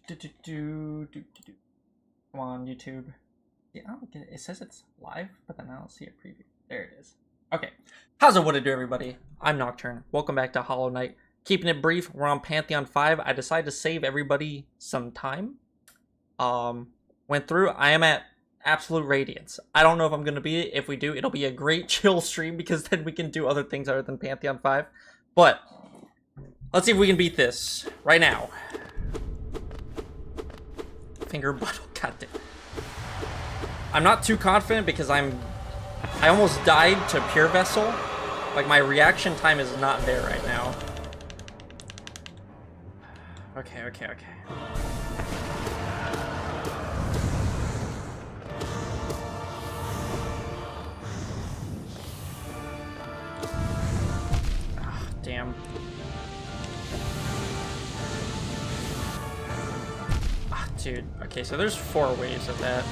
Come on, YouTube. Yeah, I don't get it. It says it's live, but then I don't see a preview. There it is. Okay. How's it, what it do, everybody? I'm Nocturn. Welcome back to Hollow Knight. Keeping it brief, we're on Pantheon 5. I decided to save everybody some time. Went through. I am at absolute radiance. I don't know if I'm going to beat it. If we do, it'll be a great chill stream because then we can do other things other than Pantheon 5. But let's see if we can beat this right now. Finger buttle. God damn. I'm not too confident because I almost died to Pure Vessel. Like, my reaction time is not there right now. Okay. Ah, damn. Ah, dude. Okay, so there's 4 waves of that.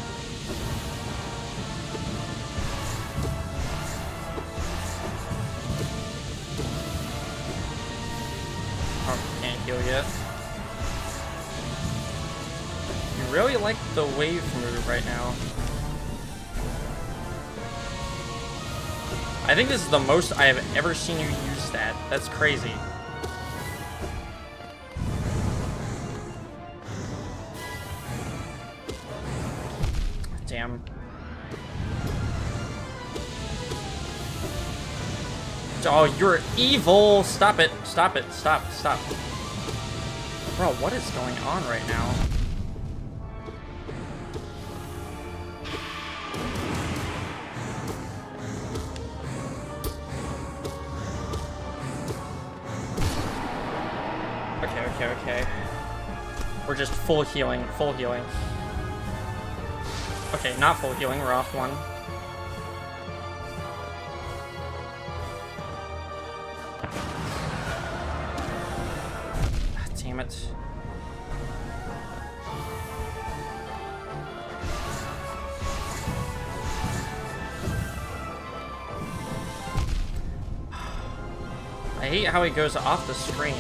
Oh, can't heal yet. You really like the wave move right now. I think this is the most I have ever seen you use that. That's crazy. Damn. Oh, you're evil! Stop it. Stop. Bro, what is going on right now? Okay. We're just full healing. Okay, not full healing, we're off 1. Ah, damn it. I hate how he goes off the screen.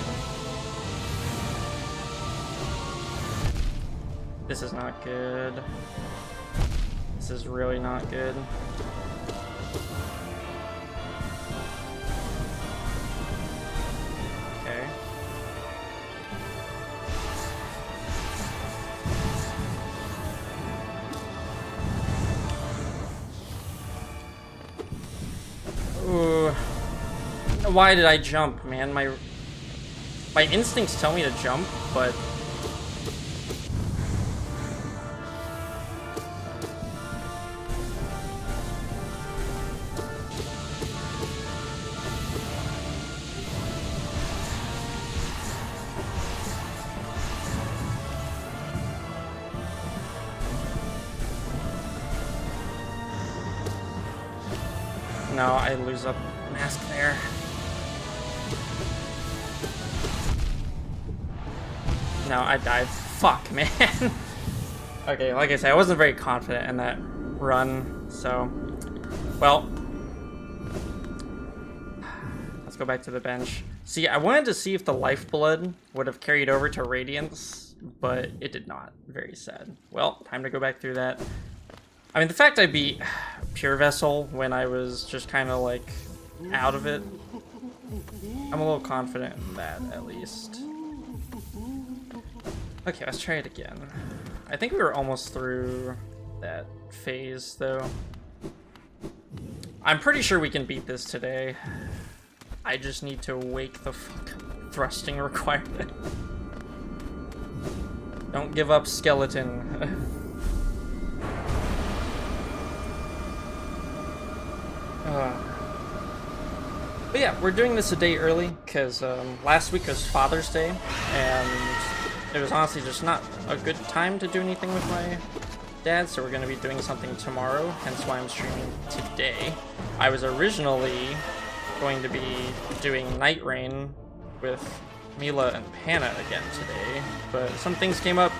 This is not good. This is really not good. Okay. Ooh. Why did I jump, man? My instincts tell me to jump, but no, I lose a mask there. No, I died. Fuck, man. Okay, like I said, I wasn't very confident in that run, so... Well... Let's go back to the bench. See, I wanted to see if the lifeblood would have carried over to Radiance, but it did not. Very sad. Well, time to go back through that. I mean, the fact I beat Pure Vessel when I was just kind of, like, out of it, I'm a little confident in that, at least. Okay, let's try it again. I think we were almost through that phase, though. I'm pretty sure we can beat this today. I just need to wake the fucking thrusting requirement. Don't give up, skeleton. But yeah, we're doing this a day early because last week was Father's Day, and it was honestly just not a good time to do anything with my dad, so we're going to be doing something tomorrow, hence why I'm streaming today. I was originally going to be doing Night Rain with Mila and Hannah again today, but some things came up,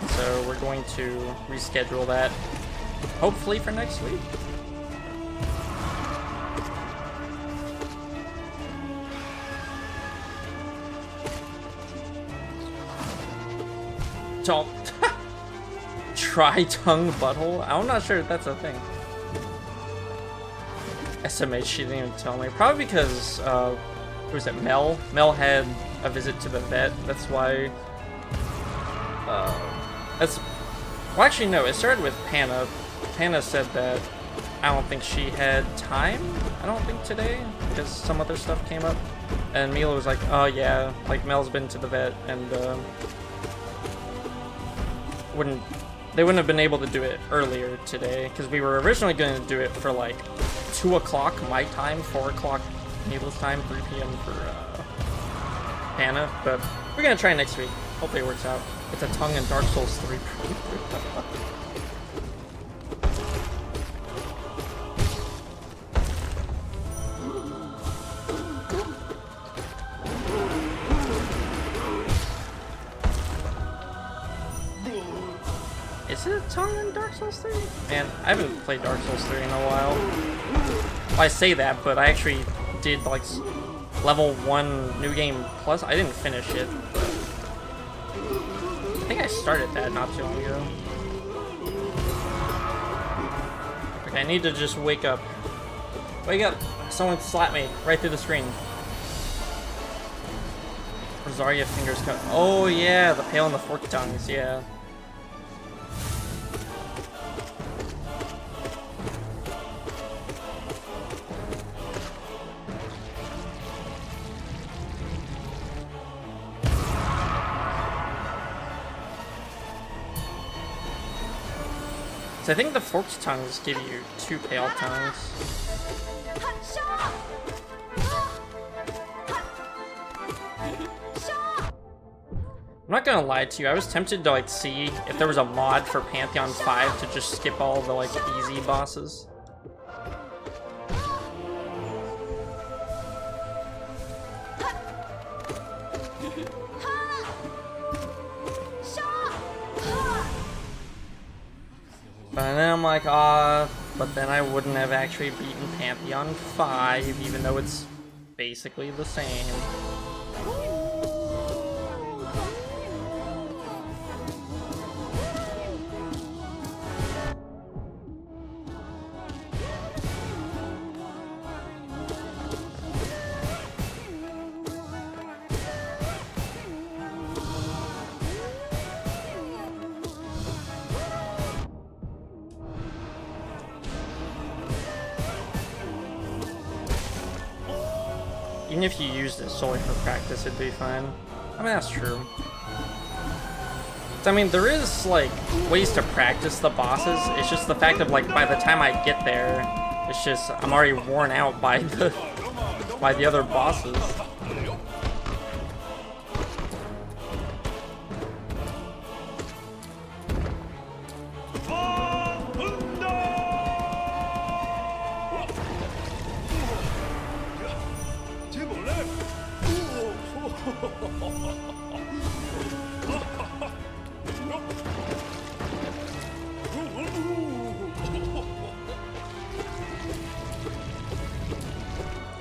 so we're going to reschedule that, hopefully for next week. Don't. Tri-tongue butthole? I'm not sure if that's a thing. SMH, she didn't even tell me. Probably because, who was it, Mel? Mel had a visit to the vet. That's why, well, actually, no, it started with Panna. Panna said that I don't think she had time, I don't think today, because some other stuff came up. And Mila was like, oh yeah, like Mel's been to the vet, and, they wouldn't have been able to do it earlier today, because we were originally going to do it for like 2 o'clock my time, 4 o'clock Mila's time, 3 p.m. for Panna, but we're going to try next week. Hopefully it works out. It's a tongue in Dark Souls 3. Is it a tongue in Dark Souls 3? Man, I haven't played Dark Souls 3 in a while. Well, I say that, but I actually did like level 1 New Game Plus. I didn't finish it, but I think I started that not too long ago. Okay, I need to just wake up. Wake up! Someone slapped me right through the screen. Rosaria fingers cut. Oh yeah, the pale and the forked tongues, yeah. So I think the forked tongues give you 2 pale tongues. I'm not gonna lie to you, I was tempted to like see if there was a mod for Pantheon 5 to just skip all the like easy bosses. But then I'm like, but then I wouldn't have actually beaten Pantheon 5, even though it's basically the same. Even if you used it solely for practice, it'd be fine. I mean, that's true. I mean, there is, like, ways to practice the bosses. It's just the fact of, like, by the time I get there, it's just, I'm already worn out by the other bosses.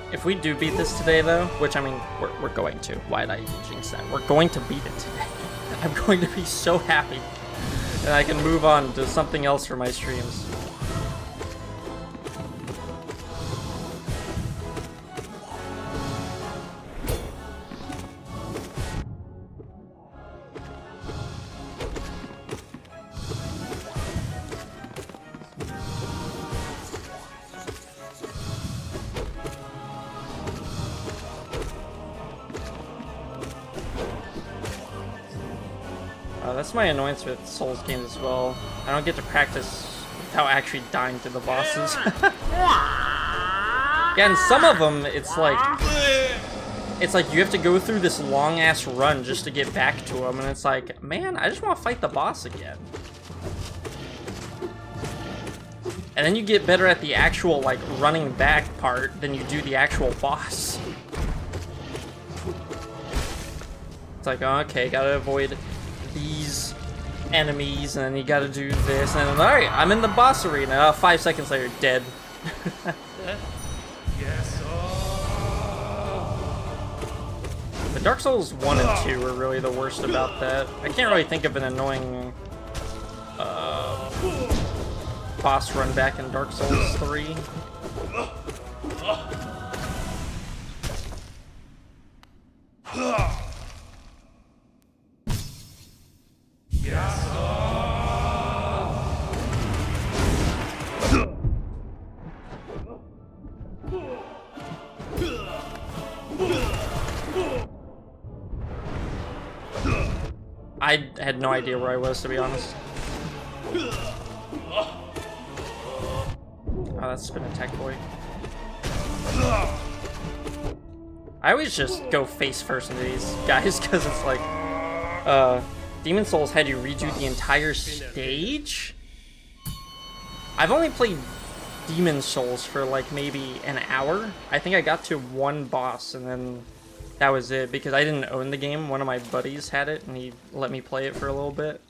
If we do beat this today, though, which, I mean, we're going to. Why did I even jinx that? We're going to beat it today. I'm going to be so happy that I can move on to something else for my streams. That's my annoyance with Souls games as well. I don't get to practice without actually dying to the bosses. Yeah, and some of them, it's like you have to go through this long-ass run just to get back to them, and it's like, man, I just want to fight the boss again. And then you get better at the actual, like, running back part than you do the actual boss. It's like, okay, gotta avoid these enemies, and then you gotta do this, and then, alright, I'm in the boss arena. 5 seconds later, dead. But Dark Souls 1 and 2 are really the worst about that. I can't really think of an annoying boss run back in Dark Souls 3. I had no idea where I was, to be honest. Oh, that's Spin Attack Boy. I always just go face first into these guys, because it's like, Demon Souls had you redo the entire stage? I've only played Demon Souls for like maybe an hour. I think I got to one boss and then that was it, because I didn't own the game. One of my buddies had it and he let me play it for a little bit.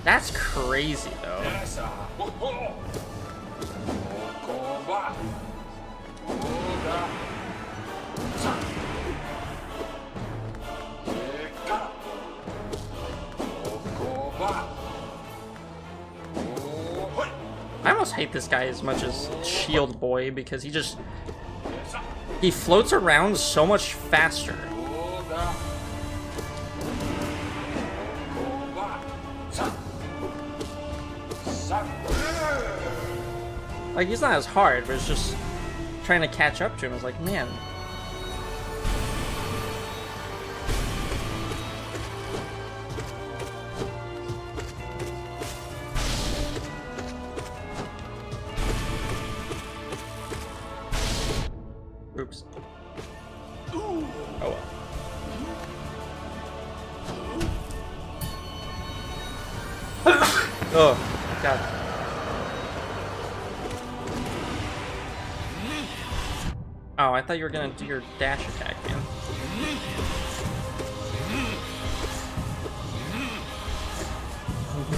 That's crazy though. I almost hate this guy as much as Shield Boy because he floats around so much faster. Like, he's not as hard, but it's just trying to catch up to him. It's like, man. Oops. Oh well. Oh, God. Oh, I thought you were gonna do your dash attack, man.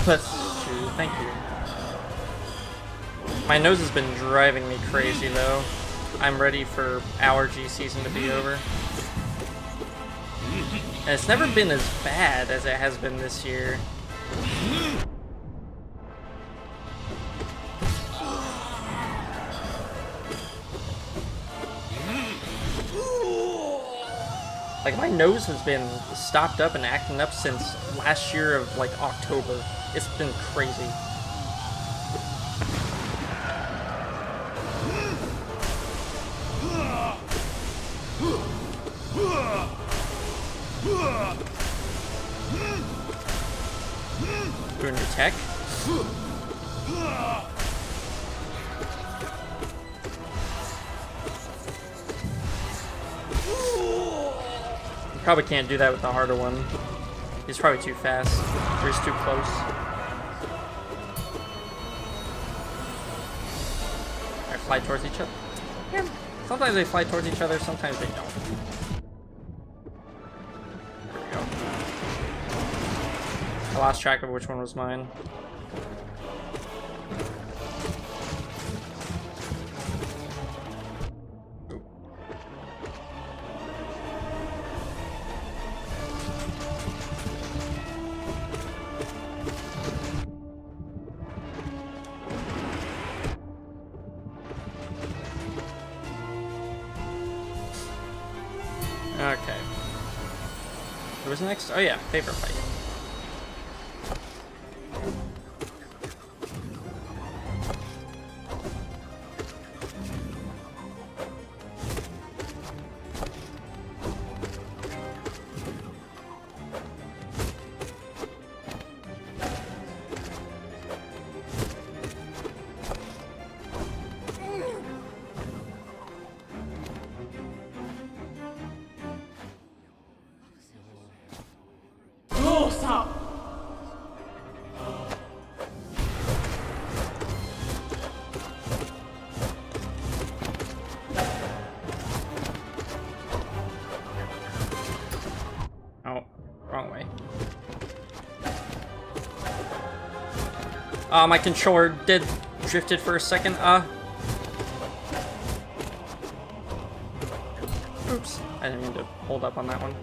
Bless you, thank you. My nose has been driving me crazy, though. I'm ready for allergy season to be over. And it's never been as bad as it has been this year. Like, my nose has been stopped up and acting up since last year of, like, October. It's been crazy. Doing your tech. Probably can't do that with the harder one. He's probably too fast. Or he's too close. Alright, fly towards each other. Yeah. Sometimes they fly towards each other, sometimes they don't. There we go. I lost track of which one was mine. Okay. What was next? Oh yeah, favorite fight. Oh, wrong way. My controller drifted for a second. Oops. I didn't mean to hold up on that one.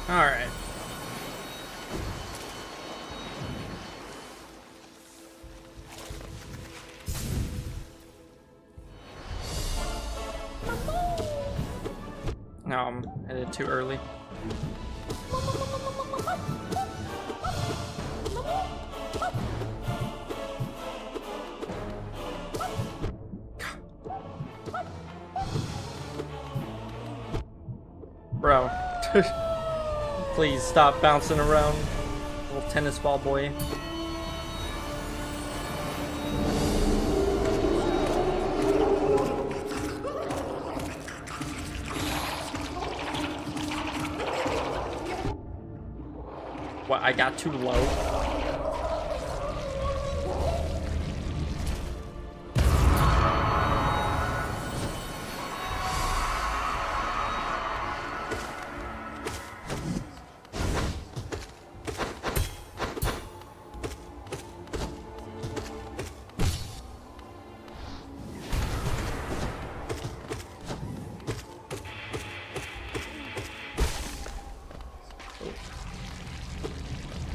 Alright. No, I'm headed too early. Bro. Please stop bouncing around, little tennis ball boy. What, I got too low?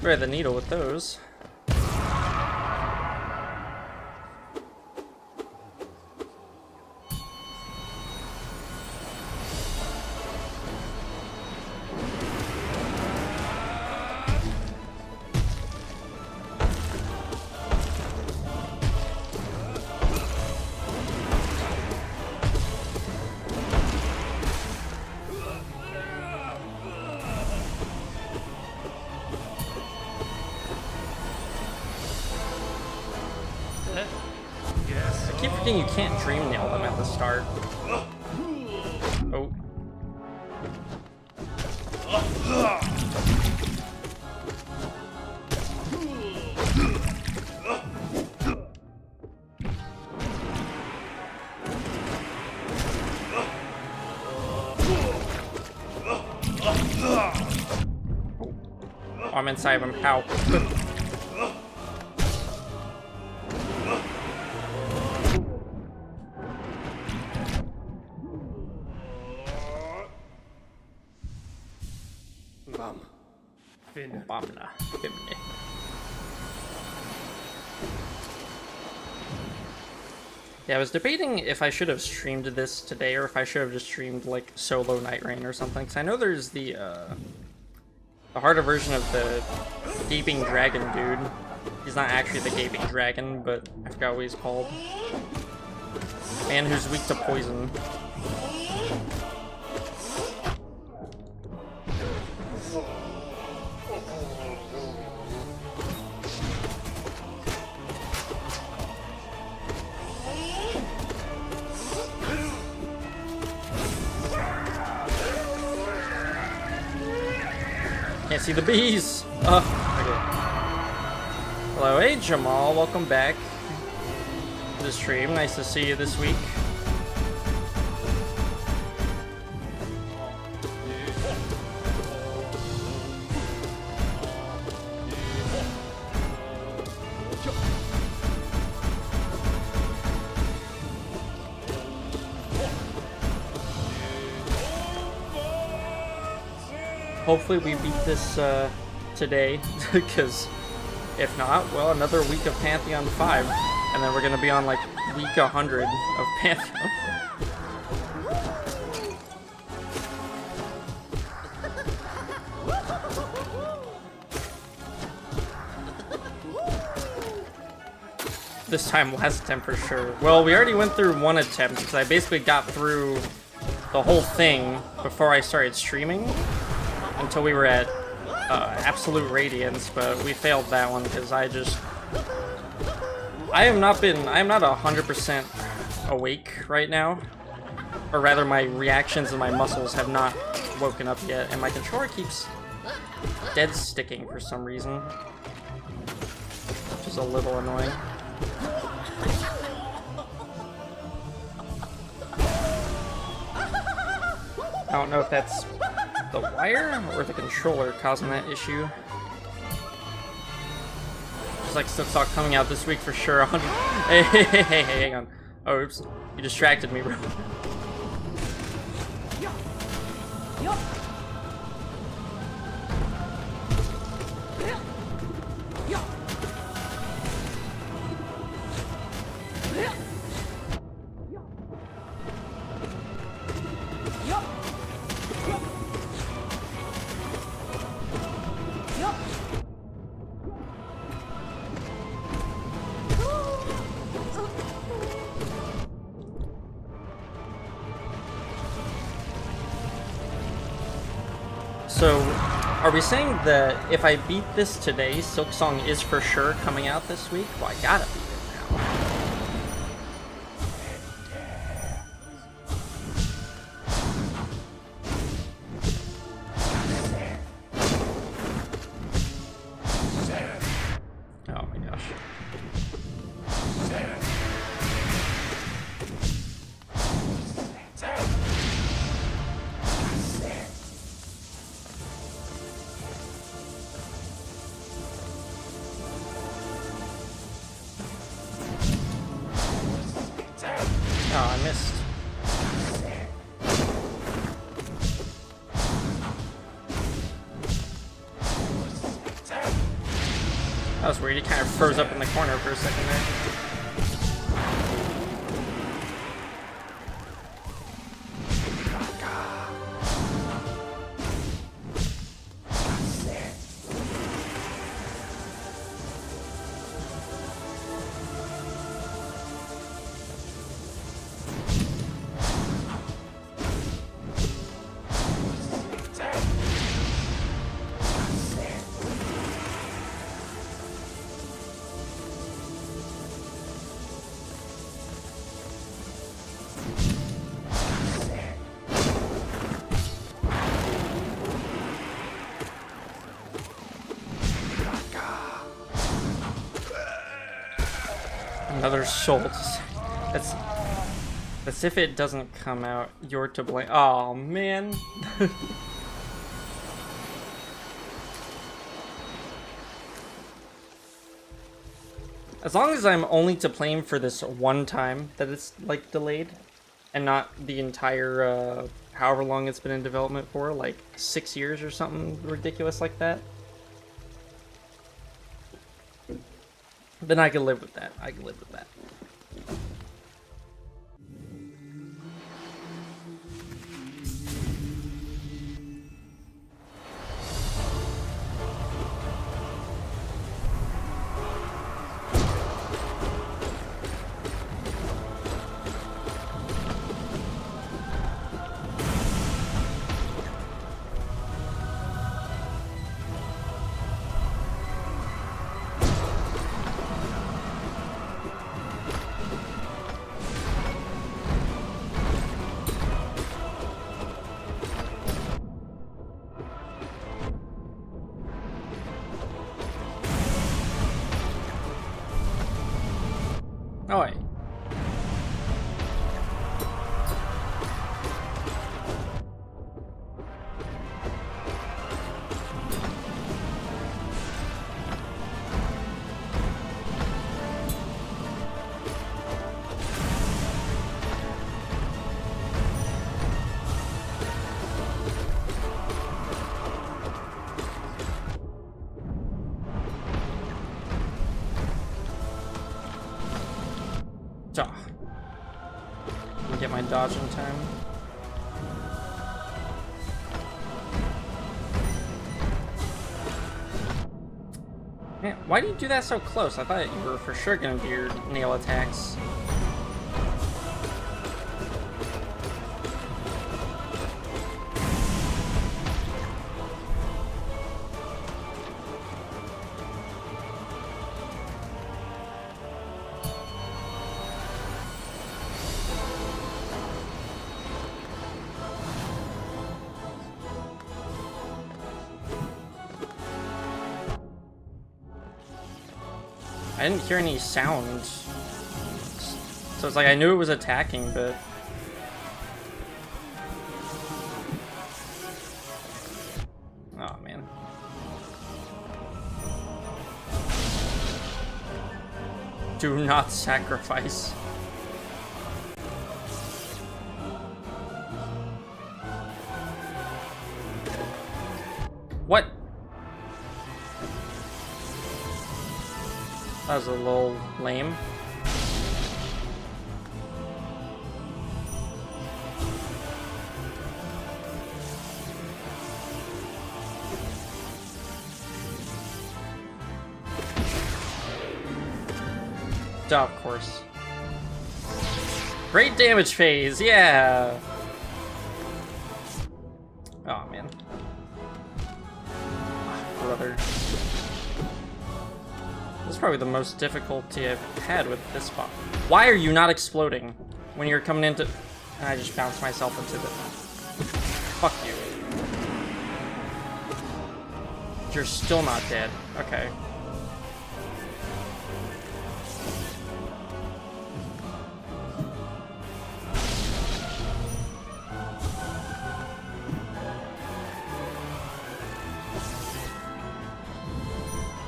Thread the needle with those. I keep forgetting you can't dream nail them at the start. Oh. Oh, I'm inside of him. Ow. Yeah, I was debating if I should have streamed this today or if I should have just streamed like solo Night Rain or something. Cause I know there's the harder version of the Gaping Dragon dude. He's not actually the Gaping Dragon, but I forgot what he's called. Man who's weak to poison. Can't see the bees. Okay. Hello, hey Jamal, welcome back to the stream. Nice to see you this week. Hopefully we beat this today, because if not, well, another week of Pantheon 5, and then we're gonna be on like week 100 of Pantheon. This time last attempt for sure. Well, we already went through one attempt, because I basically got through the whole thing before I started streaming. Until we were at absolute radiance, but we failed that one because I just I am not 100% awake right now. Or rather, my reactions and my muscles have not woken up yet, and my controller keeps dead sticking for some reason. Which is a little annoying. I don't know if that's the wire or the controller causing that issue. Just like Silksong coming out this week for sure. 100. Hey, hang on. Oh, oops. You distracted me, bro. So, are we saying that if I beat this today, Silksong is for sure coming out this week? Well, I gotta beat it now. Oh my gosh. Oh, I missed. That was weird. He kind of froze up in the corner for a second there. Another soul. That's if it doesn't come out, you're to blame. Oh man. As long as I'm only to blame for this one time that it's like delayed, and not the entire however long it's been in development for, like 6 years or something ridiculous like that, then I can live with that. I can live with that. Oh, wait. Get my dodge in time. Man, why do you do that so close? I thought you were for sure gonna do your nail attacks. I didn't hear any sound. So it's like I knew it was attacking, but... Oh, man. Do not sacrifice. What? That was a little lame. Oh, of course. Great damage phase, yeah! Oh, man. Brother. This is probably the most difficulty I've had with this spot. Why are you not exploding when you're coming into... I just bounced myself into the... Fuck you. You're still not dead. Okay.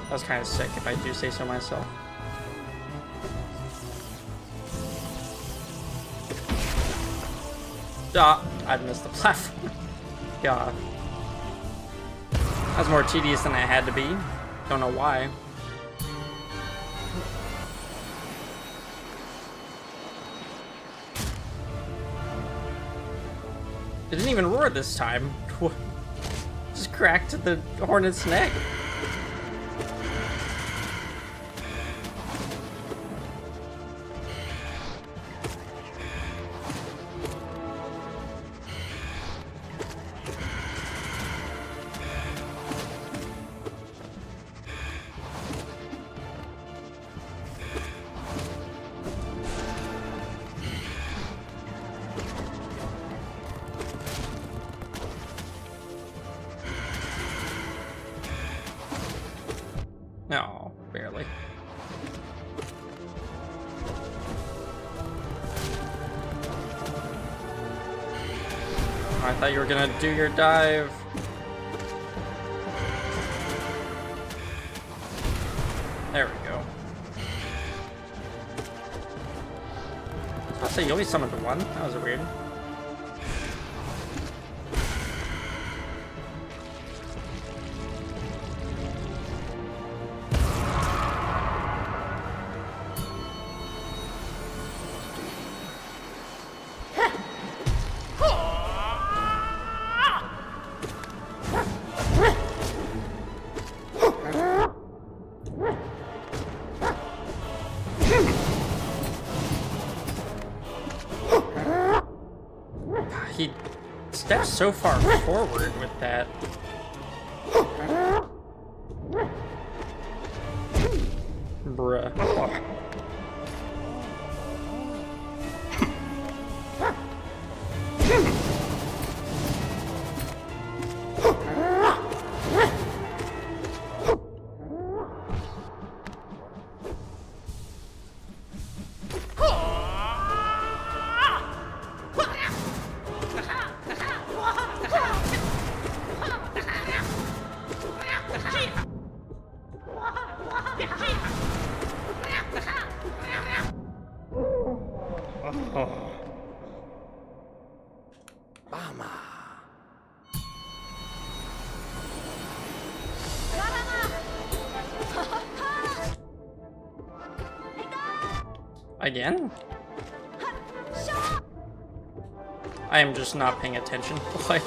That was kind of sick, if I do say so myself. Ah, I missed the platform. God. That was more tedious than it had to be. Don't know why. It didn't even roar this time. Just cracked the hornet's neck. No, barely. I thought you were gonna do your dive. There we go. I'll say you only summoned one. That was weird. He steps so far forward with that. Bruh. Again? I am just not paying attention. Like,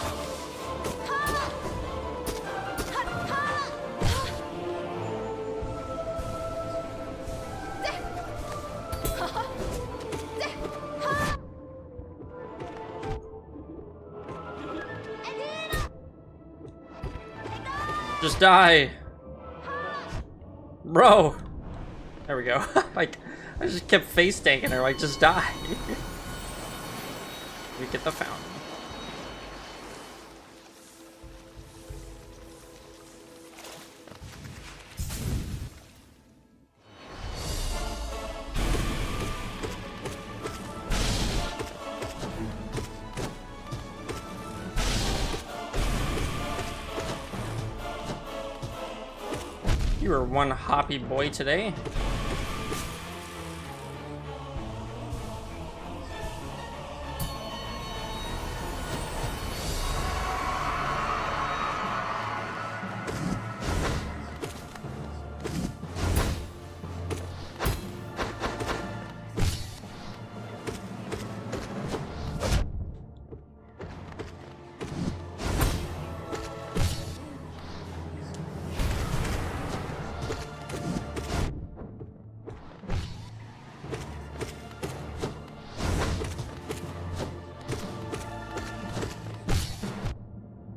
just die. Bro. There we go. Like, I just kept face tanking her, like, just die. We get the fountain. You are one hoppy boy today.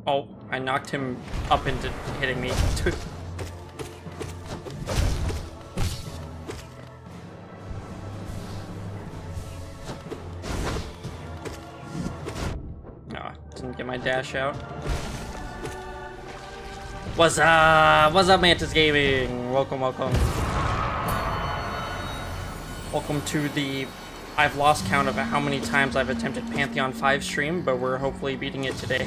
Oh, I knocked him up into hitting me. Oh, didn't get my dash out. What's up? What's up, Mantis Gaming? Welcome, welcome. Welcome to the... I've lost count of how many times I've attempted Pantheon 5 stream, but we're hopefully beating it today.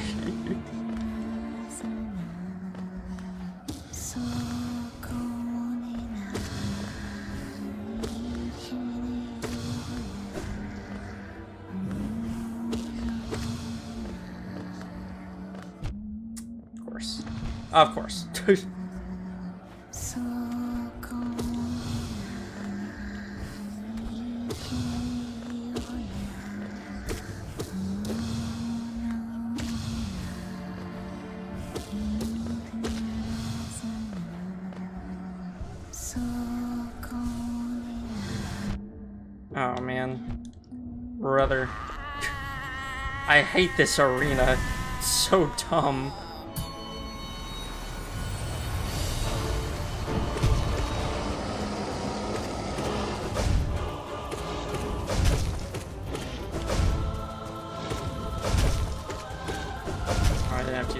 Of course. Oh man. Brother. I hate this arena. It's so dumb.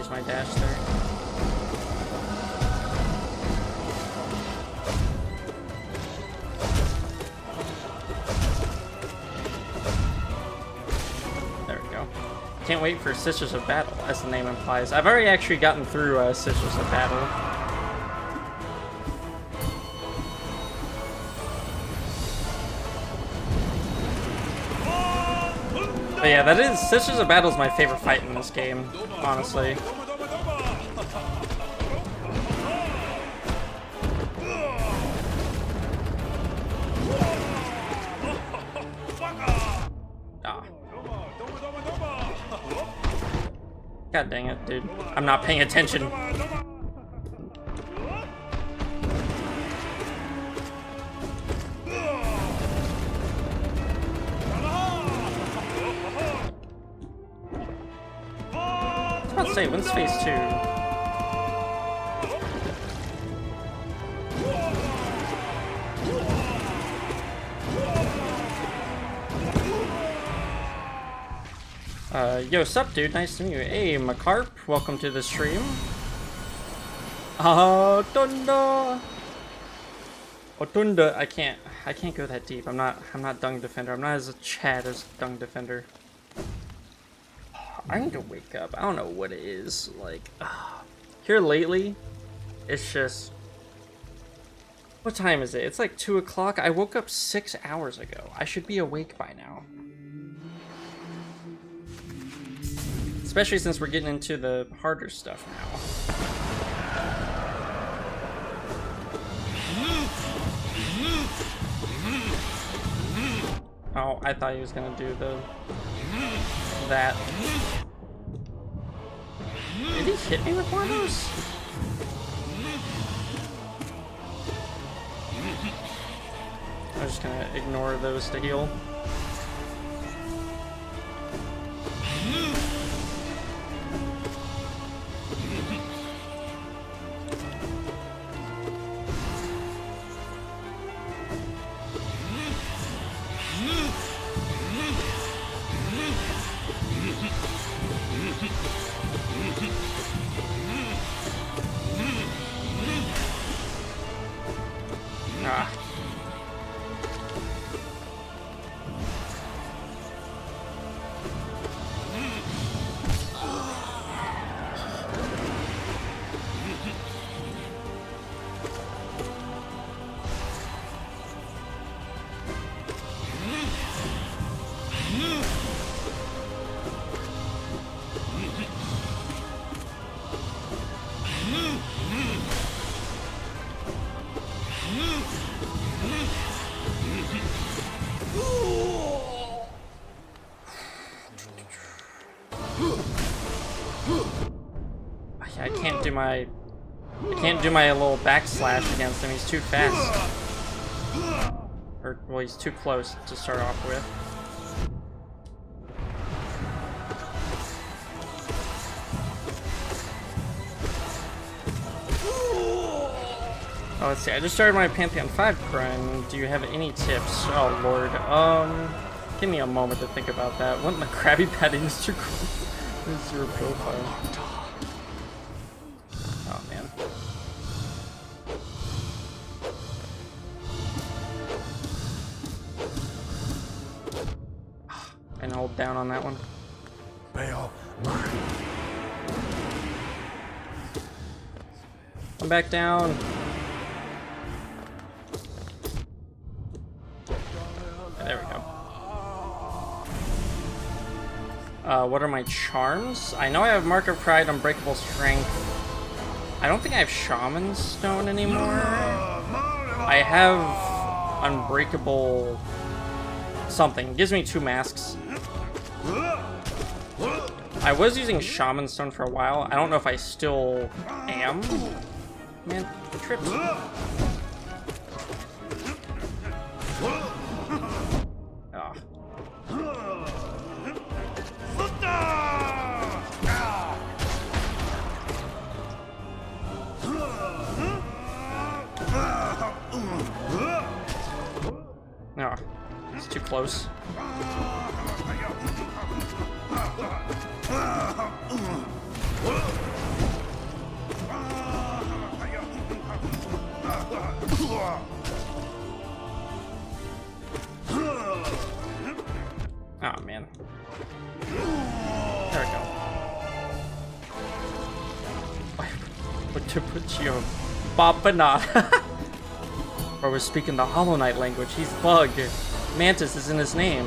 My dash there. There we go. Can't wait for Sisters of Battle, as the name implies. I've already actually gotten through Sisters of Battle. But yeah, that is Sisters of Battle is my favorite fight in this game, honestly. Ah. God dang it, dude. I'm not paying attention. Let's say, when's phase 2? Yo, sup, dude? Nice to meet you. Hey, Macarp, welcome to the stream. Otunda. Otunda. I can't go that deep. I'm not Dung Defender. I'm not as Chad as Dung Defender. I need to wake up. I don't know what it is. Like, here lately, it's just... What time is it? It's like 2 o'clock. I woke up 6 hours ago. I should be awake by now. Especially since we're getting into the harder stuff now. Oh, I thought he was gonna do that. Did he hit me with one of those? I'm just gonna ignore those to heal. I can't do my little backslash against him. He's too fast. Or, well, he's too close to start off with. Oh, let's see. I just started my Pantheon 5 run. Do you have any tips? Oh, Lord. Give me a moment to think about that. What in the Krabby Patty Mr. This is your profile. Oh, man. And hold down on that one. Come back down. There we go. What are my charms? I know I have Mark of Pride, Unbreakable Strength. I don't think I have Shaman Stone anymore. I have Unbreakable something. It gives me 2 masks. I was using Shaman Stone for a while. I don't know if I still am. Man, the trips. Oh. Oh, it's too close. Oh man. There we go. What to put you Bapanat? Or we're speaking the Hollow Knight language. He's bugged. Mantis is in his name.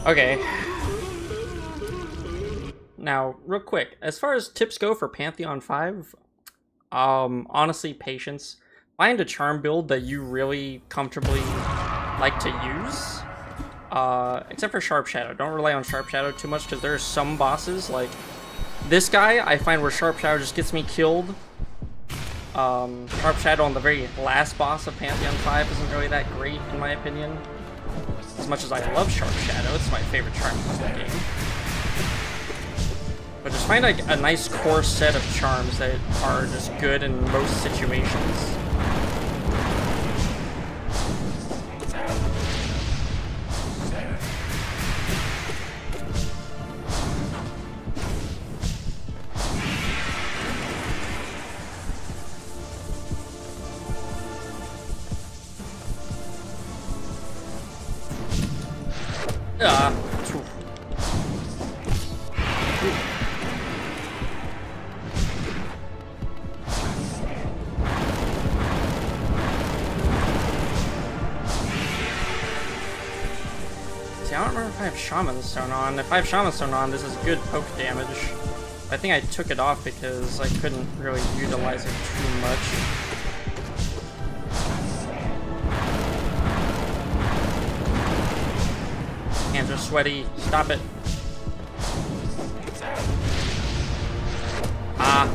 Okay. Now, real quick, as far as tips go for Pantheon 5, honestly, patience. Find a charm build that you really comfortably like to use. Except for Sharp Shadow. Don't rely on Sharp Shadow too much, because there are some bosses, like this guy, I find where Sharp Shadow just gets me killed. Sharp Shadow on the very last boss of Pantheon 5 isn't really that great, in my opinion. As much as I love Sharp Shadow, it's my favorite charm in the game. But just find a nice core set of charms that are just good in most situations. See, I don't remember if I have Shaman Stone on. If I have Shaman Stone on, this is good poke damage. I think I took it off because I couldn't really utilize it too much. Hands are sweaty. Stop it. Ah.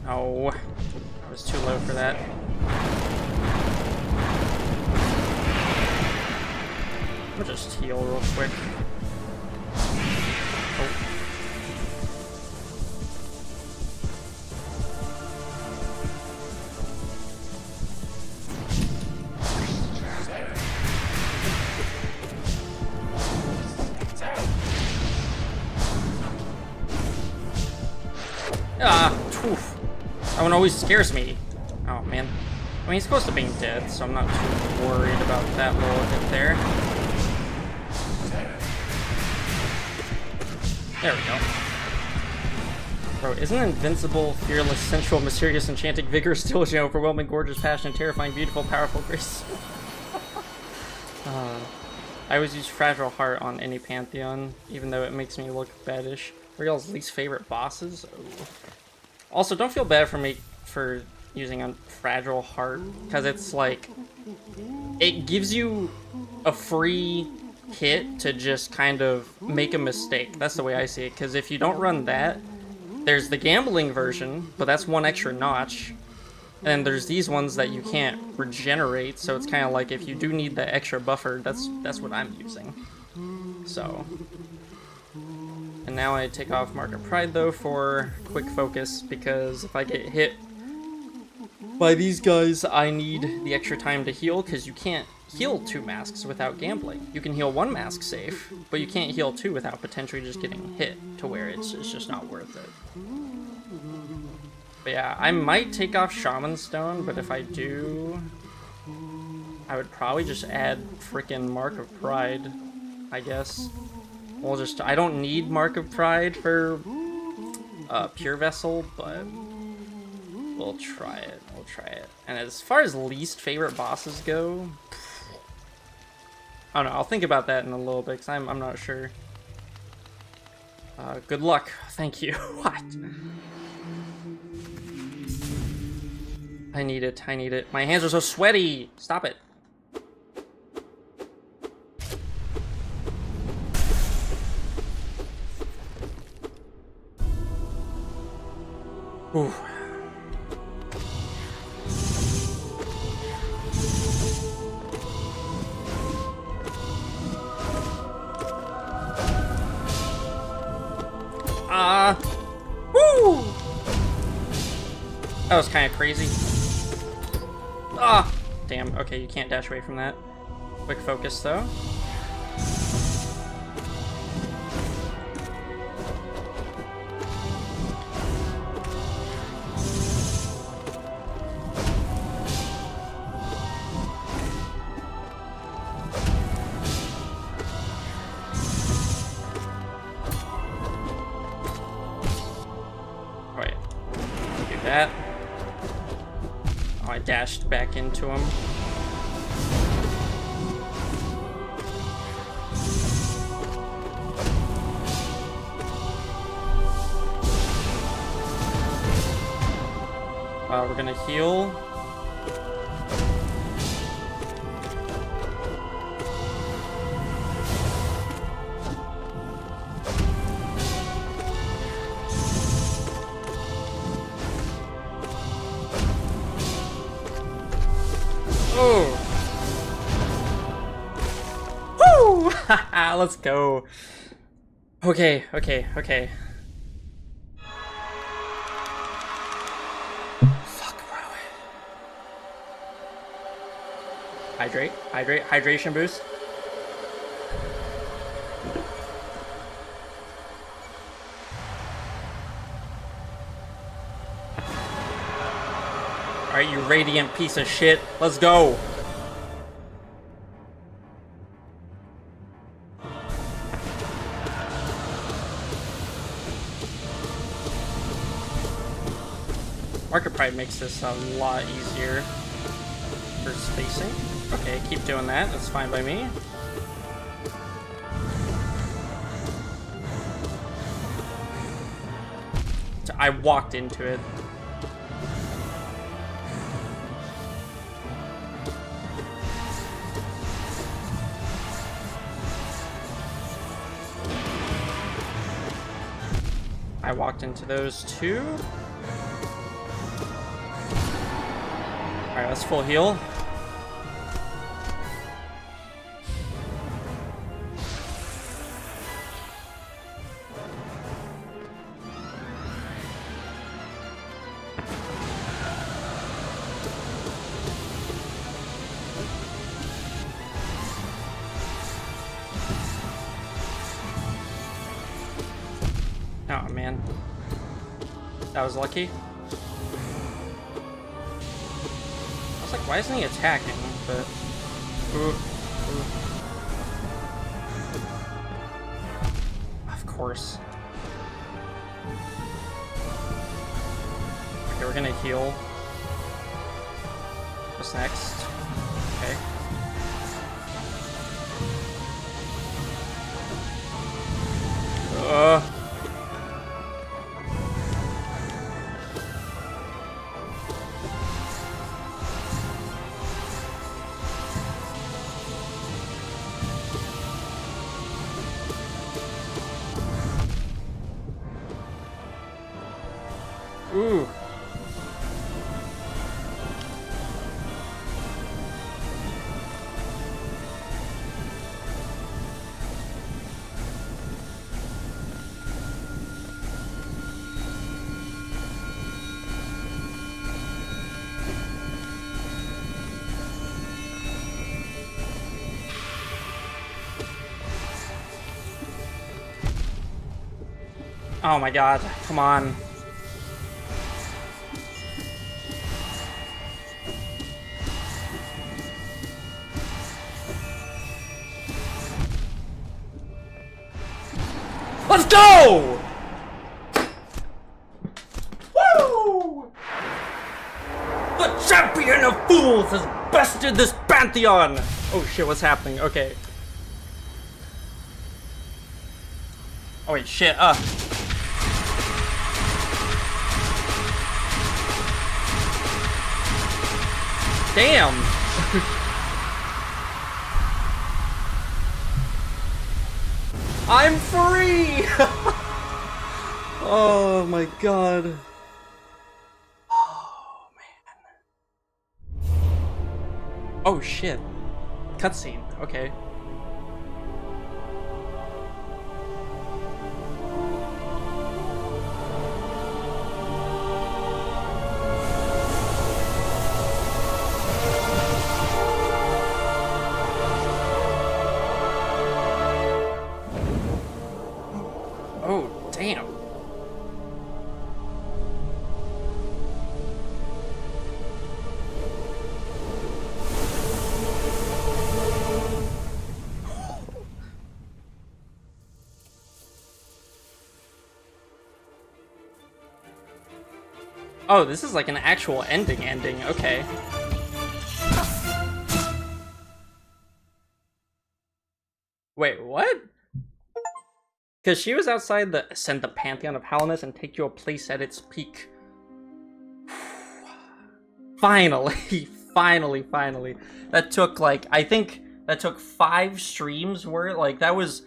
Oh. I was too low for that. I'll just heal real quick. Oh. Oof. That one always scares me. Oh, man. I mean, he's supposed to be dead, so I'm not too worried about that little hit there. There we go. Bro, isn't invincible, fearless, sensual, mysterious, enchanting, vigorous, diligent, overwhelming, gorgeous, passionate, terrifying, beautiful, powerful, graceful? I always use Fragile Heart on any Pantheon, even though it makes me look baddish. What are y'all's least favorite bosses? Oh. Also, don't feel bad for using a Fragile Heart, because it's like, it gives you a free hit to just kind of make a mistake. That's the way I see it, because if you don't run that, there's the gambling version, but that's one extra notch. And there's these ones that you can't regenerate, so it's kind of like if you do need the extra buffer, that's what I'm using. So. And now I take off Mark of Pride, though, for quick focus, because if I get hit by these guys, I need the extra time to heal, because you can't heal 2 masks without gambling. You can heal 1 mask safe, but you can't heal 2 without potentially just getting hit, to where it's just not worth it. But yeah, I might take off Shaman Stone, but if I do, I would probably just add frickin' Mark of Pride, I guess. We'll just, I don't need Mark of Pride for Pure Vessel, but we'll try it, And as far as least favorite bosses go, I don't know, I'll think about that in a little bit, because I'm not sure. Good luck, thank you. What? I need it. My hands are so sweaty! Stop it. Ooh. Woo! That was kind of crazy. Ah! Damn, okay, you can't dash away from that. Quick focus, though. Wait. Do that. I dashed back into him. We're gonna heal. Oh! Woo! Haha, let's go. Okay. Fuck, bro. Hydration boost. Alright, you radiant piece of shit. Let's go. Market Pride makes this a lot easier for spacing. Okay, keep doing that. That's fine by me. I walked into it. I walked into those two. Alright, let's full heal. Oh man. That was lucky. I was like, why isn't he attacking? But of course. Okay, we're gonna heal. What's next? Okay. Ooh. Oh my god, come on. Let's go! Woo! The champion of fools has bested this Pantheon! Oh shit, what's happening? Okay. Oh wait, shit, Damn! I'm free! Oh my god. Oh man. Oh shit. Cutscene, okay. Oh, damn. Oh, this is like an actual ending, okay. Wait, what? Because she was outside the ascend the Pantheon of Hallowness and take your place at its peak. Finally, finally. That took like, I think that took 5 streams worth. Like that was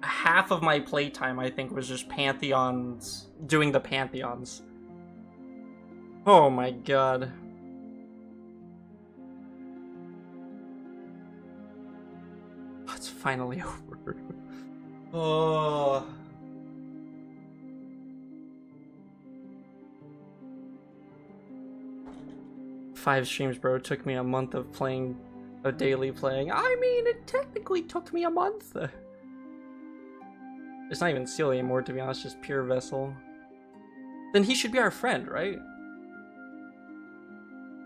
half of my playtime, I think, was just Pantheons, doing the Pantheons. Oh my god. It's finally over. Oh. Five streams, bro. It took me a month of daily playing. I mean, it technically took me a month. It's not even Seal anymore, to be honest, just pure Vessel. Then he should be our friend, right?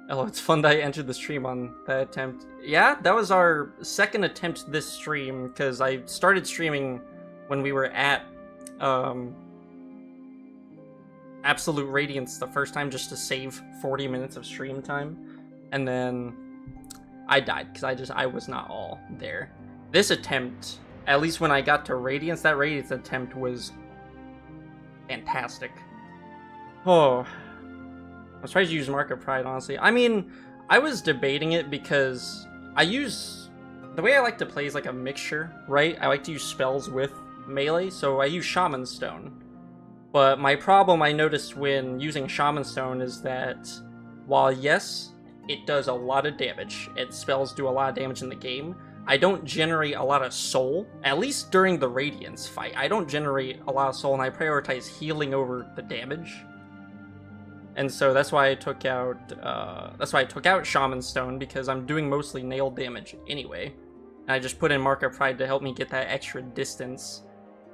Oh, it's fun that I entered the stream on that attempt. Yeah, that was our second attempt this stream, because I started streaming when we were at Absolute Radiance the first time, just to save 40 minutes of stream time. And then I died, because I was not all there. This attempt, at least when I got to Radiance, that Radiance attempt was fantastic. Oh, I was trying to use Mark of Pride, honestly. I mean, I was debating it because the way I like to play is like a mixture, right? I like to use spells with melee, so I use Shaman Stone. But my problem I noticed when using Shaman Stone is that while yes, it does a lot of damage, its spells do a lot of damage in the game, I don't generate a lot of soul, at least during the Radiance fight. I don't generate a lot of soul, and I prioritize healing over the damage. And so that's why I took out Shaman Stone, because I'm doing mostly nail damage anyway. And I just put in Mark of Pride to help me get that extra distance.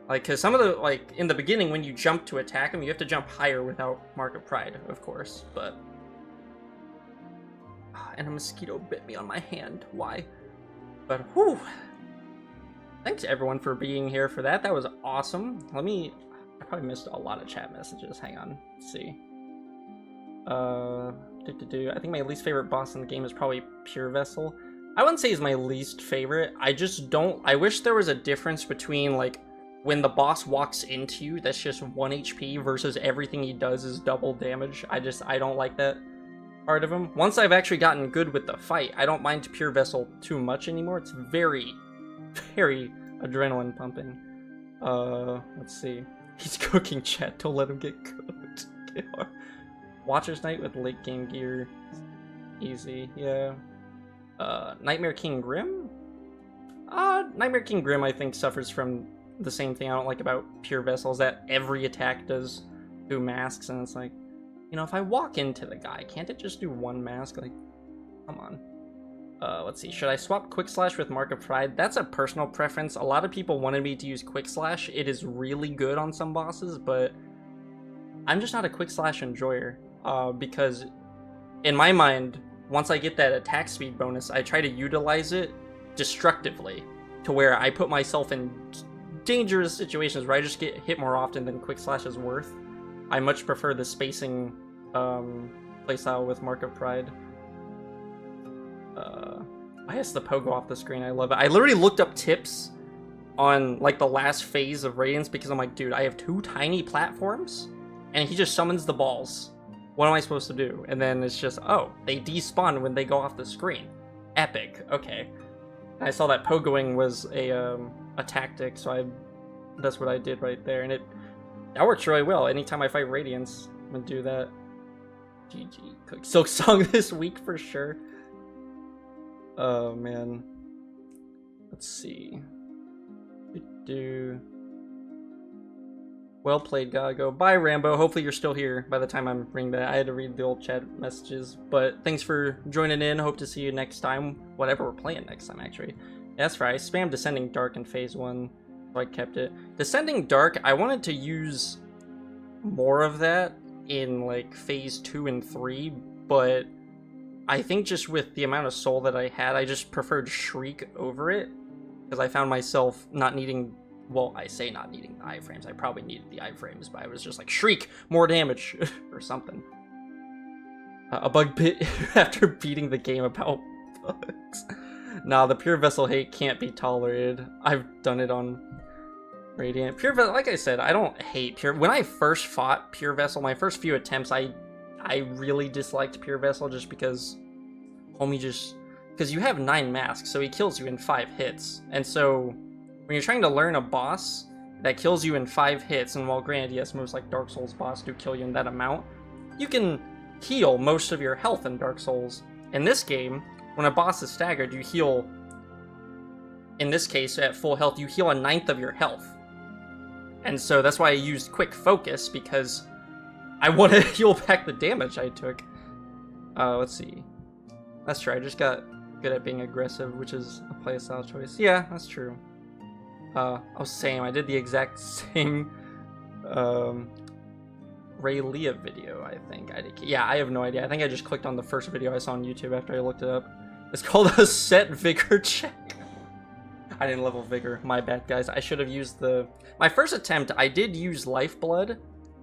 Like, because some of the, like, in the beginning, when you jump to attack him, you have to jump higher without Mark of Pride, of course, but... And a mosquito bit me on my hand. Why? But, whew. Thanks, everyone, for being here for that. That was awesome. I probably missed a lot of chat messages. Hang on. Let's see. I think my least favorite boss in the game is probably Pure Vessel. I wouldn't say he's my least favorite. I just don't... I wish there was a difference between, like, when the boss walks into you, that's just 1 HP, versus everything he does is double damage. I don't like that part of him. Once I've actually gotten good with the fight, I don't mind Pure Vessel too much anymore. It's very, very adrenaline pumping. Let's see. He's cooking, chat. Don't let him get cooked. Watcher's Night with late game gear. Easy, yeah. Nightmare King Grim? Nightmare King Grim, I think, suffers from the same thing I don't like about Pure Vessels, that every attack does 2 masks, and it's like, you know, if I walk into the guy, can't it just do 1 mask? Like, come on. Let's see, should I swap Quick Slash with Mark of Pride? That's a personal preference. A lot of people wanted me to use Quick Slash. It is really good on some bosses, but I'm just not a Quick Slash enjoyer, because in my mind, once I get that attack speed bonus, I try to utilize it destructively, to where I put myself in dangerous situations where I just get hit more often than Quick Slash is worth. I much prefer the spacing playstyle with Mark of Pride. Why is the pogo off the screen? I love it. I literally looked up tips on like the last phase of Radiance because I'm like, dude, I have 2 tiny platforms and he just summons the balls. What am I supposed to do? And then it's just, oh, they despawn when they go off the screen. Epic. Okay. And I saw that pogoing was a tactic, so that's what I did right there, and that works really well. Anytime I fight Radiance, I'm gonna do that. GG. Cook Silk Song this week for sure. Oh man. Let's see. Well played, Gago. Bye, Rambo. Hopefully you're still here by the time I'm bringing that. I had to read the old chat messages, but thanks for joining in. Hope to see you next time. Whatever we're playing next time, actually. Yeah, that's right. I spammed Descending Dark in Phase 1, so I kept it. Descending Dark, I wanted to use more of that in, like, Phase 2 and 3, but I think just with the amount of soul that I had, I just preferred Shriek over it, because I found myself not needing... Well, I say not needing the iframes. I probably needed the iframes, but I was just like, Shriek! More damage! or something. A bug bit after beating the game about bugs. Nah, the Pure Vessel hate can't be tolerated. I've done it on Radiant. Pure Vessel, like I said, I don't hate Pure... When I first fought Pure Vessel, my first few attempts, I really disliked Pure Vessel just because homie just... Because you have 9 masks, so he kills you in 5 hits. And so... when you're trying to learn a boss that kills you in 5 hits, and while granted, yes, most like Dark Souls boss do kill you in that amount, you can heal most of your health in Dark Souls. In this game, when a boss is staggered, you heal, in this case, at full health, you heal 1/9 of your health. And so that's why I used Quick Focus, because I want to heal back the damage I took. Let's see. That's true, I just got good at being aggressive, which is a playstyle choice. Yeah, that's true. Oh, same. I did the exact same Ray Leah video, I think. Yeah, I have no idea. I think I just clicked on the first video I saw on YouTube after I looked it up. It's called a set vigor check. I didn't level vigor. My bad, guys. I should have used the... My first attempt, I did use Lifeblood,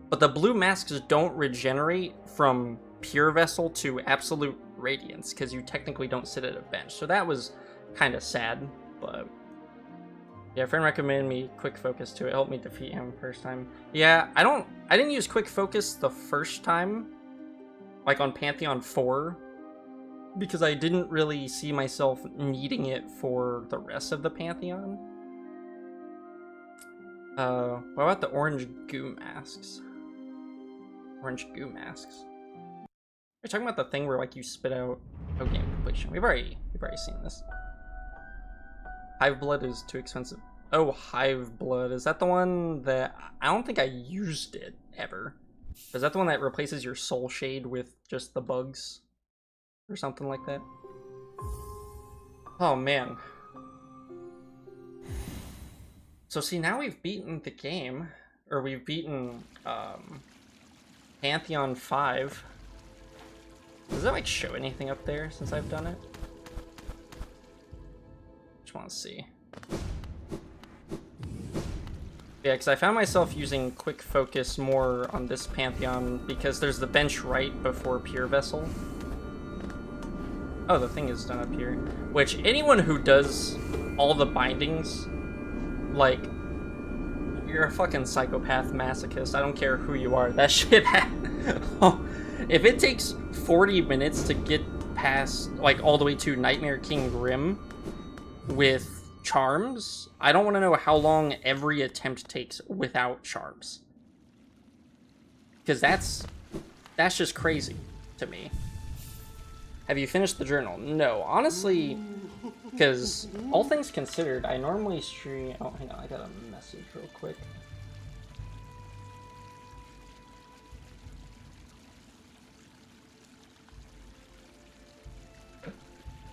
but the blue masks don't regenerate from Pure Vessel to Absolute Radiance, because you technically don't sit at a bench. So that was kind of sad, but... yeah, a friend recommended me Quick Focus too. It helped me defeat him first time. Yeah, I didn't use Quick Focus the first time, like on Pantheon 4, because I didn't really see myself needing it for the rest of the Pantheon. What about the orange goo masks? Orange goo masks. We're talking about the thing where like you spit out game completion. We've already seen this. Hive Blood is too expensive. Oh, Hive Blood. Is that the one that... I don't think I used it, ever. Is that the one that replaces your Soul Shade with just the bugs? Or something like that? Oh, man. So see, now we've beaten the game, or we've beaten Pantheon 5. Does it like show anything up there since I've done it? Just want to see. Yeah, because I found myself using quick focus more on this Pantheon because there's the bench right before Pure Vessel. Oh, the thing is done up here. Which, anyone who does all the bindings, like, you're a fucking psychopath masochist. I don't care who you are. That shit, if it takes 40 minutes to get past, like, all the way to Nightmare King Grim with charms, I don't want to know how long every attempt takes without charms. Because that's just crazy to me. Have you finished the journal? No, honestly, because all things considered, I normally stream... Oh, hang on, I got a message real quick.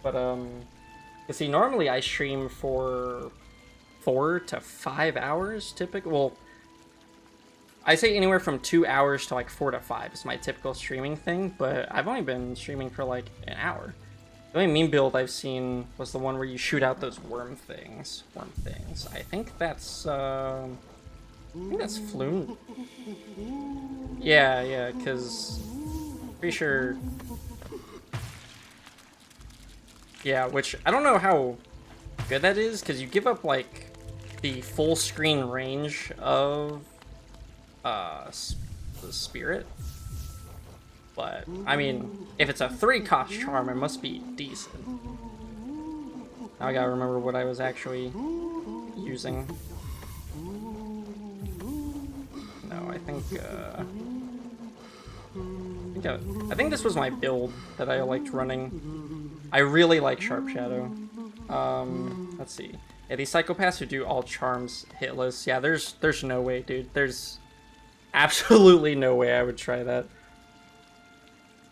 But, you see, normally I stream for 4 to 5 hours, typically. Well, I say anywhere from 2 hours to like 4 to 5 is my typical streaming thing, but I've only been streaming for like an hour. The only meme build I've seen was the one where you shoot out those worm things. I think that's Floon. Yeah, because pretty sure. Yeah, which I don't know how good that is, because you give up like the full screen range of the spirit. But I mean, if it's a 3-cost charm, it must be decent. Now I gotta remember what I was actually using. No, I think this was my build that I liked running. I really like Sharp Shadow. Let's see. Yeah, these psychopaths who do all charms hitless. Yeah, there's no way, dude. There's absolutely no way I would try that.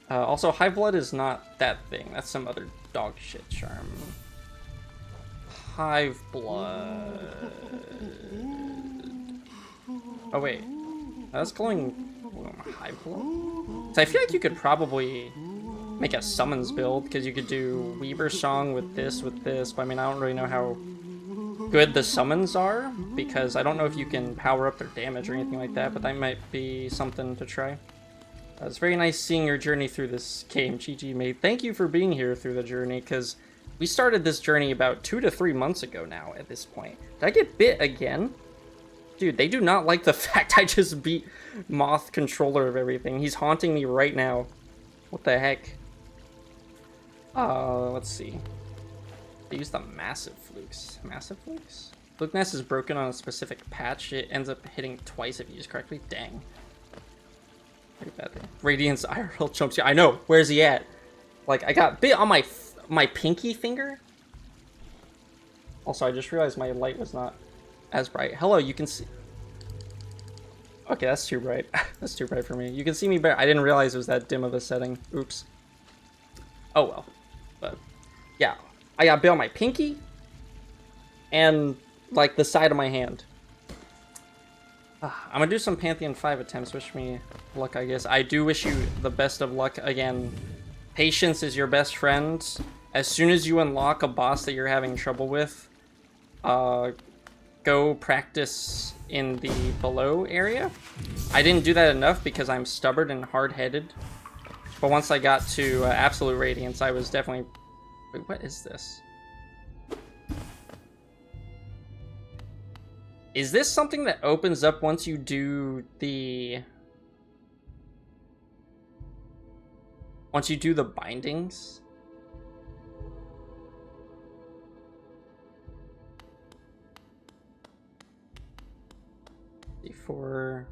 Also, High Blood is not that thing. That's some other dog shit charm. Hive Blood. Oh wait, that's glowing Hive Blood. So I feel like you could probably make a summons build, because you could do Weaver Song with this, but I mean, I don't really know how good the summons are, because I don't know if you can power up their damage or anything like that, but that might be something to try. It's very nice seeing your journey through this game, GG mate. Thank you for being here through the journey, because we started this journey about 2 to 3 months ago now at this point. Did I get bit again? Dude, they do not like the fact I just beat Moth, controller of everything. He's haunting me right now. What the heck? Let's see. They use the massive flukes. Massive flukes? Fluke Nest is broken on a specific patch. It ends up hitting twice if used correctly. Dang. Pretty bad thing. Radiance IRL chumps. I know. Where's he at? Like, I got bit on my pinky finger. Also, I just realized my light was not as bright. Hello, you can see. Okay, that's too bright. That's too bright for me. You can see me better. I didn't realize it was that dim of a setting. Oops. Oh well. But yeah, I got bit on my pinky and like the side of my hand. I'm gonna do some Pantheon 5 attempts. Wish me luck, I guess. I do wish you the best of luck. Again, patience is your best friend. As soon as you unlock a boss that you're having trouble with, go practice in the below area. I didn't do that enough because I'm stubborn and hard-headed. But once I got to Absolute Radiance, I was definitely... Wait, what is this? Is this something that opens up once you do the... Once you do the bindings? For...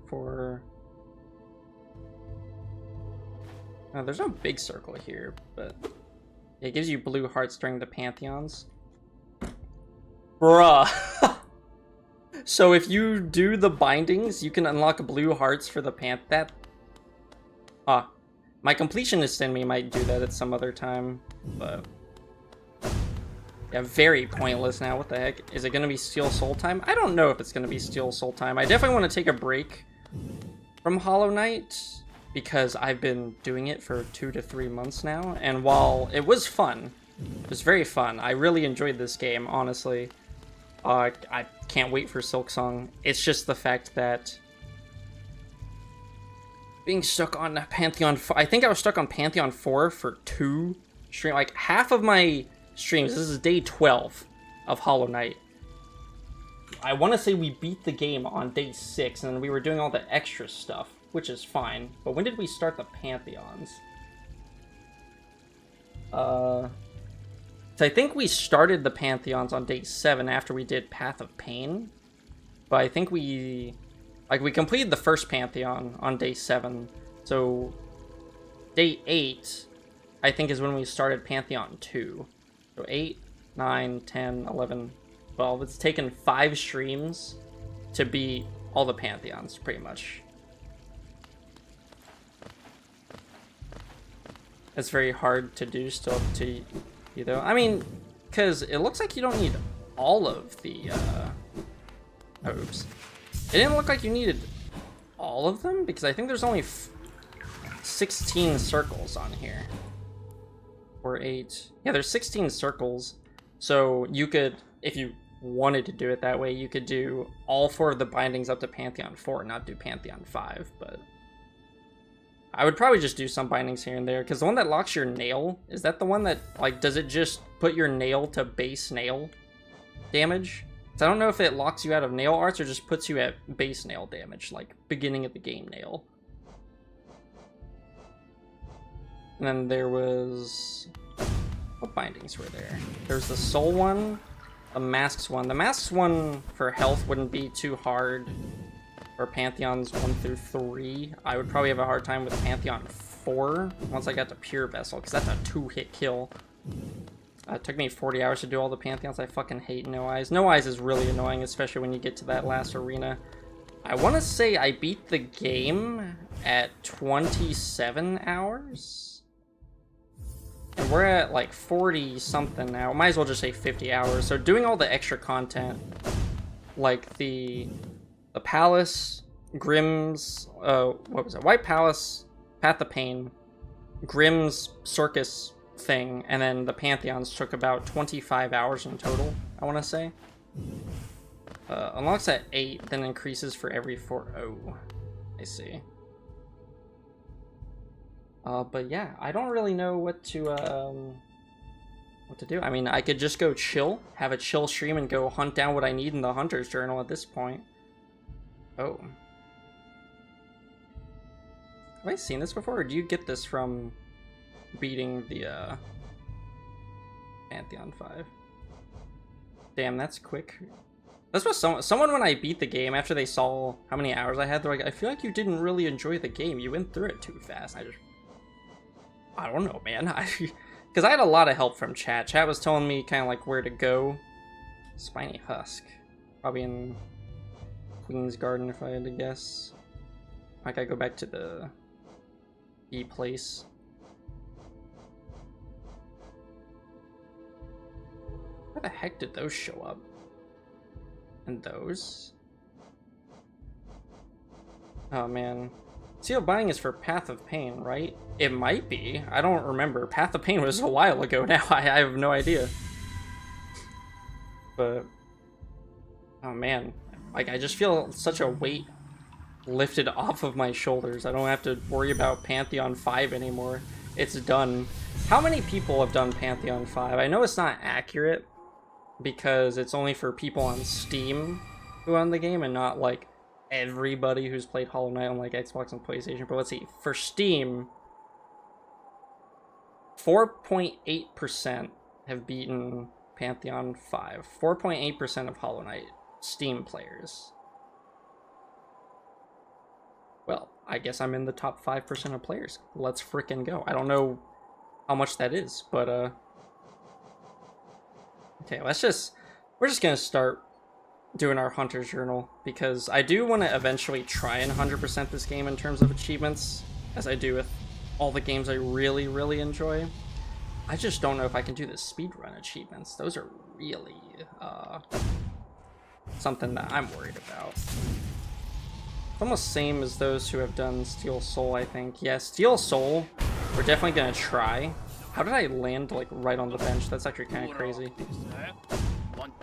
Oh, there's no big circle here, but it gives you blue hearts during the Pantheons. Bruh. So if you do the bindings, you can unlock blue hearts for the my completionist in me might do that at some other time, but Yeah, very pointless now. What the heck? Is it going to be Steel Soul time? I don't know if it's going to be Steel Soul time. I definitely want to take a break from Hollow Knight because I've been doing it for 2 to 3 months now. And while it was fun, it was very fun. I really enjoyed this game, honestly. I can't wait for Silksong. It's just the fact that being stuck on Pantheon 4, I think I was stuck on Pantheon 4 for 2 streams, like half of my streams. This is day 12 of Hollow Knight. I want to say we beat the game on day 6, and we were doing all the extra stuff, which is fine. But when did we start the Pantheons? So I think we started the Pantheons on day 7 after we did Path of Pain. But I think we completed the first Pantheon on day 7. So day 8, I think, is when we started Pantheon 2. So 8, 9, 10, 11, 12. It's taken 5 streams to beat all the Pantheons, pretty much. It's very hard to do still to you, though. I mean, because it looks like you don't need all of the, oops. It didn't look like you needed all of them, because I think there's only 16 circles on here. Or 8. Yeah, there's 16 circles. So you could, if you wanted to do it that way, you could do all 4 of the bindings up to Pantheon 4, not do Pantheon 5, but I would probably just do some bindings here and there, because the one that locks your nail, is that the one that, like, does it just put your nail to base nail damage? So I don't know if it locks you out of nail arts or just puts you at base nail damage, like beginning of the game nail. And then there was, what bindings were there? There's the soul one, the masks one. The masks one for health wouldn't be too hard for Pantheons 1 through 3. I would probably have a hard time with Pantheon 4 once I got to Pure Vessel, because that's a 2-hit kill. It took me 40 hours to do all the Pantheons. I fucking hate No Eyes. No Eyes is really annoying, especially when you get to that last arena. I want to say I beat the game at 27 hours? And we're at like 40 something now. Might as well just say 50 hours. So doing all the extra content, like the Palace, Grimm's, what was it? White Palace, Path of Pain, Grimm's Circus thing, and then the Pantheons took about 25 hours in total, I want to say. Unlocks at 8, then increases for every 4. Oh, I see. But yeah, I don't really know what to do. I mean, I could just go chill, have a chill stream, and go hunt down what I need in the Hunter's Journal at this point. Oh. Have I seen this before, or do you get this from beating the, Pantheon 5? Damn, that's quick. That's what someone when I beat the game, after they saw how many hours I had, they're like, I feel like you didn't really enjoy the game. You went through it too fast. I don't know, man. Because I had a lot of help from chat. Chat was telling me kind of like where to go. Spiny Husk. Probably in Queen's Garden if I had to guess. I gotta go back to the E place. Where the heck did those show up? And those? Oh man. Seal buying is for Path of Pain, right? It might be. I don't remember. Path of Pain was a while ago now. I have no idea. But oh man. Like, I just feel such a weight lifted off of my shoulders. I don't have to worry about Pantheon 5 anymore. It's done. How many people have done Pantheon 5? I know it's not accurate because it's only for people on Steam who own the game and not like everybody who's played Hollow Knight on like Xbox and PlayStation. But let's see. For Steam, 4.8% have beaten Pantheon 5. 4.8% of Hollow Knight Steam players. Well, I guess I'm in the top 5% of players. Let's frickin' go. I don't know how much that is, but okay, we're just gonna start doing our Hunter's Journal, because I do want to eventually try and 100% this game in terms of achievements, as I do with all the games I really, really enjoy. I just don't know if I can do the speedrun achievements. Those are really something that I'm worried about. It's almost same as those who have done Steel Soul, I think. Yeah, Steel Soul, we're definitely gonna try. How did I land like right on the bench? That's actually kind of crazy.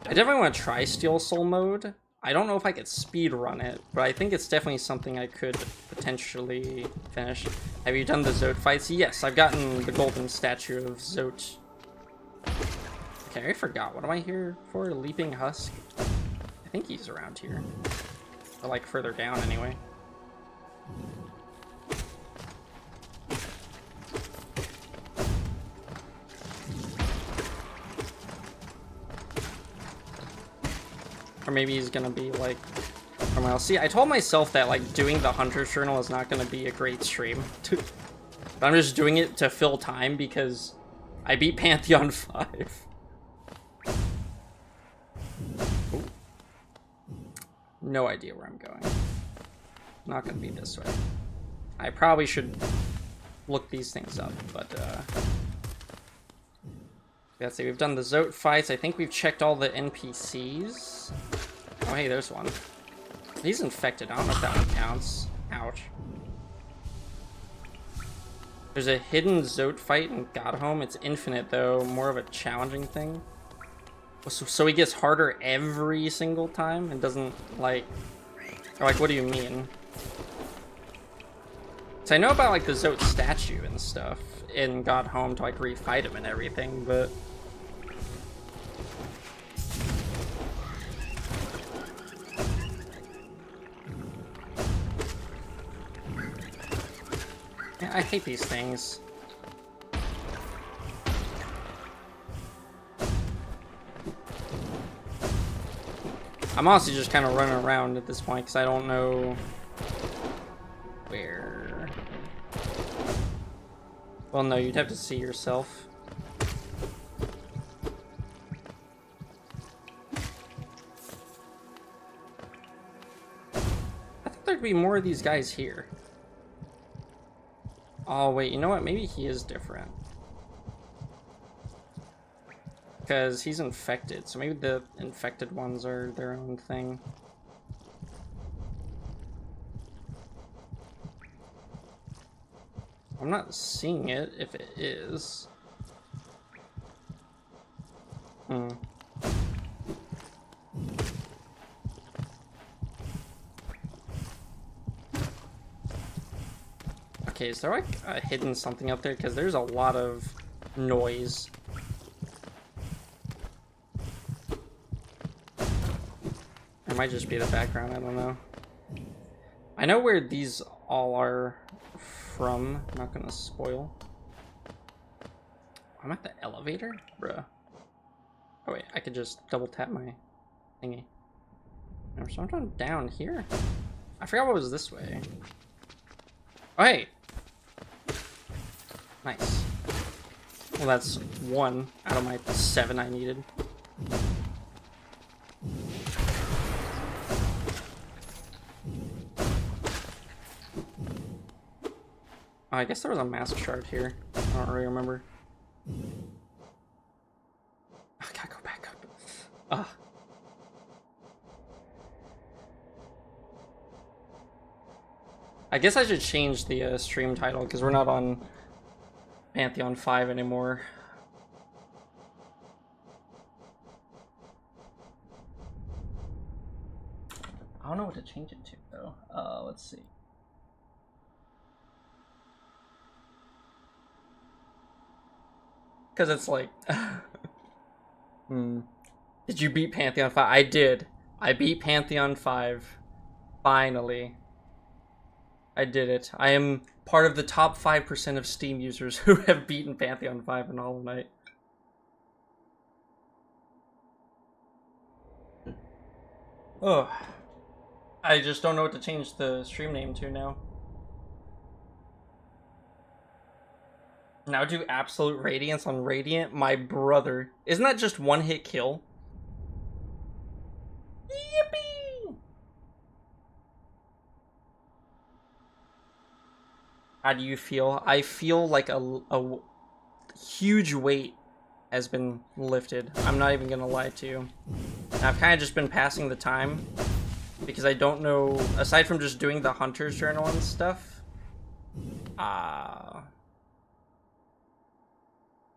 I definitely want to try Steel Soul mode. I don't know if I could speed run it, but I think it's definitely something I could potentially finish. Have you done the Zote fights? Yes, I've gotten the golden statue of Zote. Okay, I forgot. What am I here for? Leaping Husk? I think he's around here. Or like further down anyway. Or maybe he's gonna be like somewhere else. See, I told myself that like doing the Hunter's Journal is not gonna be a great stream. But I'm just doing it to fill time because I beat Pantheon 5. Ooh. No idea where I'm going. Not gonna be this way. I probably should look these things up, but let's see, we've done the Zote fights. I think we've checked all the NPCs. Oh, hey, there's one. He's infected. I don't know if that one counts. Ouch. There's a hidden Zote fight in Godhome. It's infinite, though. More of a challenging thing. So he gets harder every single time and doesn't, like... Or, like, what do you mean? So I know about, like, the Zote statue and stuff in Godhome to, like, refight him and everything, but... Yeah, I hate these things. I'm honestly just kind of running around at this point because I don't know where. Well, no, you'd have to see yourself. I thought there'd be more of these guys here. Oh, wait, you know what? Maybe he is different. Because he's infected, so maybe the infected ones are their own thing. I'm not seeing it, if it is. Okay, is there like a hidden something up there? Because there's a lot of noise. It might just be the background, I don't know. I know where these all are from. I'm not gonna spoil. I'm at the elevator? Bruh. Oh wait, I could just double tap my thingy. So I'm down here? I forgot what was this way. Oh hey! Nice. Well, that's 1 out of my 7 I needed. I guess there was a mask shard here. I don't really remember. I gotta go back up. Ugh. I guess I should change the stream title because we're not on Pantheon 5 anymore. I don't know what to change it to though. Let's see. Because it's like... Did you beat Pantheon 5? I did. I beat Pantheon 5. Finally. I did it. I am part of the top 5% of Steam users who have beaten Pantheon 5 in Hollow Knight. Oh. I just don't know what to change the stream name to now. Now do Absolute Radiance on Radiant? My brother. Isn't that just one hit kill? Yippee! How do you feel? I feel like huge weight has been lifted. I'm not even gonna lie to you. And I've kind of just been passing the time because I don't know, aside from just doing the Hunter's Journal and stuff, I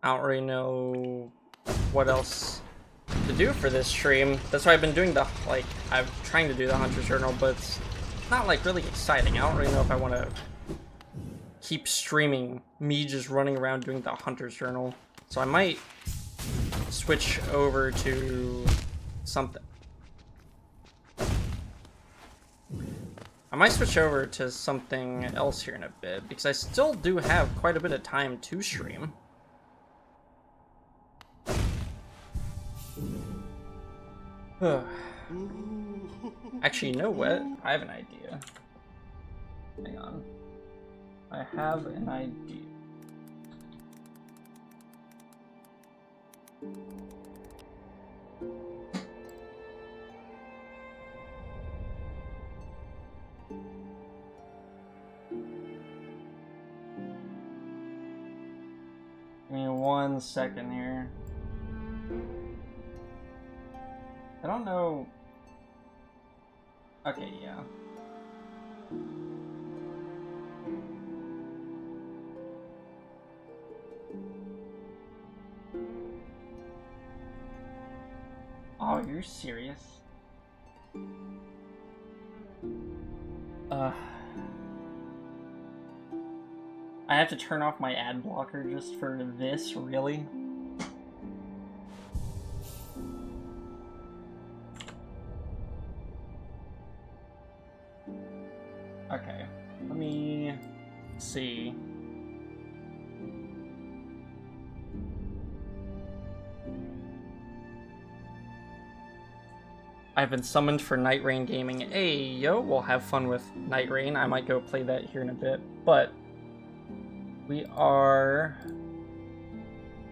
don't really know what else to do for this stream. That's why I've been doing I'm trying to do the Hunter's Journal, but it's not like really exciting. I don't really know if I want to keep streaming me just running around doing the Hunter's Journal. So I might switch over to something. I might switch over to something else here in a bit, because I still do have quite a bit of time to stream. Actually, you know what? I have an idea. Hang on. I have an idea. Give me 1 second here. I don't know. Okay, yeah. Oh, you're serious? I have to turn off my ad blocker just for this, really? Okay, let me see. I've been summoned for Night Rain Gaming. Hey, yo, we'll have fun with Night Rain. I might go play that here in a bit, but we are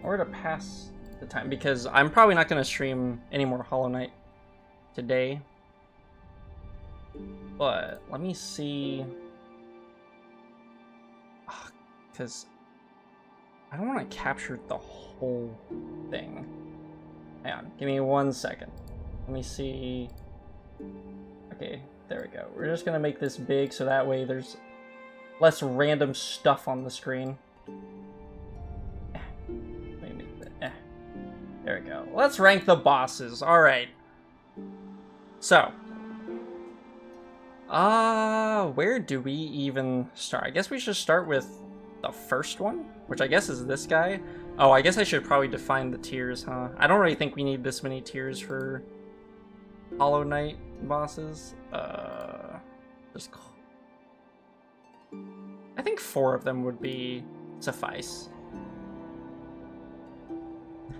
to pass the time because I'm probably not going to stream any more Hollow Knight today. But let me see, because I don't want to capture the whole thing. Hang on, give me 1 second. Let me see. Okay, there we go. We're just gonna make this big so that way there's less random stuff on the screen. Let me make that. There we go. Let's rank the bosses. All right. So, where do we even start? I guess we should start with the first one, which I guess is this guy. Oh, I guess I should probably define the tiers, huh? I don't really think we need this many tiers for Hollow Knight bosses. Just, I think 4 of them would be suffice.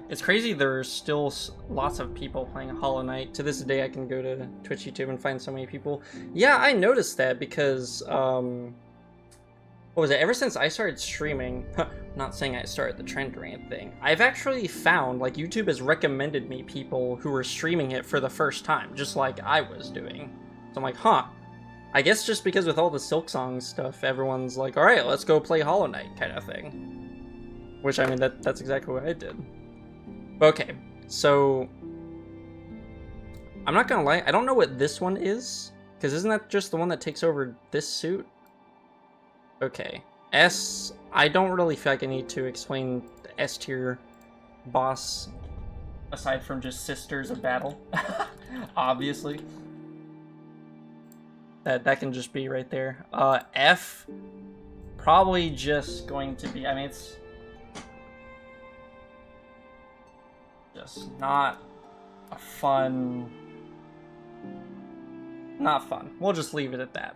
It's crazy there's still lots of people playing Hollow Knight. To this day, I can go to Twitch, YouTube, and find so many people. Yeah, I noticed that because, what was it? Ever since I started streaming, not saying I started the trend or anything, I've actually found, like, YouTube has recommended me people who were streaming it for the first time, just like I was doing. So I'm like, huh. I guess just because with all the Silksong stuff, everyone's like, alright, let's go play Hollow Knight, kind of thing. Which, I mean, that's exactly what I did. Okay, so I'm not gonna lie, I don't know what this one is, because isn't that just the one that takes over this suit? Okay, S, I don't really feel like I need to explain the S tier boss, aside from just Sisters of Battle, obviously. That can just be right there. F, probably just going to be, I mean, it's just not a fun, not fun. We'll just leave it at that.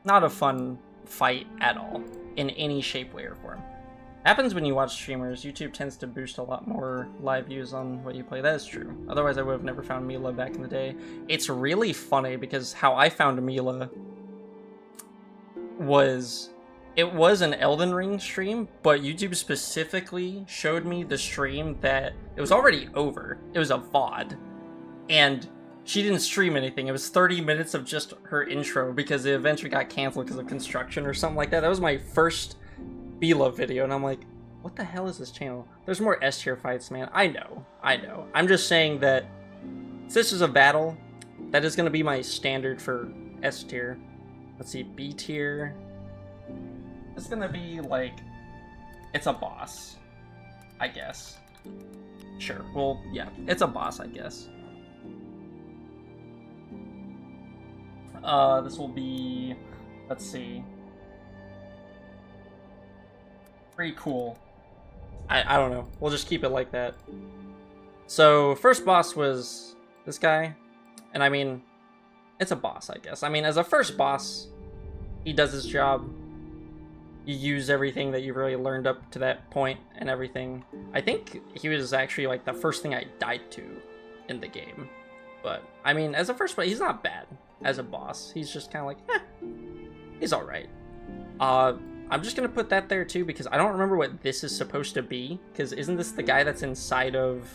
Not a fun fight at all, in any shape, way, or form. Happens when you watch streamers. YouTube tends to boost a lot more live views on what you play. That is true. Otherwise, I would have never found Mila back in the day. It's really funny because how I found Mila was, it was an Elden Ring stream, but YouTube specifically showed me the stream that it was already over. It was a VOD, and she didn't stream anything. It was 30 minutes of just her intro because it eventually got canceled because of construction or something like that. That was my first Mila video, and I'm like, What the hell is this channel? There's more S tier fights, man. I know. I'm just saying that Sisters of Battle, that is going to be my standard for S tier. Let's see, B tier. It's going to be like, it's a boss, I guess. Sure, well, yeah, it's a boss, I guess. This will be, let's see. Pretty cool. I don't know. We'll just keep it like that. So, first boss was this guy. And I mean, it's a boss, I guess. I mean, as a first boss, he does his job. You use everything that you've really learned up to that point and everything. I think he was actually like the first thing I died to in the game. But, I mean, as a first boss, he's not bad as a boss. He's just kind of like, he's alright. I'm just gonna put that there too because I don't remember what this is supposed to be. Because isn't this the guy that's inside of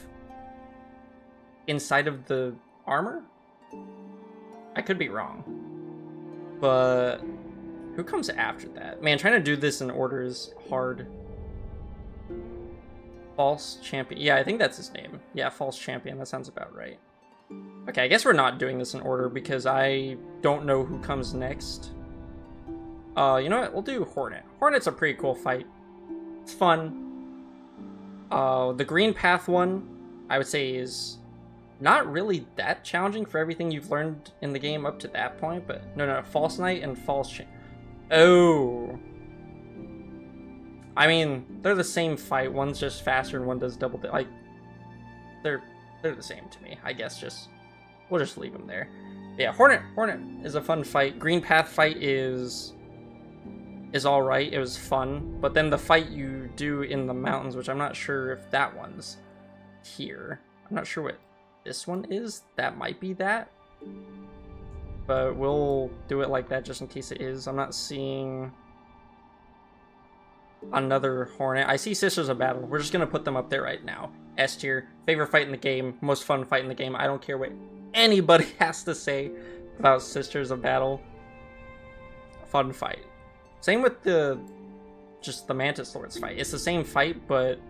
the armor? I could be wrong. But who comes after that? Man, trying to do this in order is hard. False Champion. Yeah, I think that's his name. Yeah, False Champion. That sounds about right. Okay, I guess we're not doing this in order because I don't know who comes next. You know what? We'll do Hornet. Hornet's a pretty cool fight. It's fun. The Green Path one, I would say, is not really that challenging for everything you've learned in the game up to that point, but no, False Knight and False Oh. I mean, they're the same fight. One's just faster and one does double, like, they're the same to me. I guess we'll just leave them there. Yeah, Hornet is a fun fight. Green Path fight is all right. It was fun, but then the fight you do in the mountains, which I'm not sure if that one's here. I'm not sure what this one is. That might be that, but we'll do it like that just in case it is. I'm not seeing another Hornet. I see Sisters of Battle. We're just gonna put them up there right now. S tier, favorite fight in the game, most fun fight in the game. I don't care what anybody has to say about Sisters of Battle. Fun fight. Same with just the Mantis Lords fight. It's the same fight, but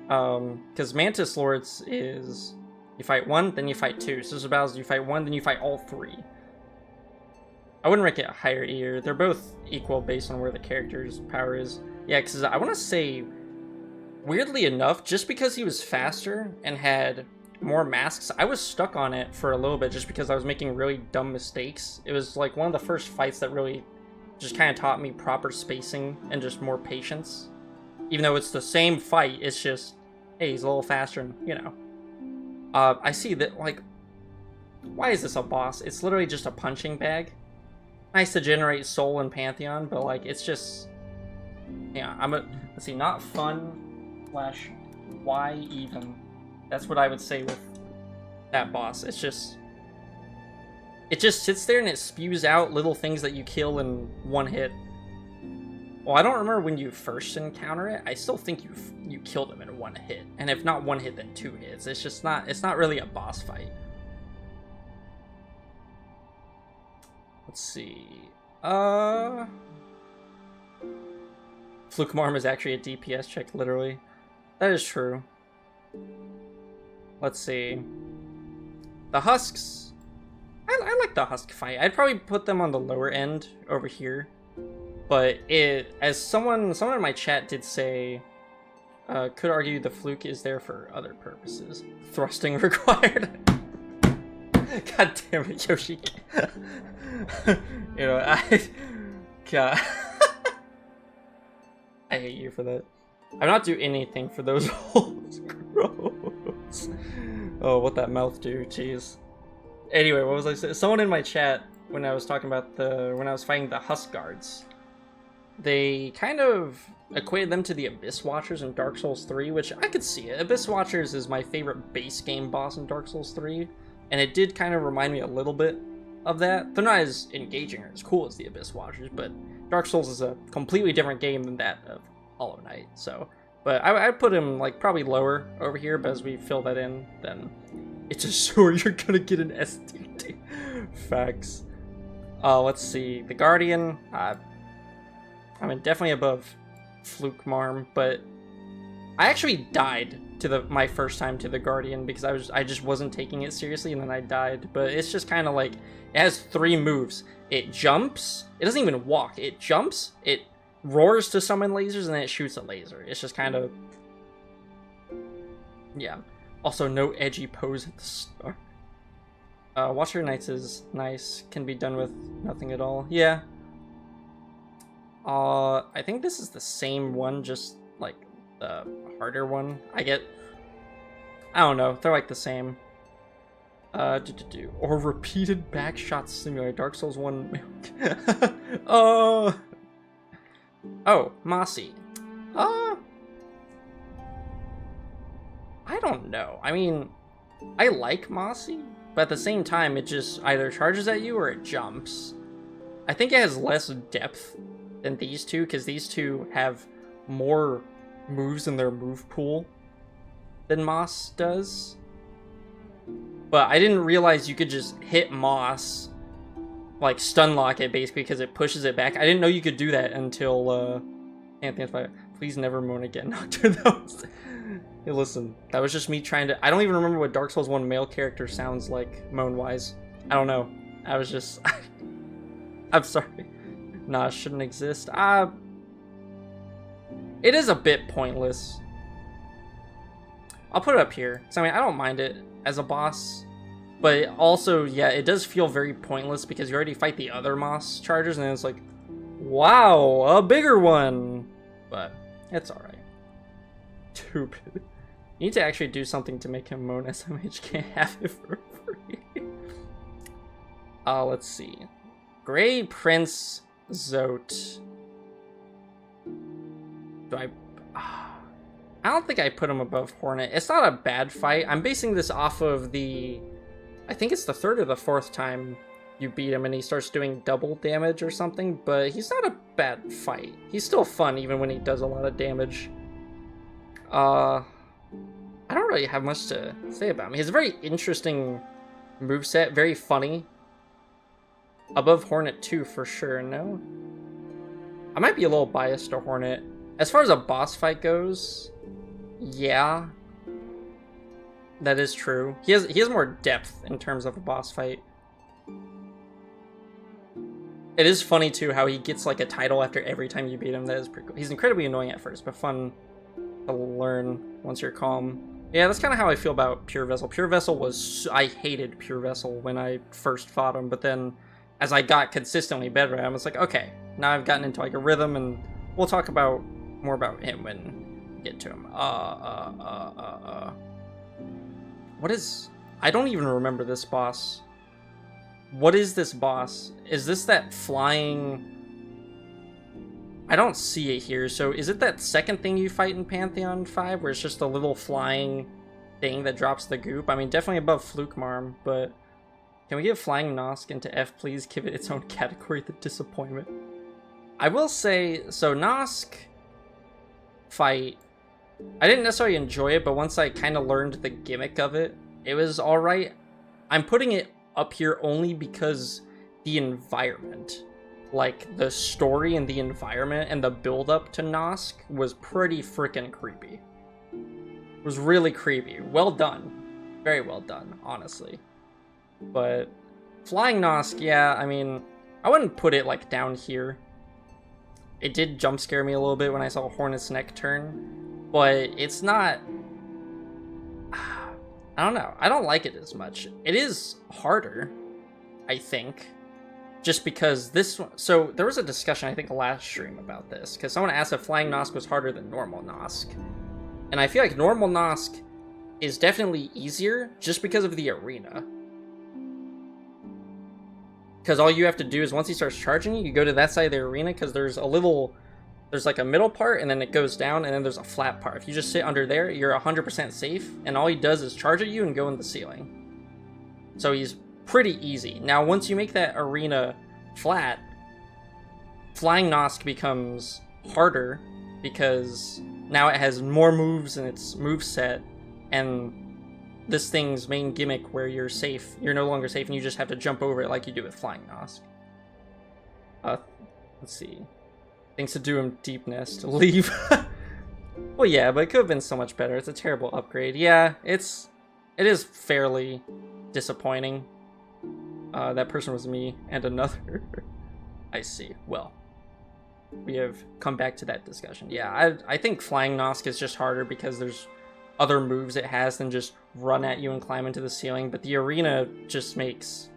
because Mantis Lords is you fight one, then you fight two. Sisters of Battle, you fight one, then you fight all three. I wouldn't rank it higher either. They're both equal based on where the character's power is. Yeah, because I want to say, weirdly enough, just because he was faster and had more masks, I was stuck on it for a little bit just because I was making really dumb mistakes. It was like one of the first fights that really just kind of taught me proper spacing and just more patience. Even though it's the same fight, it's just, hey, he's a little faster and, you know. I see that, like, why is this a boss? It's literally just a punching bag. Nice to generate soul in Pantheon, but, like, it's just, yeah, let's see, not fun / why even. That's what I would say with that boss. It just sits there and it spews out little things that you kill in one hit. Well, I don't remember when you first encounter it. I still think you killed him in one hit. And if not one hit, then 2 hits. It's just not, it's not really a boss fight. Let's see. Fluke Marm is actually a DPS check, literally. That is true. Let's see. The Husks. I like the Husk fight. I'd probably put them on the lower end over here. But as someone in my chat did say, could argue the Fluke is there for other purposes. Thrusting required. God damn it, Yoshi. You know, God. I hate you for that. I'm not doing anything for those holes. Gross. Oh, what that mouth do? Jeez. Anyway, what was I saying? Someone in my chat, when I was talking about when I was fighting the Husk Guards, they kind of equated them to the Abyss Watchers in Dark Souls 3, which I could see it. Abyss Watchers is my favorite base game boss in Dark Souls 3, and it did kind of remind me a little bit of that. They're not as engaging or as cool as the Abyss Watchers, but Dark Souls is a completely different game than that of Hollow Knight, so. But I put him, like, probably lower over here, but as we fill that in, then it's a sword, you're gonna get an STD. Facts. Let's see. The Guardian, I mean, definitely above Fluke Marm, but I actually died to my first time to the Guardian because I just wasn't taking it seriously, and then I died. But it's just kind of like, it has 3 moves. It jumps. It doesn't even walk. It jumps. It roars to summon lasers, and then it shoots a laser. It's just kind of, yeah. Also, no edgy pose at the start. Watcher Knights is nice. Can be done with nothing at all. Yeah. I think this is the same one, just like the harder one. I don't know. They're like the same. Or repeated backshot simulator. Dark Souls 1. Oh, Mossy. I don't know. I mean, I like Mossy, but at the same time, it just either charges at you or it jumps. I think it has less depth than these two, because these two have more moves in their move pool than Moss does. But I didn't realize you could just hit Moss, like stun lock it basically, because it pushes it back. I didn't know you could do that until Pantheon 5. Please never moan again, Nocturn. Hey, listen, that was just me trying to... I don't even remember what Dark Souls 1 male character sounds like, moan-wise. I don't know. I was just... I'm sorry. Nah, it shouldn't exist. It is a bit pointless. I'll put it up here. So, I mean, I don't mind it as a boss. But also, yeah, it does feel very pointless because you already fight the other Moss chargers, and then it's like, wow, a bigger one! But it's alright. Stupid. You need to actually do something to make him moan. SMH can't have it for free. Let's see. Grey Prince Zote. I don't think I put him above Hornet. It's not a bad fight. I'm basing this off of the... I think it's the 3rd or the 4th time you beat him and he starts doing double damage or something, but he's not a bad fight. He's still fun even when he does a lot of damage. I don't really have much to say about him. He has a very interesting moveset, very funny. Above Hornet 2 for sure, no? I might be a little biased to Hornet. As far as a boss fight goes, yeah. That is true. He has more depth in terms of a boss fight. It is funny too how he gets like a title after every time you beat him. That is pretty cool. He's incredibly annoying at first, but fun to learn once you're calm. Yeah, that's kind of how I feel about Pure Vessel. Pure Vessel was... I hated Pure Vessel when I first fought him, but then as I got consistently better at him, it's like, okay, now I've gotten into like a rhythm, and we'll talk about more about him when we get to him. What is... I don't even remember this boss. What is this boss? Is this that flying... I don't see it here, so is it that second thing you fight in Pantheon 5, where it's just a little flying thing that drops the goop? I mean, definitely above Fluke Marm, but... Can we give Flying Nosk into F, please? Give it its own category, the disappointment. I will say, so Nosk fight... I didn't necessarily enjoy it, but once I kind of learned the gimmick of it, it was alright. I'm putting it up here only because the environment, like the story and the environment and the build-up to Nosk was pretty freaking creepy. It was really creepy. Well done. Very well done, honestly. But Flying Nosk, yeah, I mean, I wouldn't put it like down here. It did jump scare me a little bit when I saw Hornet's neck turn, but it's not... I don't know. I don't like it as much. It is harder, I think, just because this one... So there was a discussion, I think, last stream about this, because someone asked if Flying Nosk was harder than normal Nosk. And I feel like normal Nosk is definitely easier just because of the arena. Because all you have to do is once he starts charging you, you go to that side of the arena, because there's a little... There's like a middle part, and then it goes down, and then there's a flat part. If you just sit under there, you're 100% safe, and all he does is charge at you and go in the ceiling. So he's pretty easy. Now, once you make that arena flat, Flying Nosk becomes harder, because now it has more moves in its moveset, and this thing's main gimmick where you're safe, you're no longer safe, and you just have to jump over it like you do with Flying Nosk. Let's see. Thanks to Doom Deep Nest. Leave. Well, yeah, but it could have been so much better. It's a terrible upgrade. Yeah, it is fairly disappointing. That person was me and another. I see. Well, we have come back to that discussion. Yeah, I think Flying Nosk is just harder because there's other moves it has than just run at you and climb into the ceiling, but the arena just makes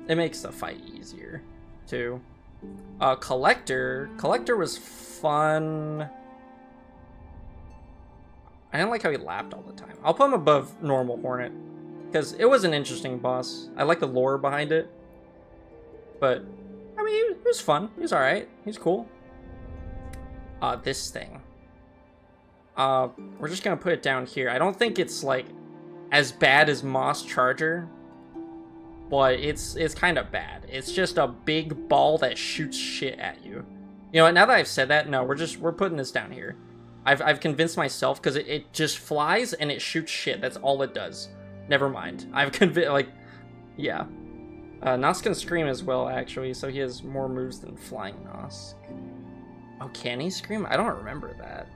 the fight easier too. Collector was fun. I didn't like how he lapped all the time. I'll put him above normal Hornet because it was an interesting boss. I like the lore behind it, but I mean, he was fun. He was all right. He's cool. This thing. We're just gonna put it down here. I don't think it's like as bad as Moss Charger, but it's kind of bad. It's just a big ball that shoots shit at you. You know what? Now that I've said that, no, we're putting this down here. I've convinced myself because it just flies and it shoots shit. That's all it does. Never mind. I've convinced, like, yeah. Nosk can scream as well, actually, so he has more moves than Flying Nosk. Oh, can he scream? I don't remember that.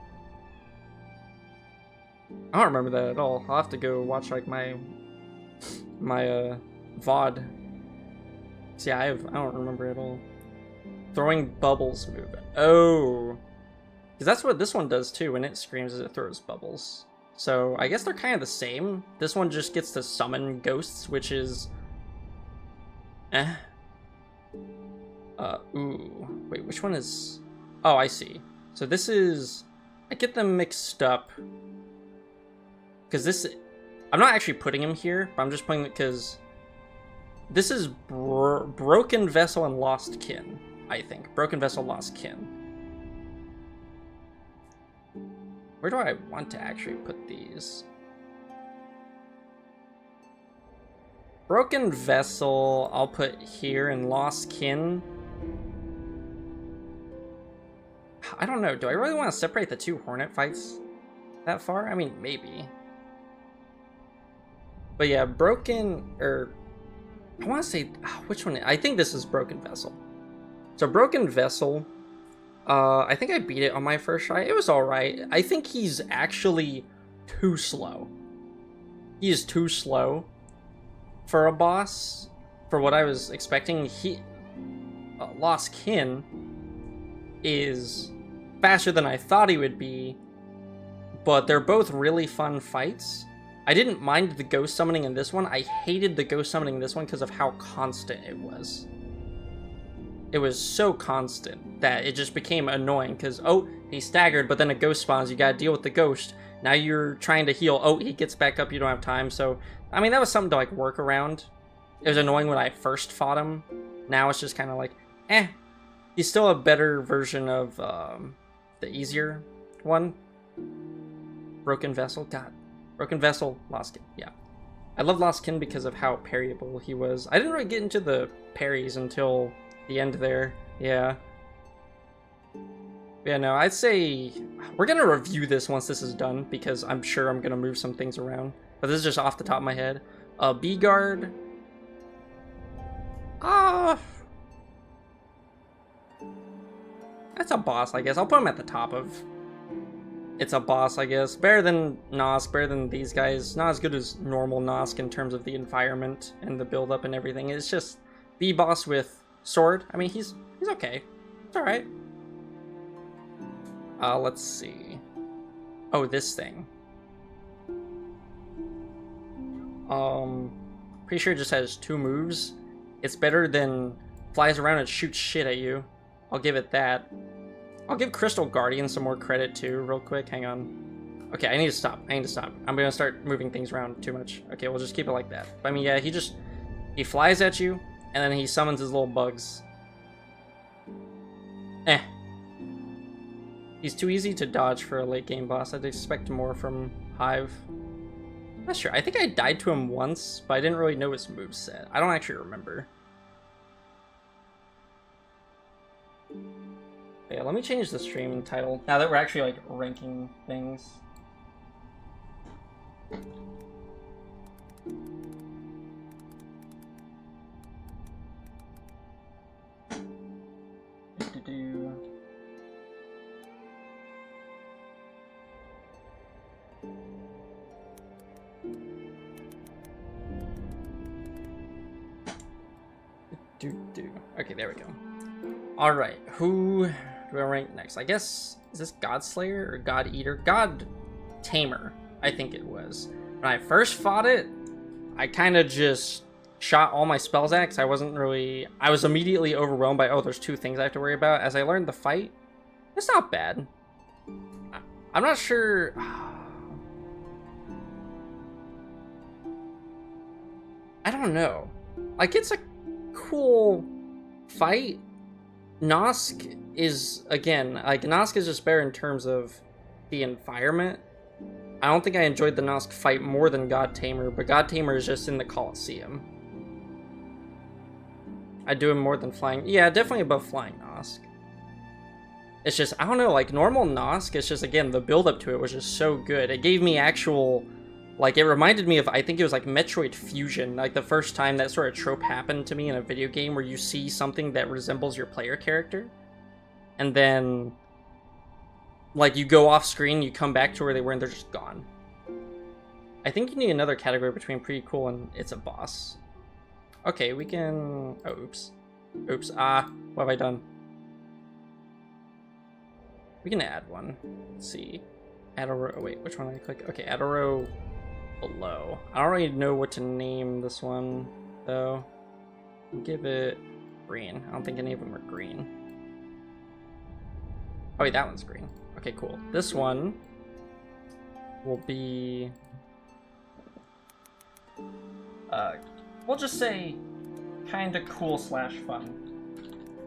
I don't remember that at all. I'll have to go watch, like, my VOD. See, I don't remember at all. Throwing bubbles move. Oh. Because that's what this one does, too. When it screams, it throws bubbles. So, I guess they're kind of the same. This one just gets to summon ghosts, which is... Ooh. Wait, which one is... Oh, I see. So this is... I get them mixed up. Because this... I'm not actually putting him here, but I'm just putting it because... This is Broken Vessel and Lost Kin, I think. Broken Vessel, Lost Kin. Where do I want to actually put these? Broken Vessel, I'll put here, and Lost Kin. I don't know. Do I really want to separate the two Hornet fights that far? I mean, maybe. But yeah, Broken, or I want to say, which one? I think this is Broken Vessel. So Broken Vessel, I think I beat it on my first try. It was alright. I think he's actually too slow. He is too slow for a boss, for what I was expecting. Lost Kin is faster than I thought he would be, but they're both really fun fights. I didn't mind the ghost summoning in this one. I hated the ghost summoning in this one because of how constant it was. It was so constant that it just became annoying because, oh, he staggered, but then a ghost spawns. You gotta deal with the ghost. Now you're trying to heal. Oh, he gets back up. You don't have time. So, I mean, that was something to, like, work around. It was annoying when I first fought him. Now it's just kind of like, eh. He's still a better version of the easier one. Broken Vessel. God. Broken Vessel. Lost Kin. Yeah. I love Lost Kin because of how parryable he was. I didn't really get into the parries until the end there. Yeah. Yeah, no, I'd say we're gonna review this once this is done because I'm sure I'm gonna move some things around. But this is just off the top of my head. B-Guard. That's a boss, I guess. I'll put him at the top of... It's a boss, I guess. Better than Nosk, better than these guys. Not as good as normal Nosk in terms of the environment and the build-up and everything. It's just the boss with sword. I mean, he's okay. It's alright. Let's see. Oh, this thing. Pretty sure it just has 2 moves. It's better than flies around and shoots shit at you. I'll give it that. I'll give Crystal Guardian some more credit too, real quick. Hang on. Okay, I need to stop. I'm gonna start moving things around too much. Okay, we'll just keep it like that. I mean, yeah, he flies at you, and then he summons his little bugs. He's too easy to dodge for a late game boss. I'd expect more from Hive. I'm not sure. I think I died to him once, but I didn't really know his moveset. I don't actually remember. Yeah, let me change the stream title now that we're actually, like, ranking things. Okay, there we go. All right, who do I rank next? I guess, is this God Slayer or God Eater? God Tamer, I think it was. When I first fought it, I kind of just shot all my spells at because I was immediately overwhelmed by, oh, there's 2 things I have to worry about. As I learned the fight, it's not bad. I'm not sure. I don't know. Like, it's a cool fight. Nosk is, again, like, Nosk is just better in terms of the environment. I don't think I enjoyed the Nosk fight more than God Tamer, but God Tamer is just in the Colosseum. I do him more than flying. Yeah, definitely above flying Nosk. It's just, I don't know, like, normal Nosk, it's just, again, the build-up to it was just so good. It gave me actual, like, it reminded me of, I think it was like Metroid Fusion, like the first time that sort of trope happened to me in a video game where you see something that resembles your player character, and then, like, you go off screen, you come back to where they were, and they're just gone. I think you need another category between pretty cool and it's a boss. Okay, we can... Oh, oops. Oops. What have I done? We can add one. Let's see. Add a row. Wait, which one did I click? Okay, add a row below. I don't really know what to name this one, though. Give it green. I don't think any of them are green. Oh, wait, that one's green. Okay, cool. This one will be... we'll just say kinda cool / fun.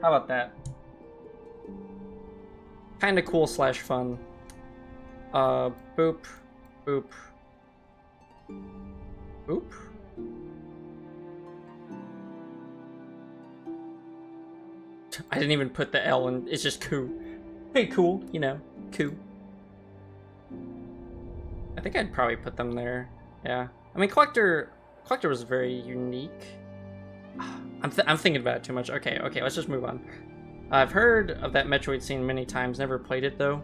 How about that? Kinda cool / fun. Boop. Boop. Boop. I didn't even put the L in, it's just cool. Hey, cool, you know, cool. I think I'd probably put them there, yeah. I mean, Collector was very unique. I'm thinking about it too much. Okay, let's just move on. I've heard of that Metroid scene many times, never played it though.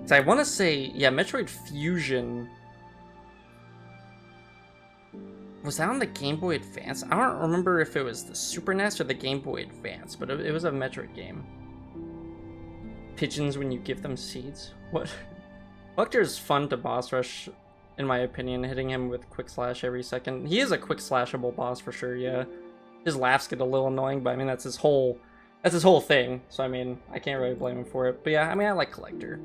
So I want to say, yeah, Metroid Fusion. Was that on the Game Boy Advance? I don't remember if it was the Super NES or the Game Boy Advance, but it was a Metroid game. Pigeons when you give them seeds? What? Collector is fun to boss rush, in my opinion, hitting him with quick slash every second. He is a quick slashable boss for sure, yeah. His laughs get a little annoying, but I mean, that's his whole thing. So, I mean, I can't really blame him for it. But yeah, I mean, I like Collector.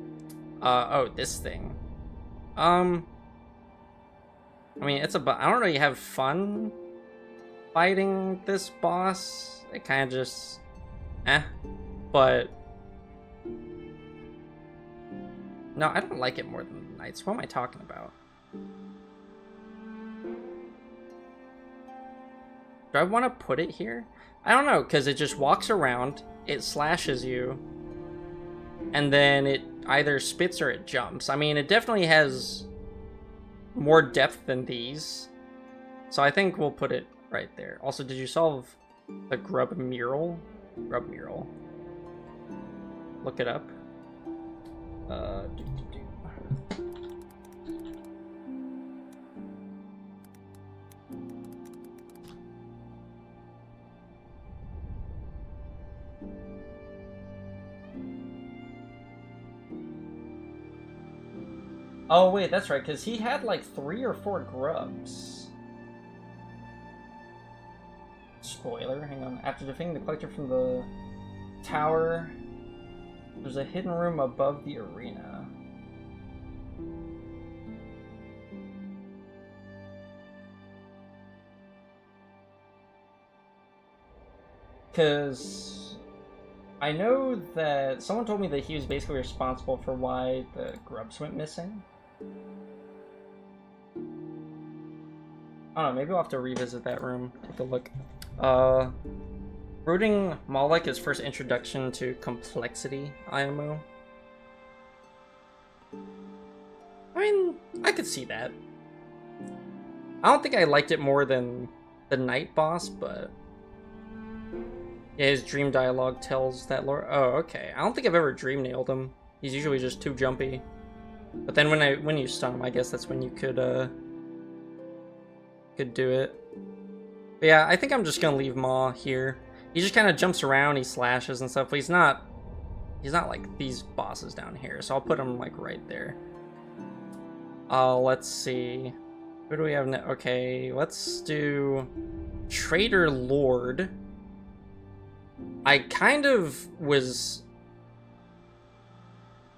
Oh, this thing. I mean, I don't really have fun fighting this boss. It kind of just, but no, I don't like it more than the Knights. What am I talking about? Do I want to put it here? I don't know, because it just walks around, it slashes you, and then it either spits or it jumps. I mean, it definitely has more depth than these, so I think we'll put it right there. Also, did you solve the Grub Mural? Grub Mural. Look it up. Oh wait, that's right, because he had like 3 or 4 grubs. Spoiler, hang on. After defeating the Collector from the tower, there's a hidden room above the arena. Because I know that someone told me that he was basically responsible for why the grubs went missing. I don't know, maybe I'll have to revisit that room, take a look. Rooting Moloch is first introduction to Complexity IMO. I mean, I could see that. I don't think I liked it more than the Night Boss, but yeah, his dream dialogue tells that lore. Oh, okay. I don't think I've ever dream nailed him. He's usually just too jumpy. But then when you stun him, I guess that's when you could do it. But yeah, I think I'm just gonna leave Maw here. He just kind of jumps around, he slashes and stuff, but he's not like these bosses down here, so I'll put him like right there. Let's see. Who do we have now? Okay, let's do Trader Lord. I kind of was...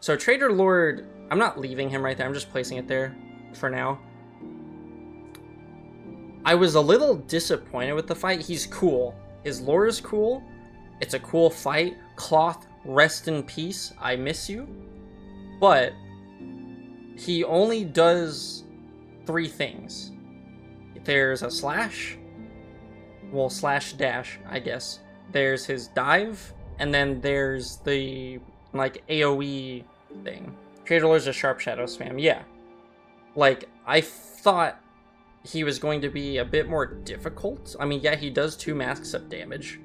So Trader Lord, I'm not leaving him right there, I'm just placing it there for now. I was a little disappointed with the fight. He's cool. His lore is cool. It's a cool fight. Cloth, rest in peace. I miss you. But he only does 3 things. There's a slash. Well, slash dash, I guess. There's his dive. And then there's the, like, AoE thing. Trader Lord's a sharp shadow spam. Yeah. Like, I thought he was going to be a bit more difficult. I mean, yeah, he does 2 masks of damage,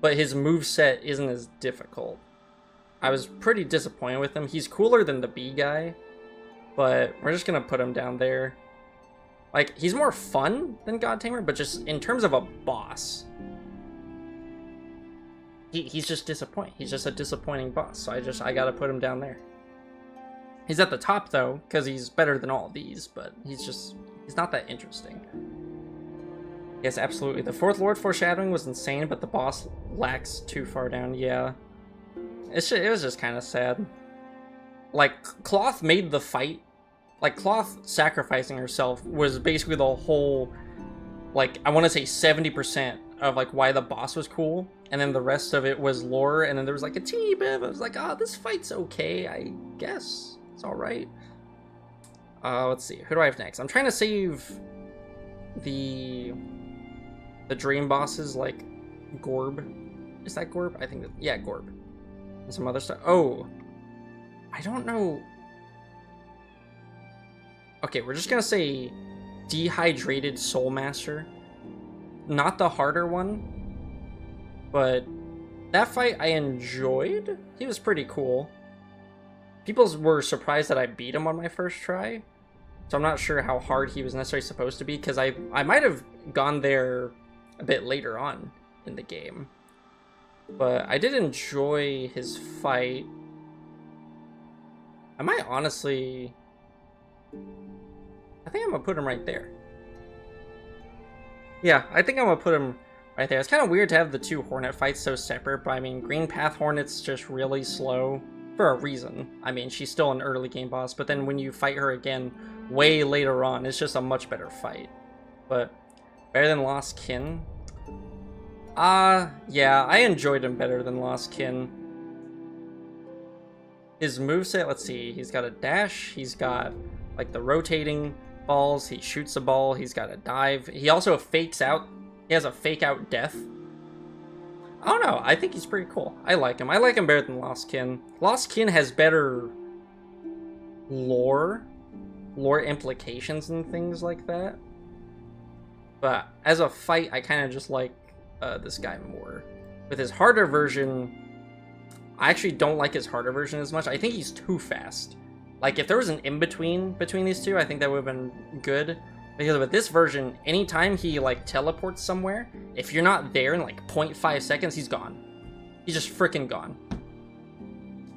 but his moveset isn't as difficult. I was pretty disappointed with him. He's cooler than the bee guy, but we're just gonna put him down there. Like, he's more fun than God Tamer, but just in terms of a boss, he's just disappointing. He's just a disappointing boss, so I gotta put him down there. He's at the top, though, because he's better than all these, but he's not that interesting. Yes, absolutely. The 4th Lord foreshadowing was insane, but the boss lacks too far down. Yeah. It was just kind of sad. Like, Cloth made the fight... Like, Cloth sacrificing herself was basically the whole... Like, I want to say 70% of, like, why the boss was cool. And then the rest of it was lore, and then there was, like, a teeny bit of it. I was like, oh, this fight's okay, I guess. It's alright. Let's see. Who do I have next? I'm trying to save the dream bosses, like Gorb. Is that Gorb? I think that, yeah, Gorb. And some other stuff. Oh, I don't know. Okay, we're just gonna say Dehydrated Soul Master. Not the harder one, but that fight I enjoyed. He was pretty cool. People were surprised that I beat him on my first try. So I'm not sure how hard he was necessarily supposed to be, because I might have gone there a bit later on in the game. But I did enjoy his fight. I might honestly... I think I'm going to put him right there. Yeah, I think I'm going to put him right there. It's kind of weird to have the 2 Hornet fights so separate, but I mean, Green Path Hornet's just really slow for a reason. I mean, she's still an early game boss, but then when you fight her again way later on, it's just a much better fight. But better than Lost Kin? Yeah, I enjoyed him better than Lost Kin. His moveset, let's see, he's got a dash, he's got like the rotating balls, he shoots a ball, he's got a dive, he also fakes out, he has a fake out death. I don't know, I think he's pretty cool. I like him better than Lost Kin. Lost Kin has better lore implications and things like that. But as a fight, I kind of just like this guy more. With his harder version, I actually don't like his harder version as much. I think he's too fast. Like, if there was an in-between between these two, I think that would have been good. Because with this version, anytime he, like, teleports somewhere, if you're not there in, like, 0.5 seconds, he's gone. He's just freaking gone.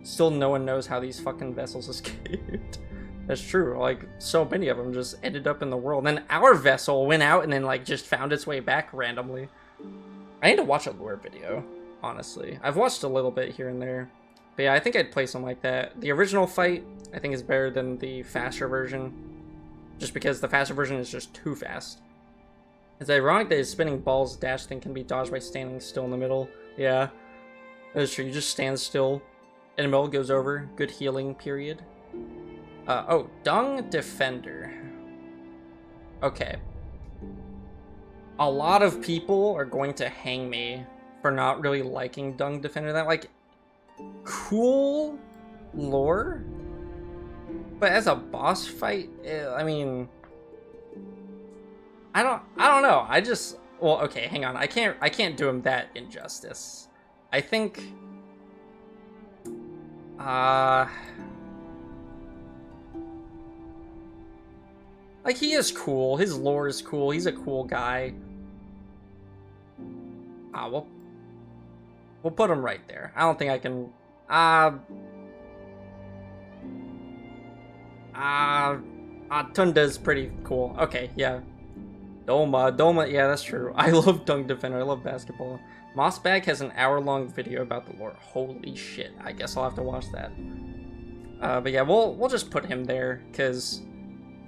Still no one knows how these fucking vessels escaped. That's true. Like, so many of them just ended up in the world. And then our vessel went out and then, like, just found its way back randomly. I need to watch a lore video, honestly. I've watched a little bit here and there. But yeah, I think I'd play something like that. The original fight, I think, is better than the faster version. Just because the faster version is just too fast. It's ironic that his spinning balls dash thing can be dodged by standing still in the middle. Yeah, that's true. You just stand still. In the middle, goes over. Good healing period. Oh, Dung Defender. Okay. A lot of people are going to hang me for not really liking Dung Defender. That, like, cool lore, but as a boss fight, I mean, I don't know. I just, well, okay, hang on. I can't do him that injustice. I think, Like, he is cool. His lore is cool. He's a cool guy. We'll put him right there. I don't think I can... Tunda's pretty cool. Okay, yeah. Doma, yeah, that's true. I love Dunk Defender. I love basketball. Mossbag has an hour-long video about the lore. Holy shit. I guess I'll have to watch that. But yeah, we'll just put him there, because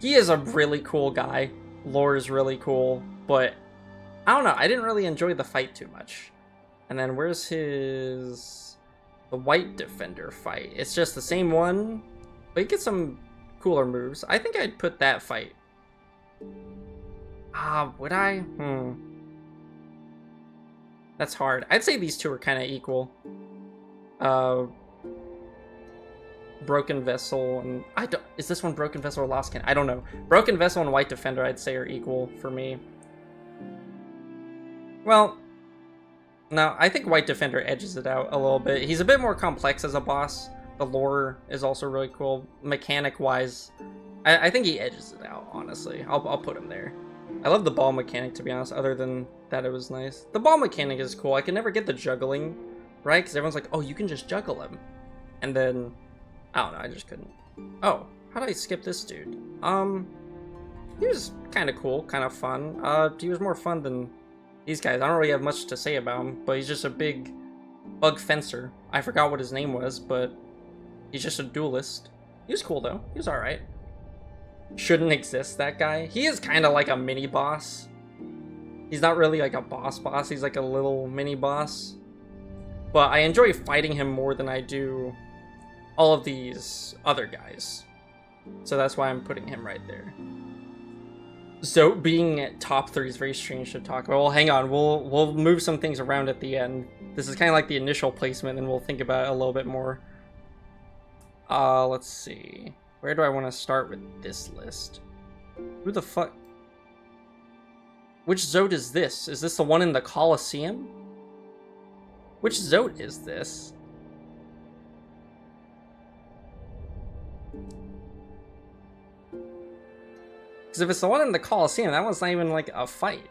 he is a really cool guy. Lore is really cool, but I don't know. I didn't really enjoy the fight too much. And then where's the White Defender fight? It's just the same one, but you get some cooler moves. I think I'd put that fight. Would I? That's hard. I'd say these two are kind of equal. Broken Vessel and is this one Broken Vessel or Lostkin? I don't know. Broken Vessel and White Defender I'd say are equal for me. Well, no, I think White Defender edges it out a little bit. He's a bit more complex as a boss. The lore is also really cool. Mechanic-wise, I think he edges it out, honestly. I'll put him there. I love the ball mechanic, to be honest, other than that it was nice. The ball mechanic is cool. I can never get the juggling, right? Because everyone's like, oh, you can just juggle him. And then, I don't know, I just couldn't. Oh, how did I skip this dude? He was kind of cool, kind of fun. He was more fun than these guys. I don't really have much to say about him, but he's just a big bug fencer. I forgot what his name was, but he's just a duelist. He was cool, though. He was alright. Shouldn't exist, that guy. He is kind of like a mini boss. He's not really like a boss. He's like a little mini boss. But I enjoy fighting him more than I do all of these other guys. So that's why I'm putting him right there. So being at top 3 is very strange to talk about. Well, hang on. We'll move some things around at the end. This is kind of like the initial placement, and we'll think about it a little bit more. Let's see. Where do I want to start with this list? Who the fuck? Which Zote is this? Is this the one in the Colosseum? Which Zote is this? Because if it's the one in the Colosseum, that one's not even like a fight.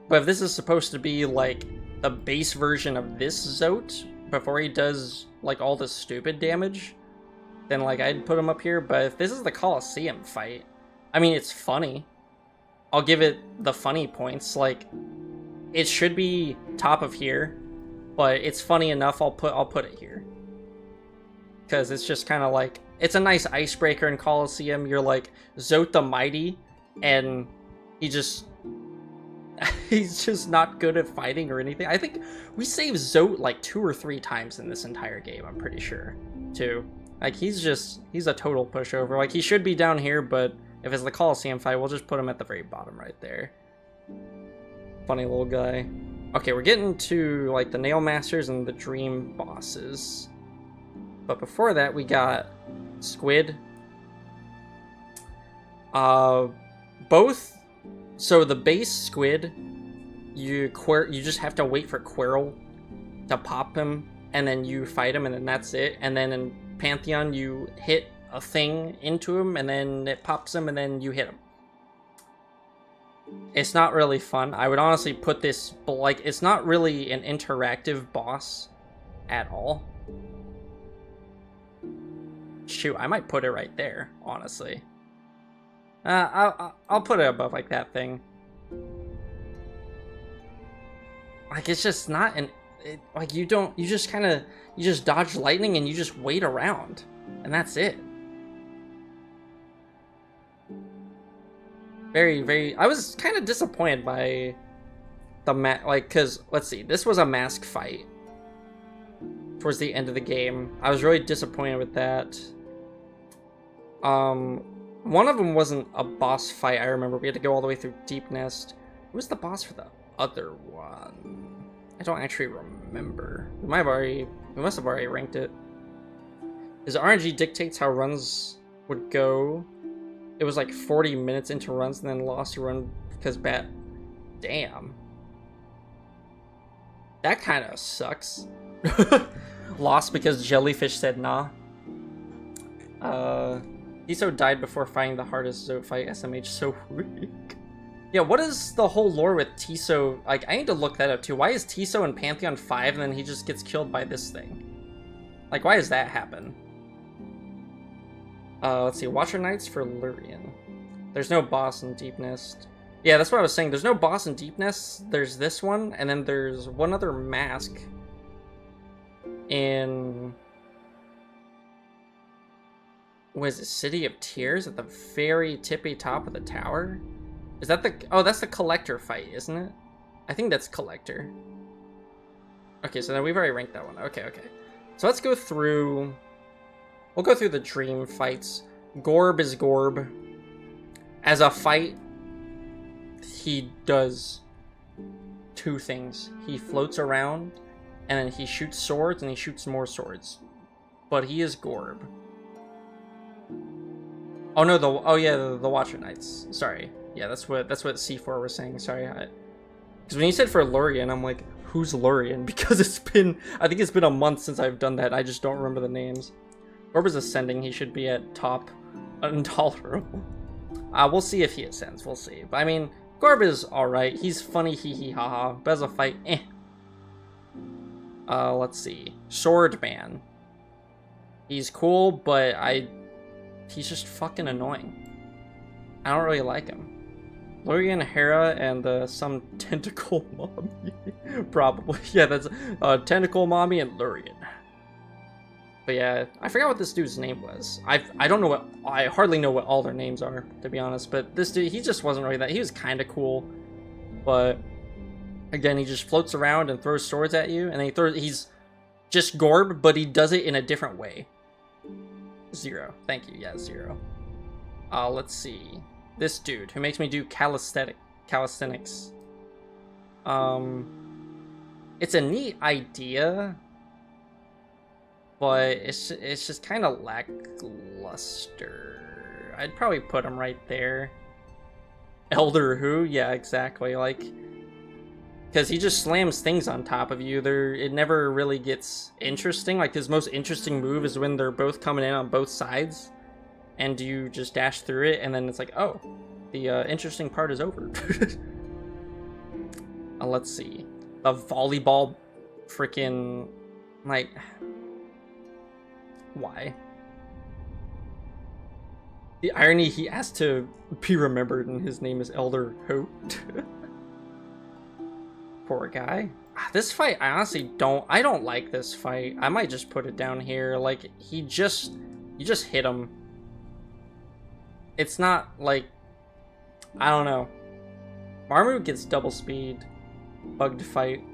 But if this is supposed to be like the base version of this Zote before he does like all the stupid damage, then like I'd put him up here. But if this is the Colosseum fight, I mean, it's funny. I'll give it the funny points. Like, it should be top of here, but it's funny enough. I'll put it here because it's just kind of like, it's a nice icebreaker in Colosseum. You're like Zote the Mighty, and he's just not good at fighting or anything. I think we saved Zote like 2 or 3 times in this entire game. I'm pretty sure too. Like, he's a total pushover. Like, he should be down here, but if it's the Colosseum fight, we'll just put him at the very bottom right there. Funny little guy. Okay, we're getting to, like, the Nail Masters and the Dream bosses. But before that, we got Squid. Both... So, the base Squid, you just have to wait for Quirrell to pop him, and then you fight him, and then that's it. And then in Pantheon, you hit a thing into him, and then it pops him, and then you hit him. It's not really fun. I would honestly put this, like, it's not really an interactive boss at all. Shoot, I might put it right there, honestly. I'll put it above, like, that thing. Like, it's just not an... like, you just dodge lightning and you just wait around. And that's it. Very, very... I was kind of disappointed by the like, because, let's see, this was a mask fight towards the end of the game. I was really disappointed with that. One of them wasn't a boss fight, I remember. We had to go all the way through Deep Nest. Who was the boss for the other one? I don't actually remember. We must have already ranked it. His RNG dictates how runs would go. It was like 40 minutes into runs and then lost a run because damn. That kind of sucks. Lost because Jellyfish said nah. Tiso died before fighting the hardest Zote fight. SMH so weak. Yeah, what is the whole lore with Tiso? Like, I need to look that up too. Why is Tiso in Pantheon 5 and then he just gets killed by this thing? Like, why does that happen? Let's see. Watcher Knights for Lurien. There's no boss in Deep Nest. Yeah, that's what I was saying. There's no boss in Deep Nest. There's this one, and then there's one other mask in... What is it? City of Tears at the very tippy top of the tower? Is that the... Oh, that's the Collector fight, isn't it? I think that's Collector. Okay, so then we've already ranked that one. Okay, okay. So let's go through... We'll go through the dream fights. Gorb is Gorb. As a fight, he does two things. He floats around, and then he shoots swords, and he shoots more swords. But he is Gorb. Oh no, the Watcher Knights. Sorry. Yeah, that's what C4 was saying. Sorry. Because when you said for Lurien, I'm like, who's Lurien? Because I think it's been a month since I've done that. I just don't remember the names. Gorb is ascending. He should be at top. Intolerable. We'll see if he ascends. We'll see. But I mean, Gorb is alright. He's funny, hee hee ha ha. But as a fight, eh. Let's see. Swordman. He's cool, but he's just fucking annoying. I don't really like him. Lurien, Hera, and some tentacle mommy. Probably. Yeah, that's tentacle mommy and Lurien. But yeah, I forgot what this dude's name was. I don't know what... I hardly know what all their names are, to be honest. But this dude, he just wasn't really that... He was kind of cool. But, again, he just floats around and throws swords at you. And he's just Gorb, but he does it in a different way. 0. Thank you. Yeah, 0. Let's see. This dude, who makes me do calisthenics. It's a neat idea... But it's just kind of lackluster. I'd probably put him right there. Elder who? Yeah, exactly. Like, because he just slams things on top of you. It never really gets interesting. Like, his most interesting move is when they're both coming in on both sides, and you just dash through it, and then it's like, oh, the interesting part is over. Let's see. The volleyball freaking, like... Why? The irony, he asked to be remembered and his name is Elder Ho. Poor guy. This fight, I honestly don't like this fight. I might just put it down here. Like, you just hit him. It's not like, I don't know. Marmu gets double speed. Bugged fight.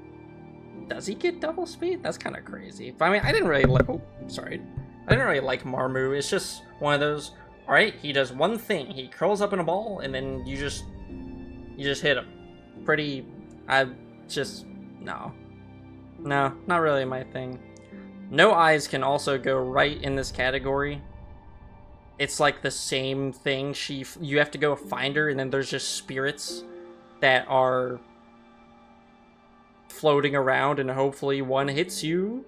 Does he get double speed? That's kind of crazy. But I mean, I didn't really like, oh, sorry. I didn't really like Marmu. It's just one of those, all right, he does one thing. He curls up in a ball, and then you just hit him. Pretty, no. No, not really my thing. No Eyes can also go right in this category. It's like the same thing. You have to go find her, and then there's just spirits that are floating around, and hopefully one hits you.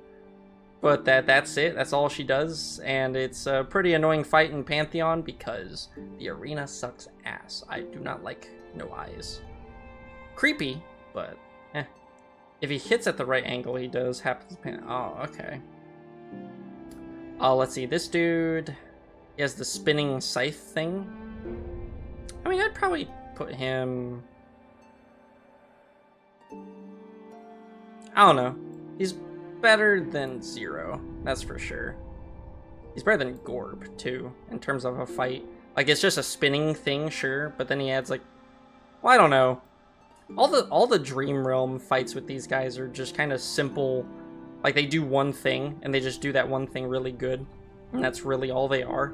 But that's it. That's all she does. And it's a pretty annoying fight in Pantheon because the arena sucks ass. I do not like No Eyes. Creepy, but eh. If he hits at the right angle, he does happen. Oh, okay. Let's see. This dude, he has the spinning scythe thing. I mean, I'd probably put him... I don't know. He's better than 0, that's for sure. He's better than Gorb, too, in terms of a fight. Like, it's just a spinning thing, sure, but then he adds, like... Well, I don't know. All the Dream Realm fights with these guys are just kind of simple. Like, they do one thing, and they just do that one thing really good. And that's really all they are.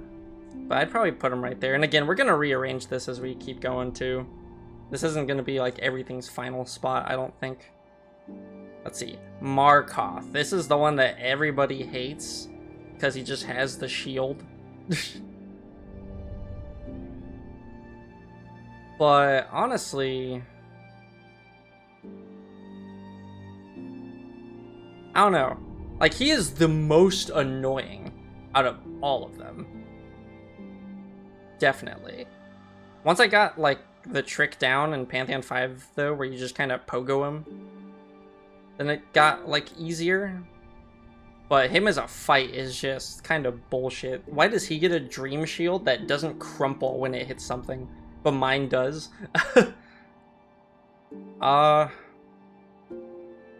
But I'd probably put them right there. And again, we're going to rearrange this as we keep going, too. This isn't going to be, like, everything's final spot, I don't think. Let's see. Markoth. This is the one that everybody hates because he just has the shield. But honestly, I don't know. Like, he is the most annoying out of all of them. definitely. Once I got, like, the trick down in Pantheon 5, though, where you just kind of pogo him, then it got, like, easier. But him as a fight is just kind of bullshit. Why does he get a dream shield that doesn't crumple when it hits something, but mine does?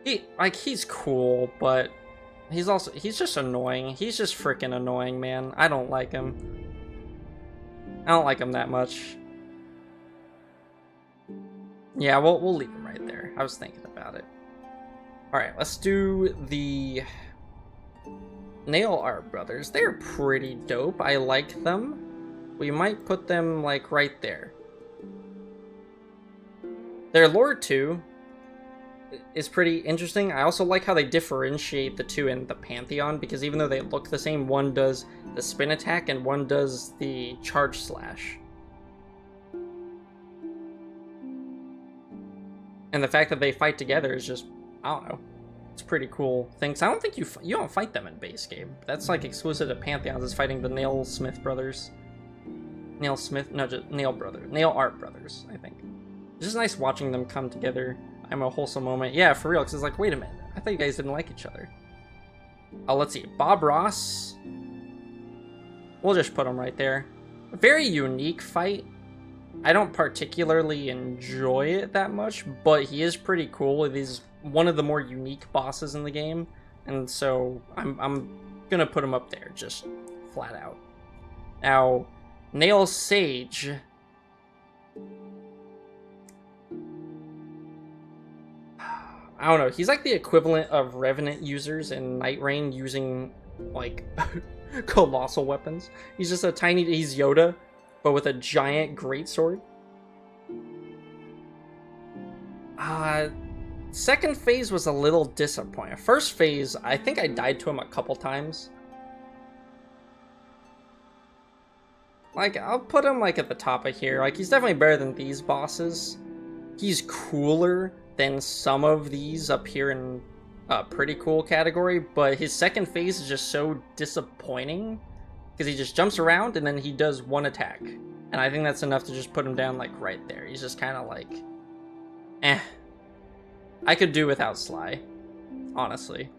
He's cool, but he's just annoying. He's just freaking annoying, man. I don't like him. I don't like him that much. Yeah, we'll leave him right there. I was thinking about it. Alright, let's do the Nail Art Brothers. They're pretty dope. I like them. We might put them, like, right there. Their lore, too, is pretty interesting. I also like how they differentiate the two in the Pantheon, because even though they look the same, one does the spin attack and one does the charge slash. And the fact that they fight together is just, I don't know, it's pretty cool things. I don't think you don't fight them in base game. That's like exclusive to Pantheons, is fighting the Nail Brothers, Nail Art Brothers, I think. It's just nice watching them come together. I'm a wholesome moment. Yeah, for real, because it's like, wait a minute, I thought you guys didn't like each other. Let's see, Bob Ross. We'll just put him right there. A very unique fight. I don't particularly enjoy it that much, but he is pretty cool. He's one of the more unique bosses in the game, and so I'm gonna put him up there, just flat out. Now, Nail Sage. I don't know, he's like the equivalent of Revenant users in Night Rain using, like, colossal weapons. He's just he's Yoda, but with a giant greatsword. Second phase was a little disappointing. First phase, I think I died to him a couple times. Like, I'll put him, like, at the top of here. Like, he's definitely better than these bosses. He's cooler than some of these up here in a pretty cool category, but his second phase is just so disappointing because he just jumps around and then he does one attack, and I think that's enough to just put him down, like, right there. He's just kind of like, eh. I could do without Sly, honestly.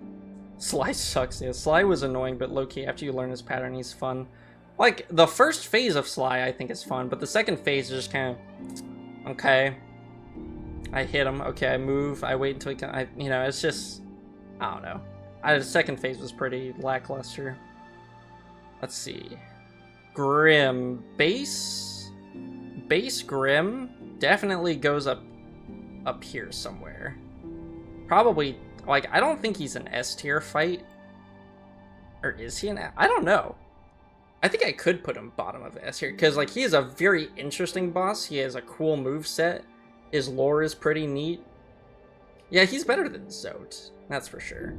Sly sucks. Yeah, Sly was annoying, but low-key, after you learn his pattern, he's fun. Like, the first phase of Sly, I think, is fun, but the second phase is just kind of, okay, I hit him, okay, I move, I wait until he can, you know, it's just, I don't know. The second phase was pretty lackluster. Let's see. Grim. Base Grim definitely goes up here somewhere. Probably, like, I don't think he's an S tier fight. Or is he I don't know. I think I could put him bottom of S tier, because, like, he is a very interesting boss. He has a cool moveset. His lore is pretty neat. Yeah, he's better than Zote, that's for sure.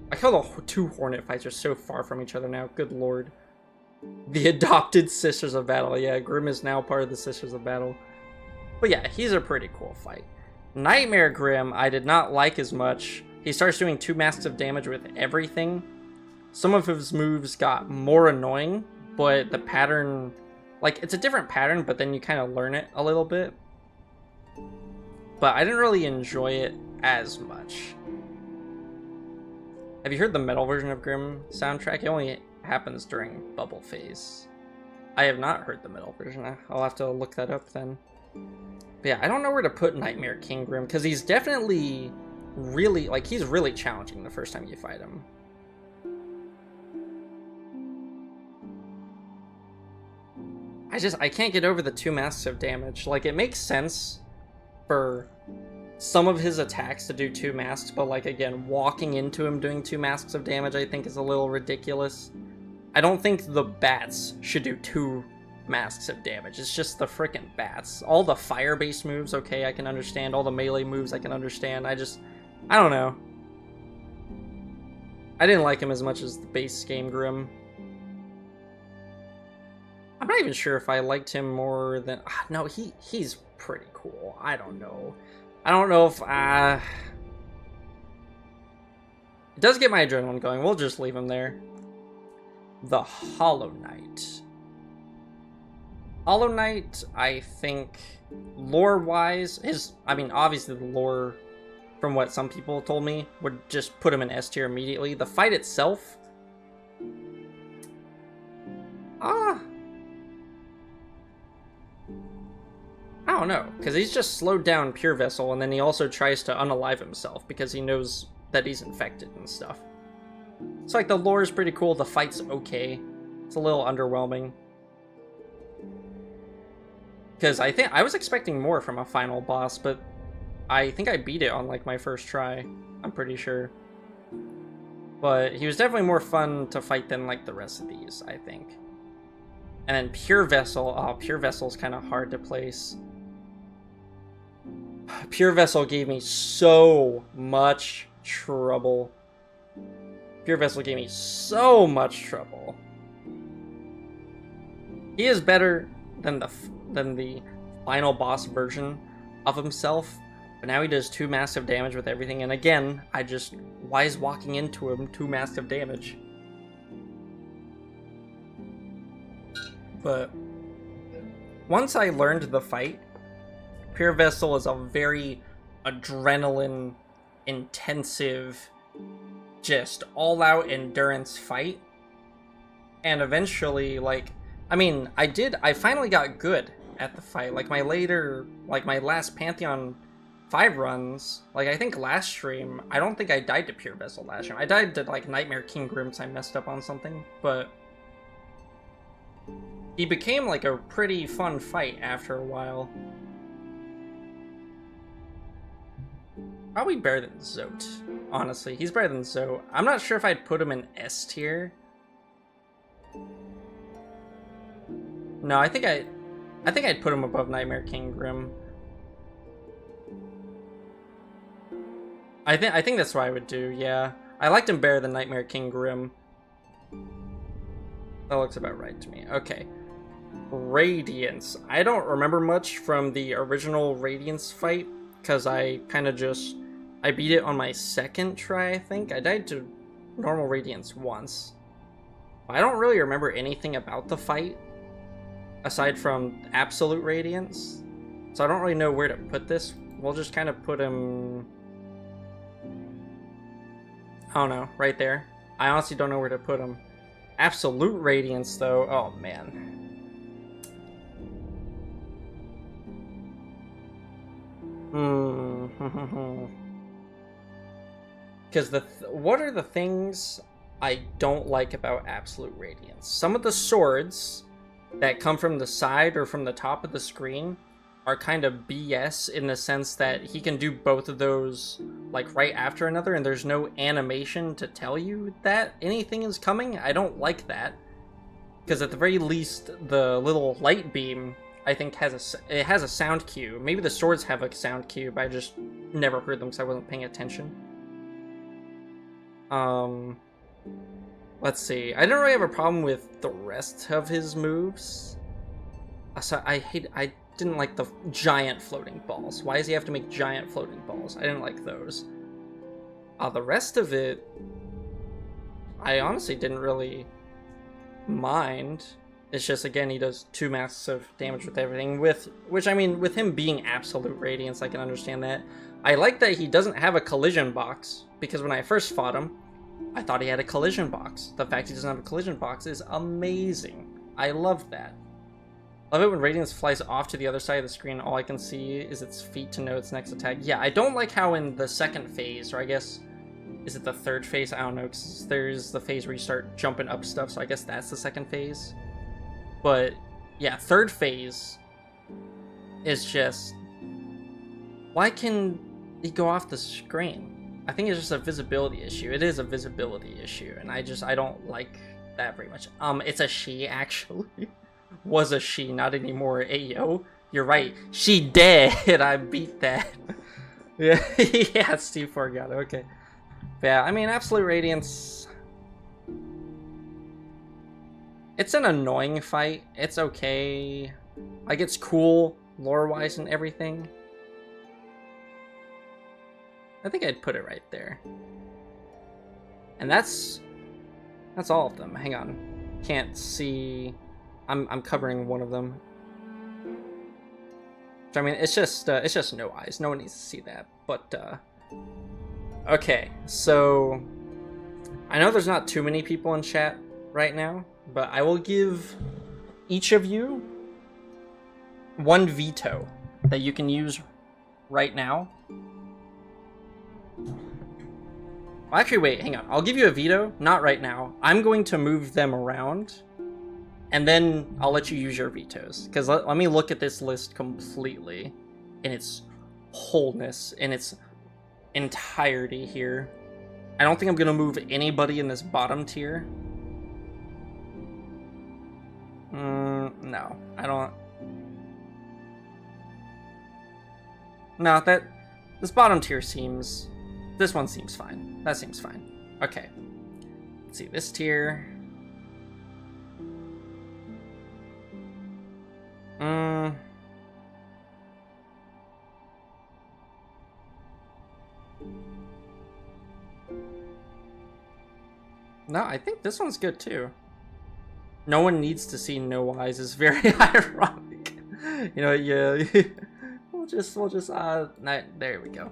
I like how the two Hornet fights are so far from each other now, good lord. The adopted Sisters of Battle. Yeah, Grim is now part of the Sisters of Battle. But yeah, he's a pretty cool fight. Nightmare Grim, I did not like as much. He starts doing 2 masks of damage with everything. Some of his moves got more annoying, but the pattern, like, it's a different pattern, but then you kind of learn it a little bit. But I didn't really enjoy it as much. Have you heard the metal version of Grim soundtrack? It only happens during Bubble Phase. I have not heard the metal version. I'll have to look that up then. But yeah, I don't know where to put Nightmare King Grim, because he's definitely really, like, he's really challenging the first time you fight him. I can't get over the 2 masks of damage. Like, it makes sense for some of his attacks to do 2 masks, but, like, again, walking into him doing 2 masks of damage I think is a little ridiculous. I don't think the bats should do 2 masks of damage. It's just the frickin' bats. All the fire-based moves, okay, I can understand. All the melee moves I can understand. I don't know. I didn't like him as much as the base game Grim. I'm not even sure if I liked him more than... no, he's pretty cool. I don't know. I don't know if... it does get my adrenaline going. We'll just leave him there. The Hollow Knight. Hollow Knight, I think, lore-wise, obviously the lore, from what some people told me, would just put him in S tier immediately. The fight itself, I don't know, because he's just slowed down Pure Vessel, and then he also tries to unalive himself because he knows that he's infected and stuff. It's like the lore is pretty cool, the fight's okay. It's a little underwhelming. Because I was expecting more from a final boss, but I think I beat it on like my first try. I'm pretty sure. But he was definitely more fun to fight than like the rest of these, I think. And then Pure Vessel, Pure Vessel's kind of hard to place. Pure Vessel gave me so much trouble. Pure Vessel gave me so much trouble. He is better than the final boss version of himself, but now he does 2 massive damage with everything, and again, why is walking into him 2 massive damage? But once I learned the fight, Pure Vessel is a very adrenaline intensive, just all-out endurance fight. And eventually, like, I finally got good at the fight. Like, my last Pantheon 5 runs, like, I think last stream, I don't think I died to Pure Vessel last stream. I died to, like, Nightmare King Grimps. I messed up on something, but he became, like, a pretty fun fight after a while. Probably better than Zote, honestly. He's better than Zote. I'm not sure if I'd put him in S tier. No, I think I'd put him above Nightmare King Grim. I think that's what I would do, yeah. I liked him better than Nightmare King Grim. That looks about right to me. Okay. Radiance. I don't remember much from the original Radiance fight, because I beat it on my second try, I think. I died to normal Radiance once. I don't really remember anything about the fight, aside from Absolute Radiance. So I don't really know where to put this. We'll just kind of put him, I don't know, right there. I honestly don't know where to put him. Absolute Radiance, though, oh man. Because what are the things I don't like about Absolute Radiance? Some of the swords that come from the side or from the top of the screen are kind of BS, in the sense that he can do both of those like right after another, and there's no animation to tell you that anything is coming. I don't like that, because at the very least the little light beam, I think, has a sound cue. Maybe the swords have a sound cue, but I just never heard them because I wasn't paying attention. Let's see. I don't really have a problem with the rest of his moves. So I didn't like the giant floating balls. Why does he have to make giant floating balls? I didn't like those. The rest of it, I honestly didn't really mind. It's just, again, he does 2 massive damage with everything. With him being Absolute Radiance, I can understand that. I like that he doesn't have a collision box, because when I first fought him, I thought he had a collision box. The fact he doesn't have a collision box is amazing. I love that. Love it when Radiance flies off to the other side of the screen, all I can see is its feet to know its next attack. Yeah, I don't like how in the second phase, or I guess, is it the third phase? I don't know, because there's the phase where you start jumping up stuff, so I guess that's the second phase. But, yeah, third phase is just, why can he go off the screen? I think it's just a visibility issue. It is a visibility issue, and I don't like that very much. It's a she, actually. Was a she, not anymore. Ayo, you're right. She dead. I beat that. Yeah, yeah, Steve forgot. Okay. But yeah, Absolute Radiance, it's an annoying fight. It's okay. Like, it's cool lore-wise and everything. I think I'd put it right there. And that's all of them. Hang on. Can't see. I'm covering one of them. So, I mean, it's just no eyes. No one needs to see that. But okay, so I know there's not too many people in chat right now, but I will give each of you one veto that you can use right now. Well, actually, wait, hang on. I'll give you a veto, not right now. I'm going to move them around, and then I'll let you use your vetoes. Because let me look at this list completely in its wholeness, in its entirety here. I don't think I'm going to move anybody in this bottom tier. No, I don't. No, this bottom tier seems... This one seems fine. That seems fine. Okay. Let's see, this tier... No, I think this one's good too. No one needs to see no eyes is very ironic. You know, yeah. we'll just there we go.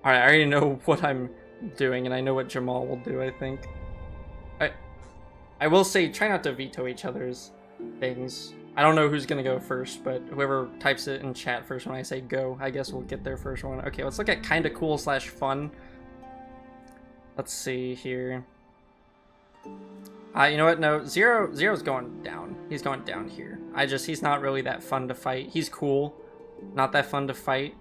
Alright, I already know what I'm doing, and I know what Jamal will do, I think. I will say, try not to veto each other's things. I don't know who's gonna go first, but whoever types it in chat first when I say go, I guess we'll get their first one. Okay, let's look at kinda cool / fun. Let's see here. You know what? No, Zero's going down. He's going down here. He's not really that fun to fight. He's cool. Not that fun to fight.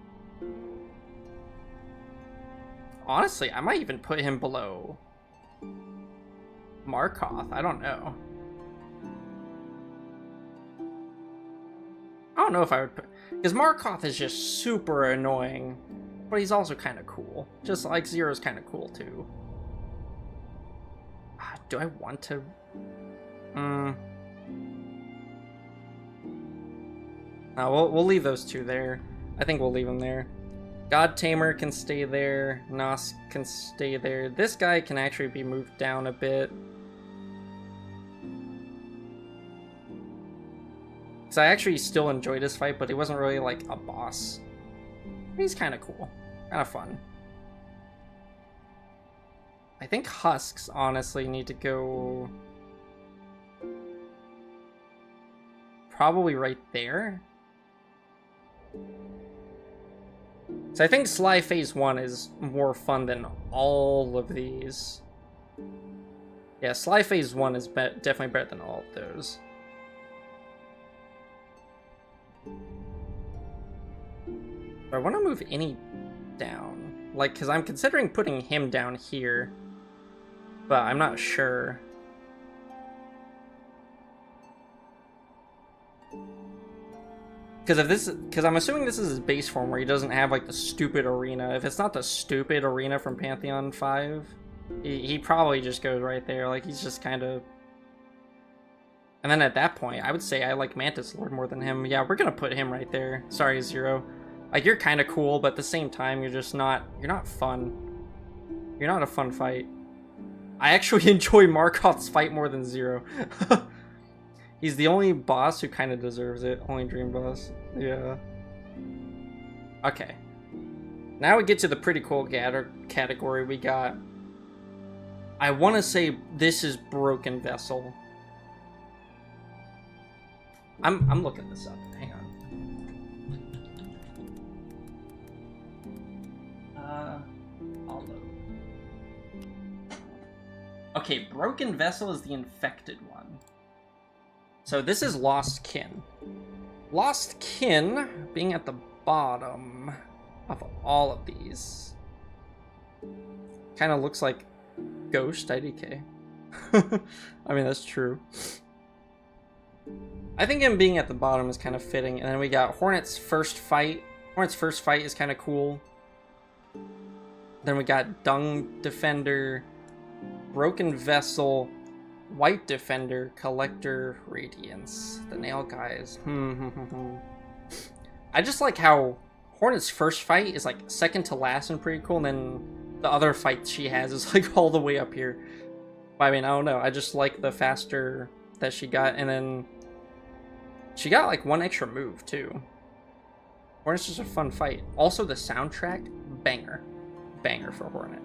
Honestly, I might even put him below Markoth. I don't know. I don't know if I would put... Because Markoth is just super annoying, but he's also kind of cool. Just like Zero's kind of cool, too. Do I want to... we'll leave those two there. I think we'll leave them there. God Tamer can stay there. Nos can stay there. This guy can actually be moved down a bit. Because I actually still enjoyed this fight, but he wasn't really like a boss. He's kind of cool. Kind of fun. I think Husks honestly need to go probably right there. So I think Sly Phase 1 is more fun than all of these. Yeah, Sly Phase 1 is definitely better than all of those. Do I want to move any down? Like, because I'm considering putting him down here, but I'm not sure. Because I'm assuming this is his base form where he doesn't have like the stupid arena. If it's not the stupid arena from Pantheon 5, he probably just goes right there. Like, he's just kind of... And then at that point, I would say I like Mantis Lord more than him. Yeah, we're gonna put him right there. Sorry, Zero. Like, you're kind of cool, but at the same time, you're not fun. You're not a fun fight. I actually enjoy Markoth's fight more than Zero. He's the only boss who kind of deserves it. Only dream boss. Yeah. Okay. Now we get to the pretty cool category. We got... I want to say this is Broken Vessel. I'm looking this up. Hang on. I'll load. Okay, Broken Vessel is the infected one. So this is Lost Kin. Lost Kin being at the bottom of all of these. Kind of looks like Ghost IDK. I mean, that's true. I think him being at the bottom is kind of fitting. And then we got Hornet's first fight. Hornet's first fight is kind of cool. Then we got Dung Defender, Broken Vessel, White Defender, Collector, Radiance. The Nail Guys. I just like how Hornet's first fight is like second to last and pretty cool, and then the other fight she has is like all the way up here. I mean, I don't know. I just like the faster that she got, and then she got like one extra move too. Hornet's just a fun fight. Also, the soundtrack, banger. Banger for Hornet.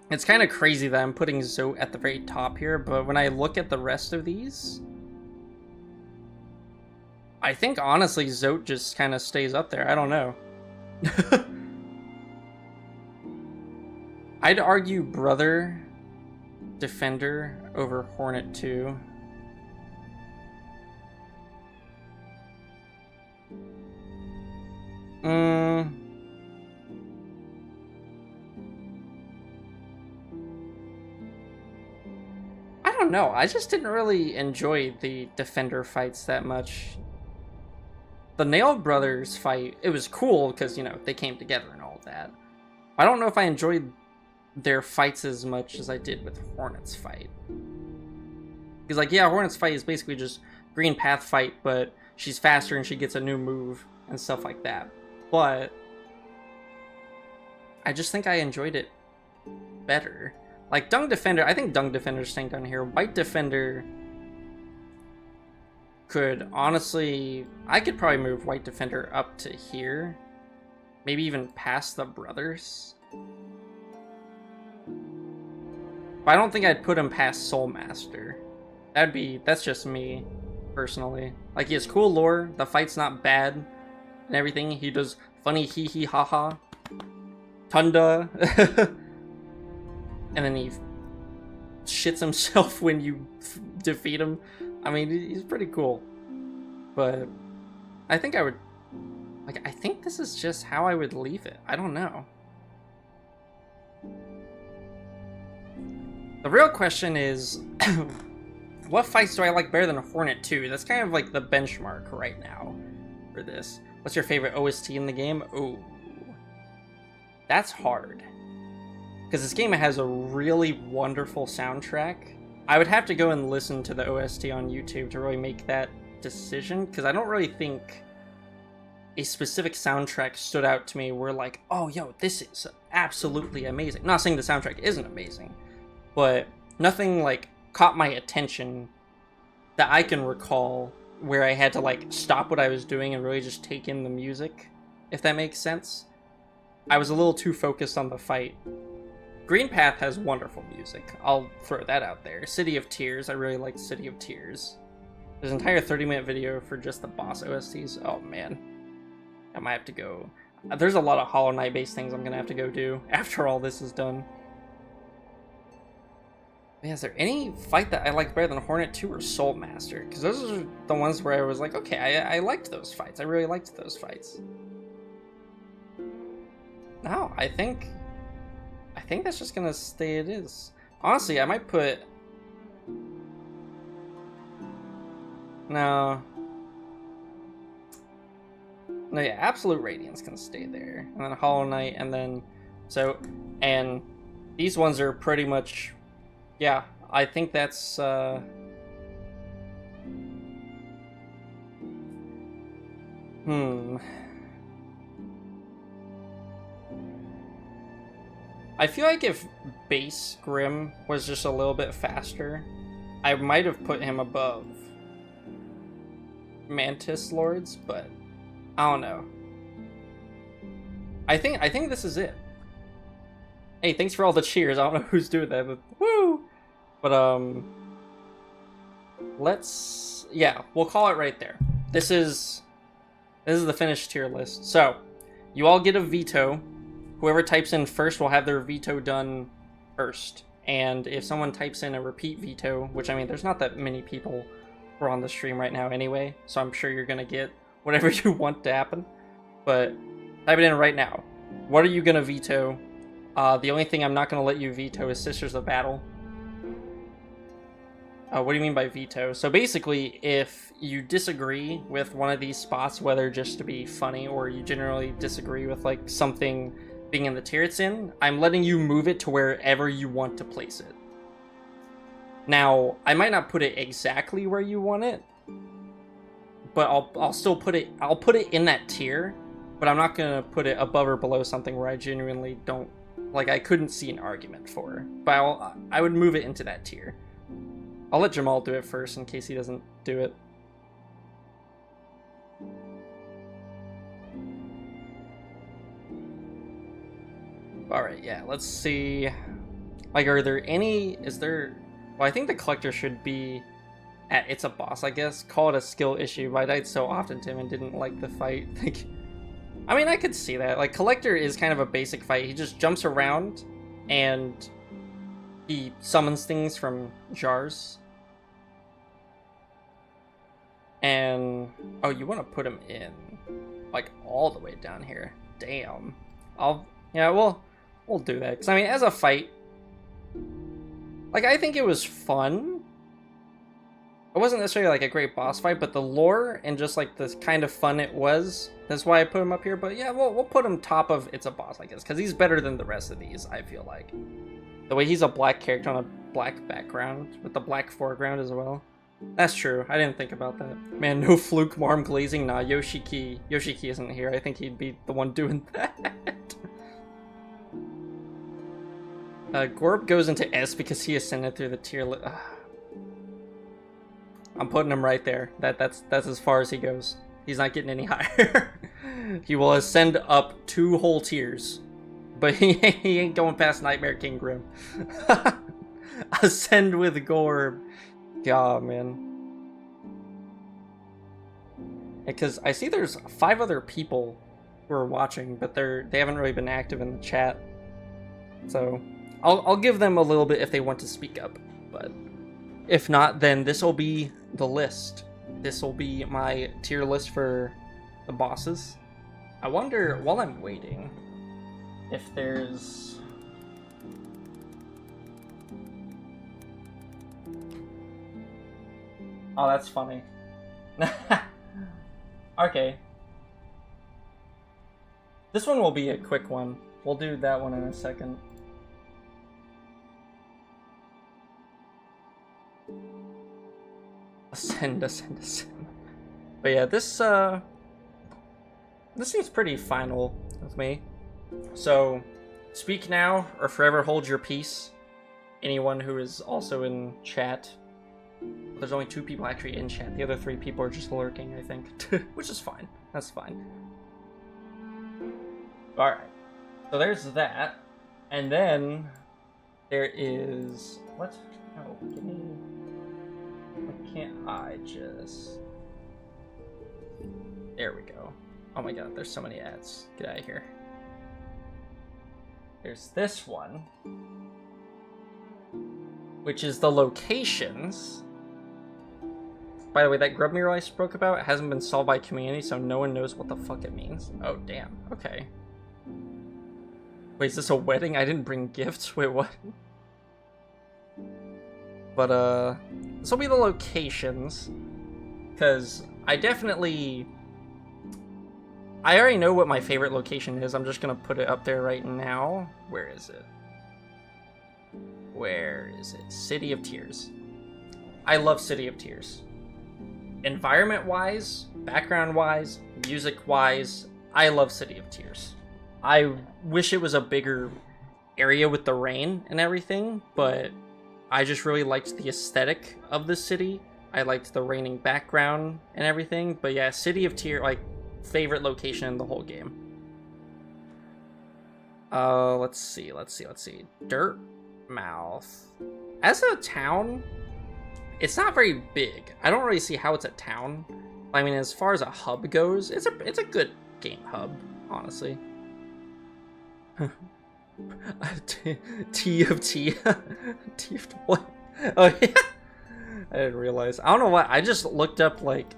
It's kind of crazy that I'm putting Zote at the very top here, but when I look at the rest of these, I think honestly Zote just kind of stays up there. I don't know. I'd argue Brother Defender over Hornet 2. I don't know. I just didn't really enjoy the Defender fights that much. The Nail Brothers fight, it was cool because, you know, they came together and all that. I don't know if I enjoyed their fights as much as I did with Hornet's fight. Because, like, yeah, Hornet's fight is basically just Green Path fight, but she's faster and she gets a new move and stuff like that. But I just think I enjoyed it better. Like, Dung Defender, I think Dung Defender's staying down here. White Defender could honestly, I could probably move White Defender up to here. Maybe even past the brothers. But I don't think I'd put him past Soul Master. That's just me, personally. Like, he has cool lore, the fight's not bad, and everything. He does funny hee hee ha ha. Tunda. And then he shits himself when you defeat him. I mean, he's pretty cool. But I think I would... Like, I think this is just how I would leave it. I don't know. The real question is... what fights do I like better than Hornet 2? That's kind of like the benchmark right now for this. What's your favorite OST in the game? Ooh. That's hard. Because this game has a really wonderful soundtrack. I would have to go and listen to the OST on YouTube to really make that decision, because I don't really think a specific soundtrack stood out to me where like, oh, yo, this is absolutely amazing. I'm not saying the soundtrack isn't amazing, but nothing like caught my attention that I can recall where I had to like stop what I was doing and really just take in the music, if that makes sense. I was a little too focused on the fight. Green Path has wonderful music. I'll throw that out there. City of Tears. I really like City of Tears. There's an entire 30-minute video for just the boss OSTs. Oh, man. I might have to go... There's a lot of Hollow Knight-based things I'm going to have to go do after all this is done. Yeah, is there any fight that I like better than Hornet 2 or Soul Master? Because those are the ones where I was like, okay, I liked those fights. I really liked those fights. No, I think that's just gonna stay it is. Honestly, I might put... No, yeah, Absolute Radiance can stay there. And then Hollow Knight, and then... So, and these ones are pretty much... Yeah, I think that's... I feel like if base Grim was just a little bit faster, I might have put him above Mantis Lords, but I don't know. I think this is it. Hey, thanks for all the cheers. I don't know who's doing that, but woo! But yeah, we'll call it right there. This is the finished tier list. So, you all get a veto. Whoever types in first will have their veto done first. And if someone types in a repeat veto, which, I mean, there's not that many people who are on the stream right now anyway, so I'm sure you're going to get whatever you want to happen. But type it in right now. What are you going to veto? The only thing I'm not going to let you veto is Sisters of Battle. What do you mean by veto? So basically, if you disagree with one of these spots, whether just to be funny or you generally disagree with like something being in the tier it's in, I'm letting you move it to wherever you want to place it. Now, I might not put it exactly where you want it, but I'll still put it, I'll put it in that tier, but I'm not gonna put it above or below something where I genuinely don't, like, I couldn't see an argument for. But I would move it into that tier. I'll let Jamal do it first in case he doesn't do it. let's see. Like, are there any... Is there... Well, I think the collector should be at It's a Boss, I guess. Call it a skill issue, but I died so often to him and didn't like the fight. I mean, I could see that. Like, collector is kind of a basic fight. He just jumps around and he summons things from jars. And... Oh, you want to put him in, like, all the way down here. Damn. Yeah, we'll do that. Because, I mean, as a fight... Like, I think it was fun. It wasn't necessarily, like, a great boss fight, but the lore and just, like, the kind of fun it was, that's why I put him up here. But, yeah, we'll put him top of It's a Boss, I guess, because he's better than the rest of these, I feel like. The way he's a black character on a black background, with the black foreground as well. That's true. I didn't think about that. Man, no fluke marm glazing. Nah, Yoshiki isn't here. I think he'd be the one doing that. Gorb goes into S because he ascended through the tier list. I'm putting him right there. That's as far as he goes. He's not getting any higher. He will ascend up 2 whole tiers. But he ain't going past Nightmare King Grim. Ascend with Gorb. God, man. Because I see there's 5 other people who are watching, but they haven't really been active in the chat. So I'll give them a little bit if they want to speak up, but if not, then this will be the list. This will be my tier list for the bosses. I wonder, while I'm waiting, if there's... Oh, that's funny. Okay. This one will be a quick one. We'll do that one in a second. Ascend. But yeah, this seems pretty final with me. So, speak now or forever hold your peace. Anyone who is also in chat. There's only 2 people actually in chat. The other 3 people are just lurking, I think. Which is fine. That's fine. Alright. So there's that. And then there is... What? Oh, give me... Why can't I just... There we go. Oh my god, there's so many ads. Get out of here. There's this one, which is the locations. By the way, that grub mural I spoke about hasn't been solved by community, so no one knows what the fuck it means. Oh, damn. Okay. Wait, is this a wedding? I didn't bring gifts? Wait, what? But, this will be the locations, because I already know what my favorite location is. I'm just gonna put it up there right now. Where is it? Where is it? City of Tears. I love City of Tears. Environment-wise, background-wise, music-wise, I love City of Tears. I wish it was a bigger area with the rain and everything, but I just really liked the aesthetic of the city. I liked the raining background and everything, but yeah, City of Tears, like, favorite location in the whole game. Let's see. Dirt Mouth. As a town, it's not very big. I don't really see how it's a town. I mean, as far as a hub goes, it's a good game hub, honestly. T of T. T of what? Oh yeah. I didn't realize. I don't know what. I just looked up like.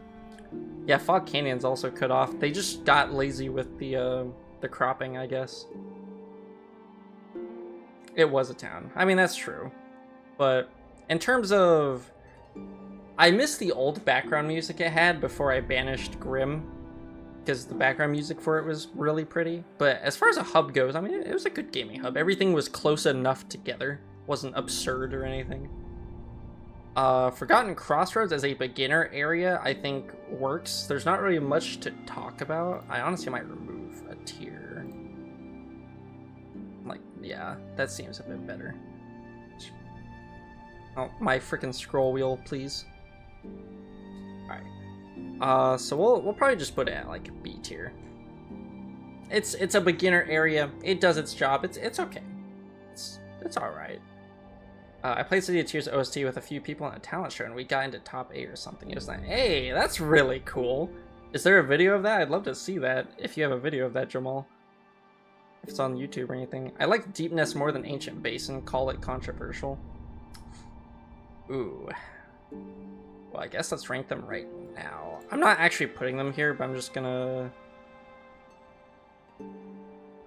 Yeah, Fog Canyon's also cut off. They just got lazy with the cropping, I guess. It was a town. I mean, that's true. But in terms of... I miss the old background music it had before I banished Grim, because the background music for it was really pretty. But as far as a hub goes, I mean, it was a good gaming hub. Everything was close enough together. Wasn't absurd or anything. Forgotten Crossroads as a beginner area, I think, works. There's not really much to talk about. I honestly might remove a tier. Like, yeah, that seems a bit better. Oh, my freaking scroll wheel, please. Alright. So we'll probably just put it at, like, B tier. It's a beginner area. It does its job. It's okay. it's all right. I played City of Tears OST with a few people on a talent show, and we got into top 8 or something. It was like, hey, that's really cool. Is there a video of that? I'd love to see that, if you have a video of that, Jamal. If it's on YouTube or anything. I like Deepness more than Ancient Basin. Call it controversial. Ooh. Well, I guess let's rank them right now. I'm not actually putting them here, but I'm just gonna...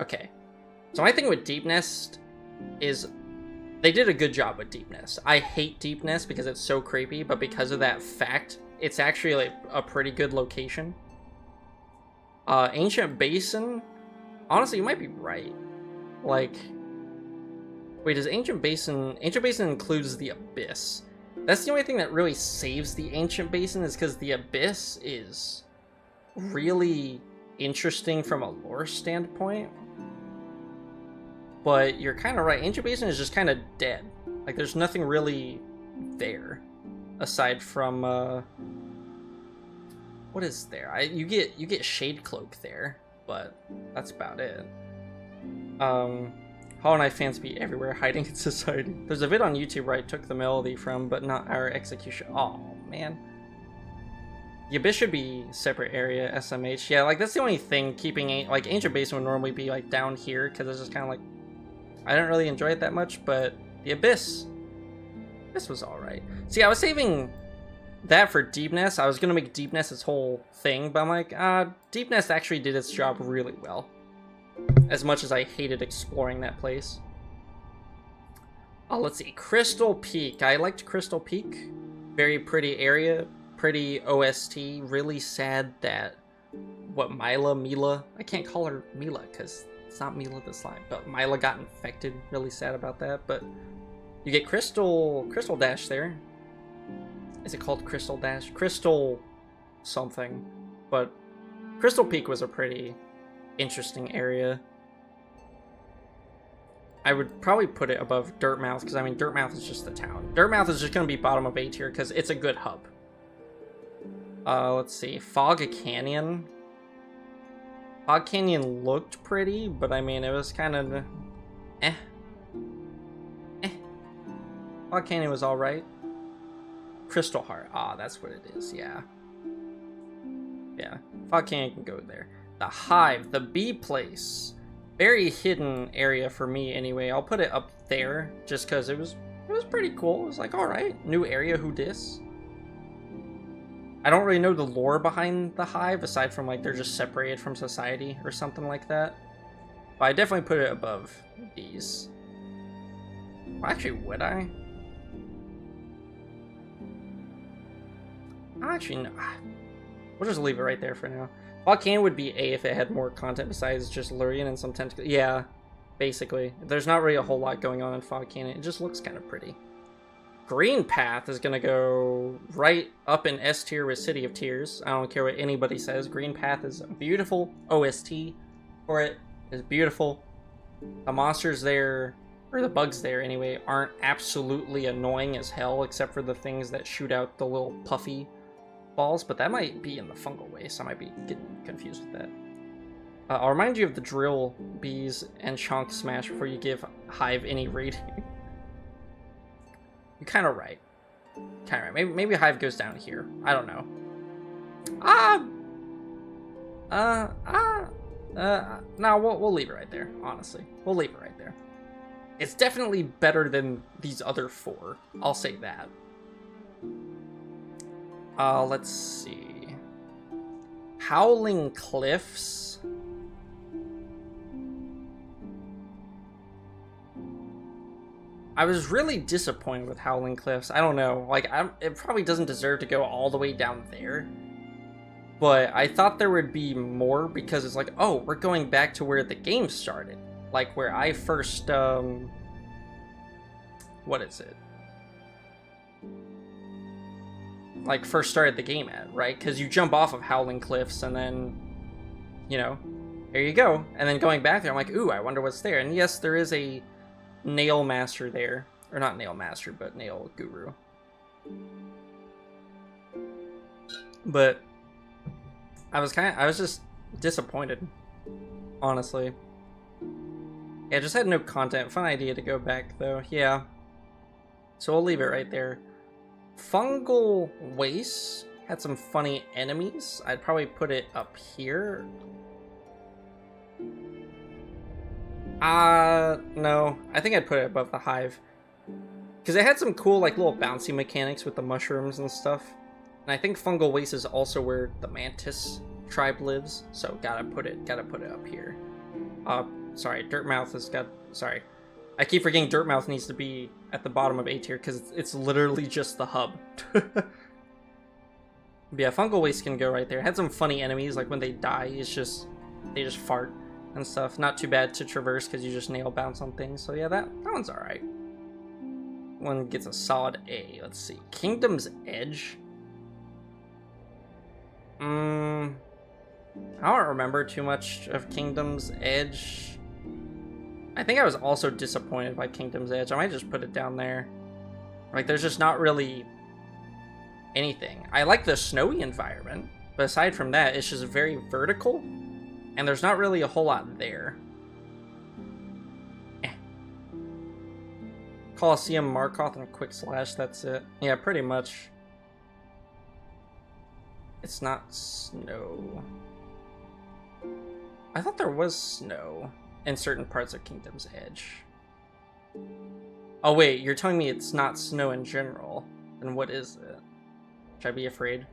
Okay. So my thing with Deepness is... They did a good job with Deepness. I hate Deepness because it's so creepy, but because of that fact, it's actually like a pretty good location. Ancient Basin, honestly, you might be right. Like, wait, does Ancient Basin includes the Abyss. That's the only thing that really saves the Ancient Basin, is because the Abyss is really interesting from a lore standpoint. But you're kind of right. Ancient Basin is just kind of dead. Like, there's nothing really there aside from what is there? You get Shade Cloak there, but that's about it. Hollow Knight fans be everywhere, hiding in society. There's a vid on YouTube where I took the melody from, but not our execution. Oh man. The Abyss should be separate area, SMH. Yeah, like that's the only thing keeping like Ancient Basin would normally be like down here because it's just kind of like. I don't really enjoy it that much, but the Abyss, this was alright. See, I was saving that for Deepness. I was going to make Deepness its whole thing, but I'm like, Deepness actually did its job really well. As much as I hated exploring that place. Oh, let's see. Crystal Peak. I liked Crystal Peak. Very pretty area. Pretty OST. Really sad that, Mila? I can't call her Mila, because... It's not Mila the slime, but Mila got infected. Really sad about that, but you get Crystal Dash there. Is it called Crystal Dash? Crystal something. But Crystal Peak was a pretty interesting area. I would probably put it above Dirtmouth, because I mean Dirtmouth is just the town. Dirtmouth is just going to be bottom of A tier because it's a good hub. Let's see. Fog Canyon. Fog Canyon looked pretty, but I mean, it was kind of... Fog Canyon was alright. Crystal Heart. Ah, that's what it is, yeah. Yeah, Fog Canyon can go there. The Hive, the bee place. Very hidden area for me anyway. I'll put it up there, just because it was pretty cool. It was like, alright, new area, who dis? I don't really know the lore behind the Hive, aside from, like, they're just separated from society or something like that. But I definitely put it above these. Well, actually, would I? Actually, no. We'll just leave it right there for now. Volcano would be A if it had more content besides just Lurian and some tentacles. Yeah, basically. There's not really a whole lot going on in Fog Canyon. It just looks kind of pretty. Green Path is going to go right up in S tier with City of Tears. I don't care what anybody says. Green Path is a beautiful OST for it. It's beautiful. The monsters there, or the bugs there anyway, aren't absolutely annoying as hell, except for the things that shoot out the little puffy balls, but that might be in the fungal way, so I might be getting confused with that. I'll remind you of the drill bees and chonk smash before you give Hive any rating. You're kind of right. Kind of right. Maybe Hive goes down here. I don't know. No, we'll leave it right there. Honestly, we'll leave it right there. It's definitely better than these other four. I'll say that. Let's see. Howling Cliffs. I was really disappointed with Howling Cliffs. I don't know. Like, it probably doesn't deserve to go all the way down there. But I thought there would be more because it's like, oh, we're going back to where the game started. Like, where I first, what is it? Like, first started the game at, right? Because you jump off of Howling Cliffs and then, you know, there you go. And then going back there, I'm like, ooh, I wonder what's there. And yes, there is a Nail Master there. Or not Nail Master, but Nail Guru. But I was just disappointed, honestly. Yeah, just had no content. Fun idea to go back, though. Yeah. So we'll leave it right there. Fungal Waste had some funny enemies. I'd probably put it up here. No. I think I'd put it above the hive. Because it had some cool, like, little bouncy mechanics with the mushrooms and stuff. And I think Fungal Waste is also where the Mantis tribe lives. So gotta put it up here. Sorry, Dirtmouth has got... Sorry. I keep forgetting Dirtmouth needs to be at the bottom of A tier because it's literally just the hub. But yeah, Fungal Waste can go right there. It had some funny enemies, like when they die, it's just... They just fart and stuff. Not too bad to traverse because you just nail bounce on things. So yeah, that one's alright. One gets a solid A. Let's see. Kingdom's Edge. I don't remember too much of Kingdom's Edge. I think I was also disappointed by Kingdom's Edge. I might just put it down there. Like, there's just not really anything. I like the snowy environment, but aside from that, it's just very vertical, and there's not really a whole lot there. Colosseum, Markoth, and Quick Slash, that's it. Yeah, pretty much. It's not snow. I thought there was snow in certain parts of Kingdom's Edge. Oh wait, you're telling me it's not snow in general? Then what is it? Should I be afraid?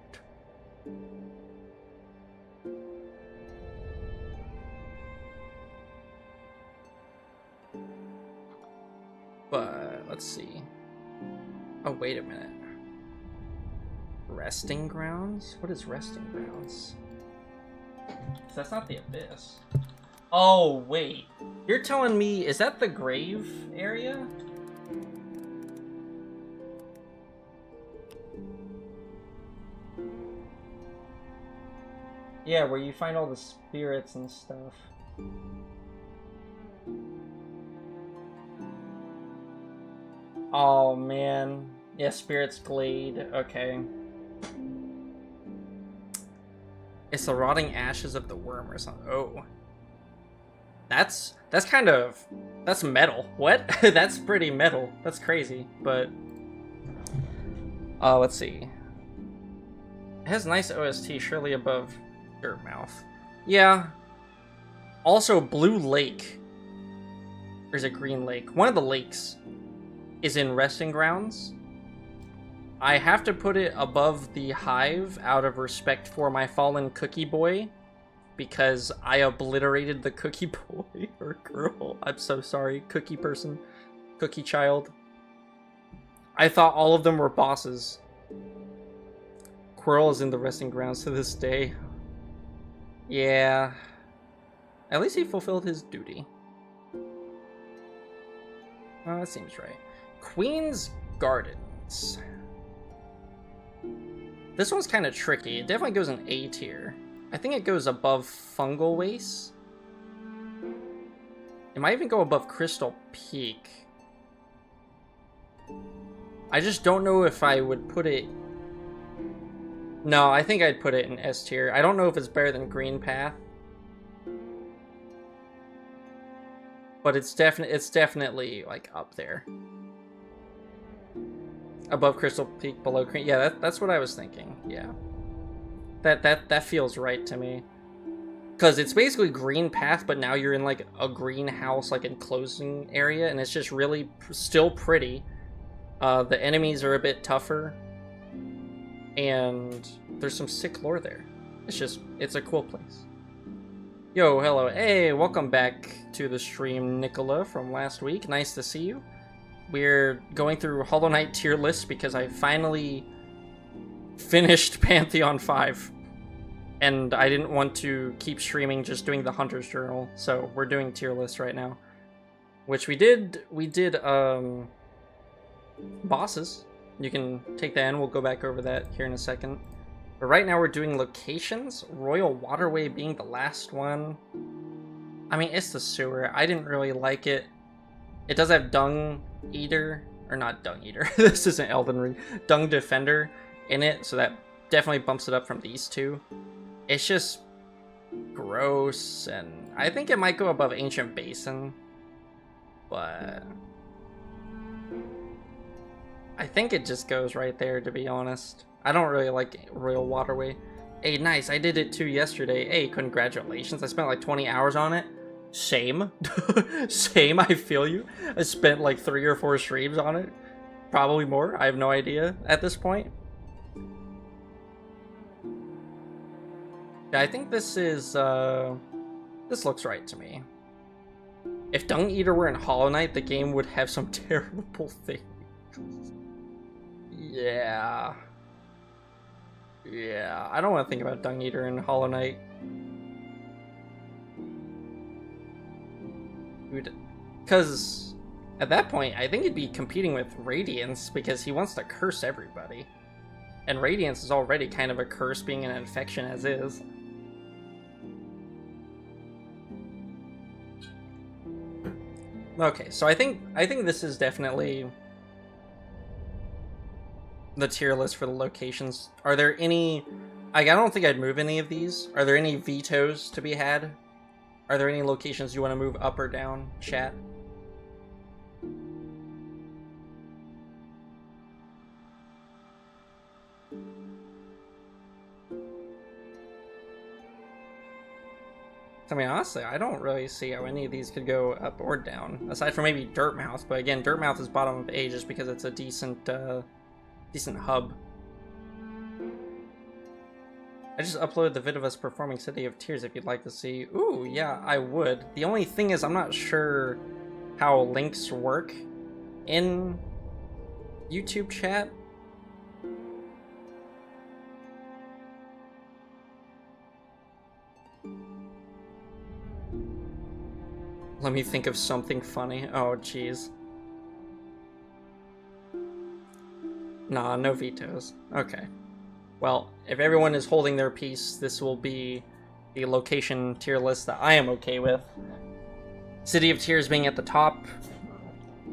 But let's see. Oh, wait a minute. Resting grounds? What is resting grounds? That's not the Abyss. Oh, wait. You're telling me, is that the grave area? Yeah, where you find all the spirits and stuff. Oh, man. Yeah, Spirit's Glade. Okay. It's the rotting ashes of the worm or something. Oh. That's kind of... That's metal. What? That's pretty metal. That's crazy, but... let's see. It has nice OST, surely above Dirtmouth. Yeah. Also, Blue Lake. Or is it Green Lake? One of the lakes is in Resting Grounds. I have to put it above the Hive out of respect for my fallen cookie boy, because I obliterated the cookie boy or girl. I'm so sorry, cookie person, cookie child. I thought all of them were bosses. Quirrell is in the Resting Grounds to this day. Yeah. At least he fulfilled his duty. Oh, that seems right. Queen's Gardens. This one's kind of tricky. It definitely goes in A tier. I think it goes above Fungal Waste. It might even go above Crystal Peak. I just don't know if I would put it... No, I think I'd put it in S tier. I don't know if it's better than Green Path. But it's definitely like up there. Above Crystal Peak, below Green. Yeah, that's what I was thinking. Yeah. That feels right to me. Because it's basically Green Path, but now you're in like a greenhouse, like enclosing area, and it's just really still pretty. The enemies are a bit tougher. And there's some sick lore there. It's a cool place. Yo, hello. Hey, welcome back to the stream, Nicola, from last week. Nice to see you. We're going through Hollow Knight tier lists because I finally finished Pantheon 5. And I didn't want to keep streaming just doing the Hunter's Journal. So we're doing tier lists right now. Which we did bosses. You can take that in. We'll go back over that here in a second. But right now we're doing locations. Royal Waterway being the last one. I mean, it's the sewer. I didn't really like it. It does have Dung Eater. Or not Dung Eater. This isn't Elden Ring. Dung Defender in it. So that definitely bumps it up from these two. It's just gross. And I think it might go above Ancient Basin. but I think it just goes right there, to be honest. I don't really like Royal Waterway. Hey, nice, I did it too yesterday. Hey, congratulations. I spent like 20 hours on it. Same. Same, I feel you. I spent like 3 or 4 streams on it. Probably more, I have no idea at this point. Yeah, I think this is, this looks right to me. If Dung Eater were in Hollow Knight, the game would have some terrible things. Yeah. Yeah, I don't want to think about Dung Eater in Hollow Knight. Because at that point, I think he'd be competing with Radiance because he wants to curse everybody. And Radiance is already kind of a curse, being an infection as is. Okay, so I think this is definitely the tier list for the locations. Are there any... I don't think I'd move any of these. Are there any vetoes to be had? Are there any locations you want to move up or down, chat? I mean, honestly, I don't really see how any of these could go up or down, aside from maybe Dirtmouth. But again, Dirtmouth is bottom of A just because it's a decent, decent hub. I just uploaded the vid of us performing City of Tears if you'd like to see. Ooh, yeah, I would. The only thing is I'm not sure how links work in YouTube chat. Let me think of something funny. Oh, jeez. Nah, no vetoes. Okay. Well, if everyone is holding their peace, this will be the location tier list that I am okay with. City of Tears being at the top,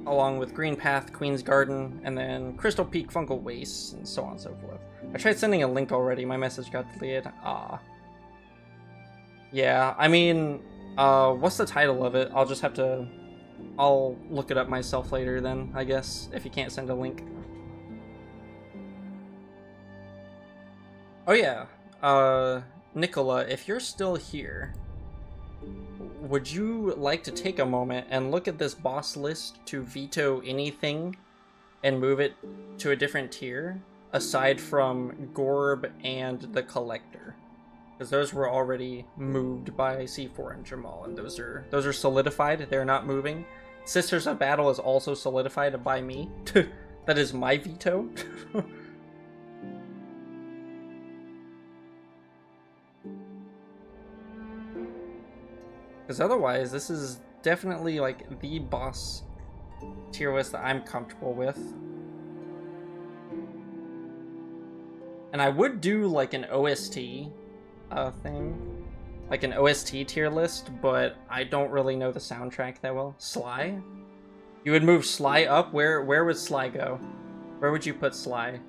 along with Green Path, Queen's Garden, and then Crystal Peak, Fungal Waste, and so on and so forth. I tried sending a link already, my message got deleted. Ah. Yeah, I mean, what's the title of it? I'll just have to... I'll look it up myself later then, I guess, if you can't send a link. Oh yeah, Nicola, if you're still here, would you like to take a moment and look at this boss list to veto anything and move it to a different tier, aside from Gorb and the Collector? Because those were already moved by C4 and Jamal, and those are solidified, they're not moving. Sisters of Battle is also solidified by me. That is my veto. Because otherwise, this is definitely like the boss tier list that I'm comfortable with. And I would do like an OST thing. Like an OST tier list, but I don't really know the soundtrack that well. Sly? You would move Sly up? Where would Sly go? Where would you put Sly?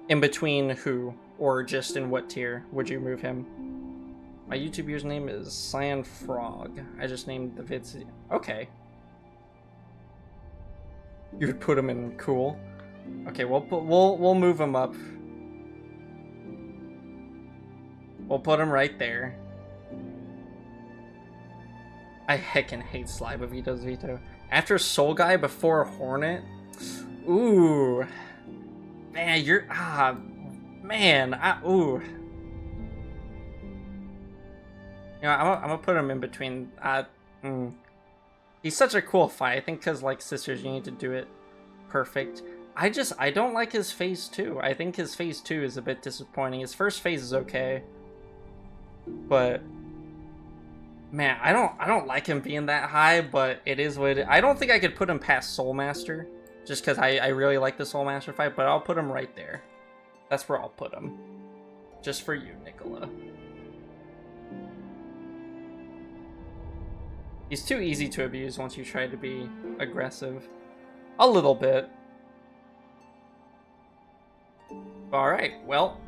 In between who? Or just in what tier would you move him? My YouTube username is Cyan Frog. I just named the vids. Okay. You would put him in cool. Okay, we'll move him up. We'll put him right there. I heckin' hate Sly, but veto's veto. After Soul Guy, before Hornet. Ooh, man, you're man. Ooh. You know, I'm gonna put him in between. He's such a cool fight. I think because, like, Sisters, you need to do it perfect. I don't like his phase 2. I think his phase 2 is a bit disappointing. His first phase is okay, but man, I don't like him being that high. But it is what I don't think I could put him past Soul Master, just because I really like the Soul Master fight. But I'll put him right there. That's where I'll put him, just for you, Nicola. He's too easy to abuse once you try to be aggressive. A little bit. Alright, well,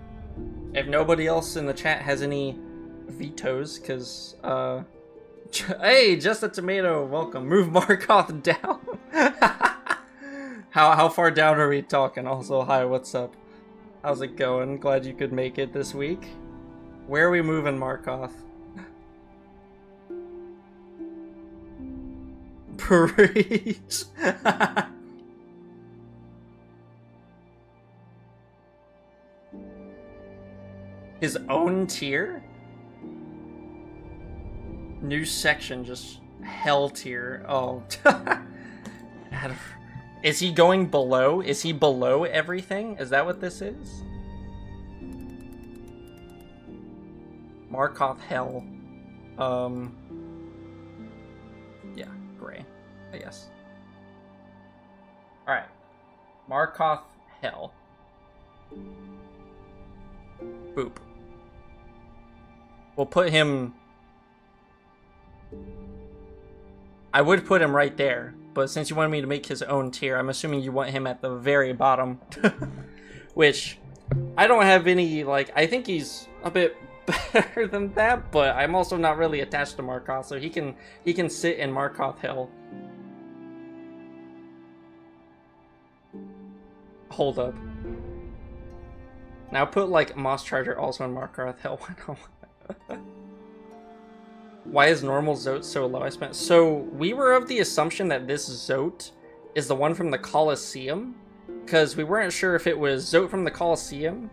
if nobody else in the chat has any vetoes, because Hey, just a tomato. Welcome. Move Markoth down. How far down are we talking? Also, hi, what's up? How's it going? Glad you could make it this week. Where are we moving Markoth? Preach. His own tier? New section, just hell tier. Oh. Is he going below? Is he below everything? Is that what this is? Markoth hell. Yeah, gray, I guess. Alright. Markoth hell. Boop. We'll put him... I would put him right there, but since you wanted me to make his own tier, I'm assuming you want him at the very bottom. Which, I don't have any, like, I think he's a bit better than that, but I'm also not really attached to Markoth, so he can sit in Markoth hell. Hold up. Now put, like, Moss Charger also in Markoth hell. Why is normal Zote so low? I spent... So, we were of the assumption that this Zote is the one from the Colosseum, because we weren't sure if it was Zote from the Colosseum,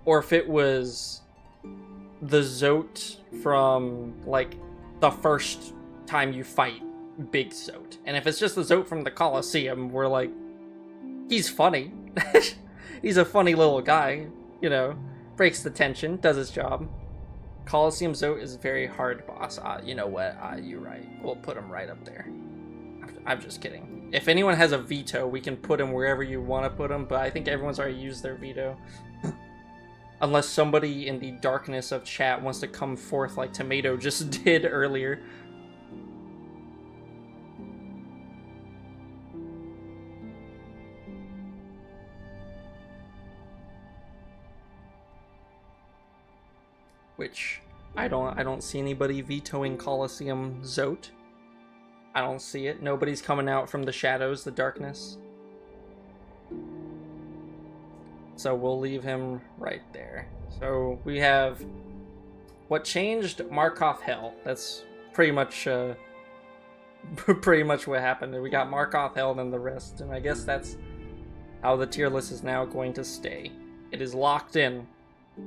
or if it was the Zote from, like, the first time you fight Big Zote. And if it's just the Zote from the Colosseum, we're like, he's funny. He's a funny little guy, you know, breaks the tension, does his job. Colosseum Zote is a very hard boss. You know what? You're right. We'll put him right up there. I'm just kidding. If anyone has a veto, we can put him wherever you want to put him, but I think everyone's already used their veto. Unless somebody in the darkness of chat wants to come forth like Tomato just did earlier. Which I don't see anybody vetoing Colosseum Zote. I don't see it. Nobody's coming out from the shadows, the darkness. So we'll leave him right there. So we have what changed Markoth hell. That's pretty much what happened. We got Markoth hell and the rest, and I guess that's how the tier list is now going to stay. It is locked in.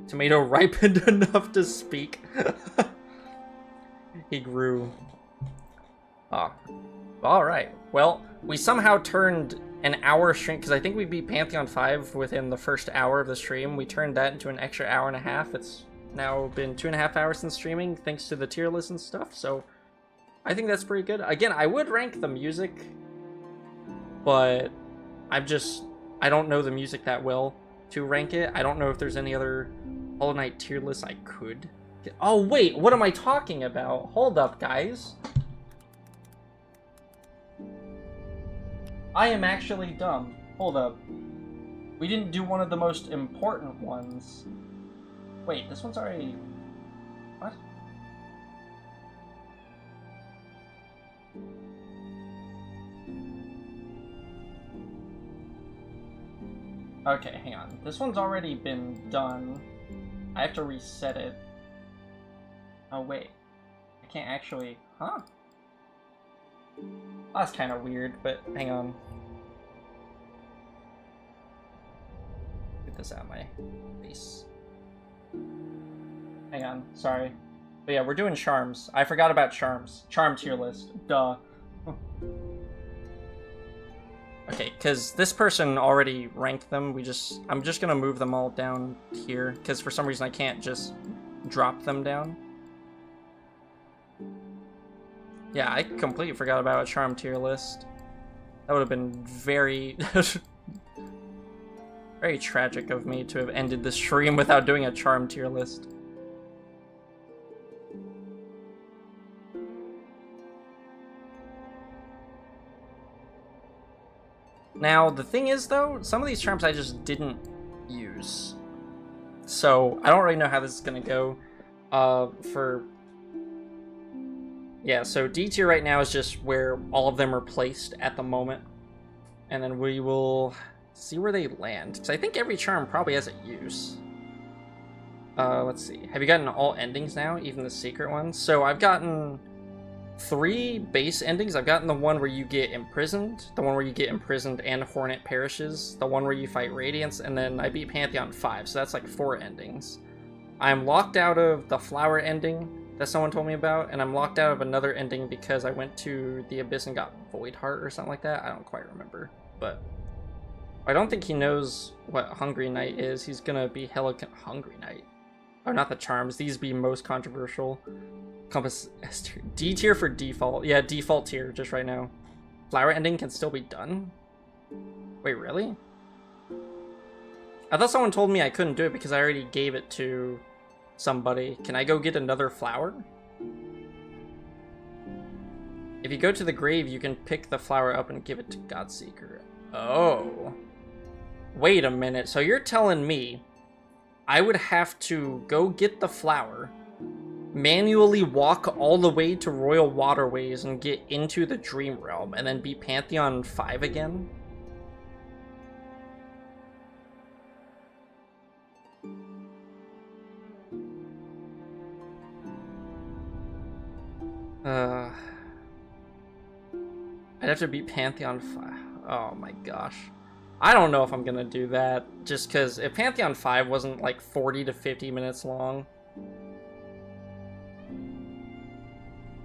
Tomato ripened enough to speak. He grew. Ah. Alright. Well, we somehow turned an hour stream, because I think we beat Pantheon 5 within the first hour of the stream. We turned that into an extra hour and a half. It's now been 2.5 hours since streaming, thanks to the tier list and stuff, so I think that's pretty good. Again, I would rank the music, but I don't know the music that well to rank it. I don't know if there's any other Hollow Knight tier list I could get. Oh wait, what am I talking about? Hold up, guys. I am actually dumb. Hold up. We didn't do one of the most important ones. Wait, this one's already... What? Okay, hang on. This one's already been done. I have to reset it. Oh, wait. I can't actually... Huh? That's kind of weird, but hang on. Get this out of my face. Hang on, sorry. But yeah, we're doing charms. I forgot about charms. Charm tier list. Duh. Okay, because this person already ranked them. I'm just gonna move them all down here, because for some reason I can't just drop them down. Yeah, I completely forgot about a charm tier list. That would have been very, very tragic of me to have ended the stream without doing a charm tier list. Now, the thing is, though, some of these charms I just didn't use. So, I don't really know how this is going to go. Yeah, so D tier right now is just where all of them are placed at the moment. And then we will see where they land. Because I think every charm probably has a use. Let's see. Have you gotten all endings now? Even the secret ones? So I've gotten 3 base endings. I've gotten the one where you get imprisoned, the one where you get imprisoned and Hornet perishes, the one where you fight Radiance, and then I beat Pantheon 5, so that's like 4 endings. I'm locked out of the flower ending that someone told me about, and I'm locked out of another ending because I went to the Abyss and got Void Heart or something like that. I don't quite remember, but I don't think he knows what Hungry Knight is. He's gonna be hella Hungry Knight. Oh, not the charms. These be most controversial. Compass S tier. D tier for default. Yeah, default tier just right now. Flower ending can still be done? Wait, really? I thought someone told me I couldn't do it because I already gave it to somebody. Can I go get another flower? If you go to the grave, you can pick the flower up and give it to Godseeker. Oh. Wait a minute. So you're telling me I would have to go get the flower, manually walk all the way to Royal Waterways and get into the Dream Realm, and then beat Pantheon 5 again? I'd have to beat Pantheon 5. Oh my gosh. I don't know if I'm gonna do that, just because if Pantheon 5 wasn't like 40 to 50 minutes long.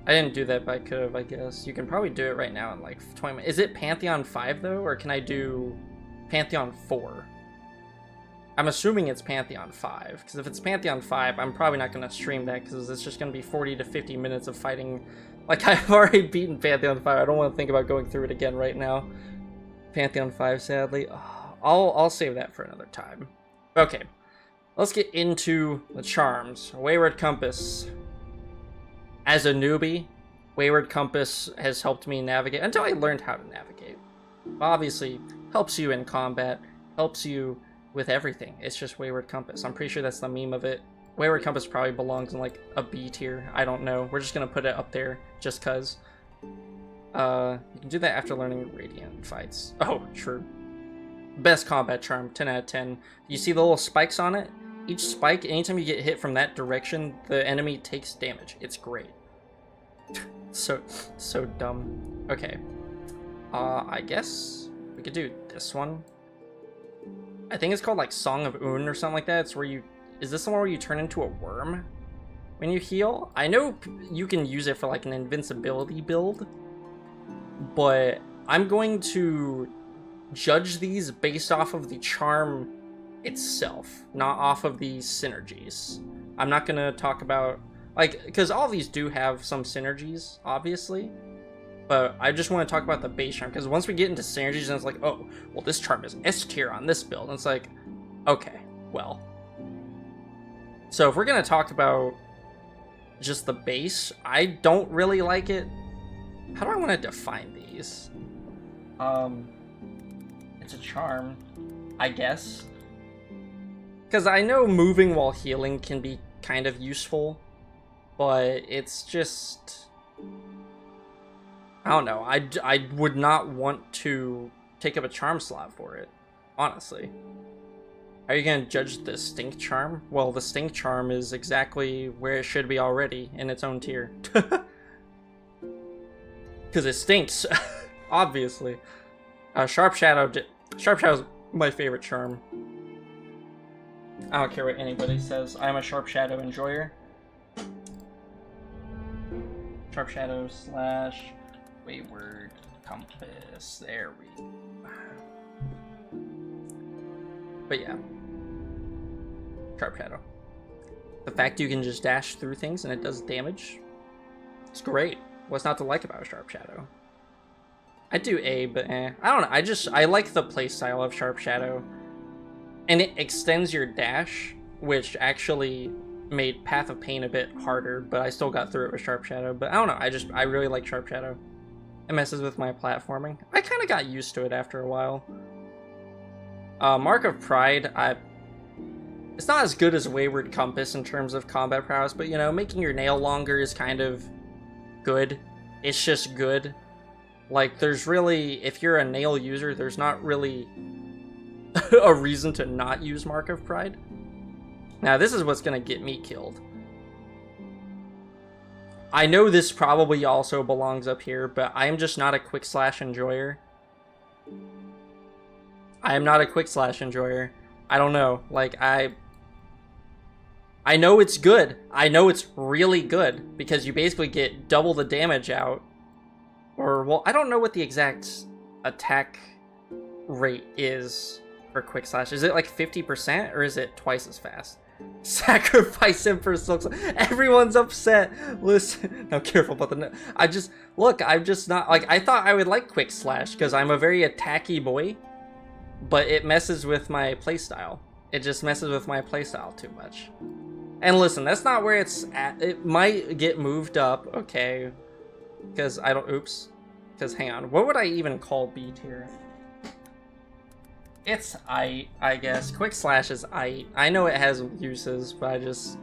I didn't do that, but I could have, I guess. You can probably do it right now in like 20 minutes. Is it Pantheon 5 though, or can I do Pantheon 4? I'm assuming it's Pantheon 5, because if it's Pantheon 5, I'm probably not going to stream that, because it's just going to be 40 to 50 minutes of fighting. Like, I've already beaten Pantheon 5. I don't want to think about going through it again right now. Pantheon 5, sadly. Oh, I'll save that for another time. Okay, let's get into the charms. Wayward Compass. As a newbie, Wayward Compass has helped me navigate, until I learned how to navigate. Obviously, helps you in combat, helps you with everything. It's just Wayward Compass. I'm pretty sure that's the meme of it. Wayward Compass probably belongs in like a B tier. I don't know. We're just gonna put it up there just cause. You can do that after learning Radiant fights. Oh, true. Best combat charm, 10 out of 10. You see the little spikes on it? Each spike, anytime you get hit from that direction, the enemy takes damage. It's great. so dumb. Okay. I guess we could do this one. I think it's called like Song of Un or something like that. It's where you... Is this the one where you turn into a worm when you heal? I know you can use it for like an invincibility build, but I'm going to judge these based off of the charm itself, not off of the synergies. I'm not going to talk about... Like, because all these do have some synergies, obviously. But I just want to talk about the base charm, because once we get into synergies, and it's like, oh, well, this charm is S tier on this build. And it's like, okay, well. So if we're going to talk about just the base, I don't really like it. How do I want to define these? It's a charm, I guess. Because I know moving while healing can be kind of useful, but it's just... I don't know. I would not want to take up a charm slot for it, honestly. Are you going to judge the stink charm? Well, the stink charm is exactly where it should be already in its own tier. Because it stinks, obviously. Sharp Shadow's my favorite charm. I don't care what anybody says. I'm a Sharp Shadow enjoyer. Sharp Shadow / Wayward Compass. There we go. But yeah. Sharp Shadow. The fact you can just dash through things and it does damage, it's great. What's not to like about a Sharp Shadow? I do A, but I don't know. I like the playstyle of Sharp Shadow. And it extends your dash, which actually made Path of Pain a bit harder, but I still got through it with Sharp Shadow. But I don't know. I really like Sharp Shadow. It messes with my platforming. I kind of got used to it after a while. Mark of Pride, it's not as good as Wayward Compass in terms of combat prowess, but you know, making your nail longer is kind of good. It's just good. Like, there's really, if you're a nail user, there's not really a reason to not use Mark of Pride. Now, this is what's going to get me killed. I know this probably also belongs up here, but I am just not a quick slash enjoyer. I am not a quick slash enjoyer. I don't know. Like, I know it's good. I know it's really good because you basically get double the damage out. Or, well, I don't know what the exact attack rate is for quick slash. Is it like 50% or is it twice as fast? Sacrifice him for silk. Everyone's upset. Listen, now careful about the. I'm just not like, I thought I would like quick slash because I'm a very attacky boy, but it messes with my playstyle. It just messes with my playstyle too much. And listen, that's not where it's at. It might get moved up, okay? Because I don't. Oops. Because hang on, what would I even call B tier? It's I guess. Quick slash is I know it has uses, but I just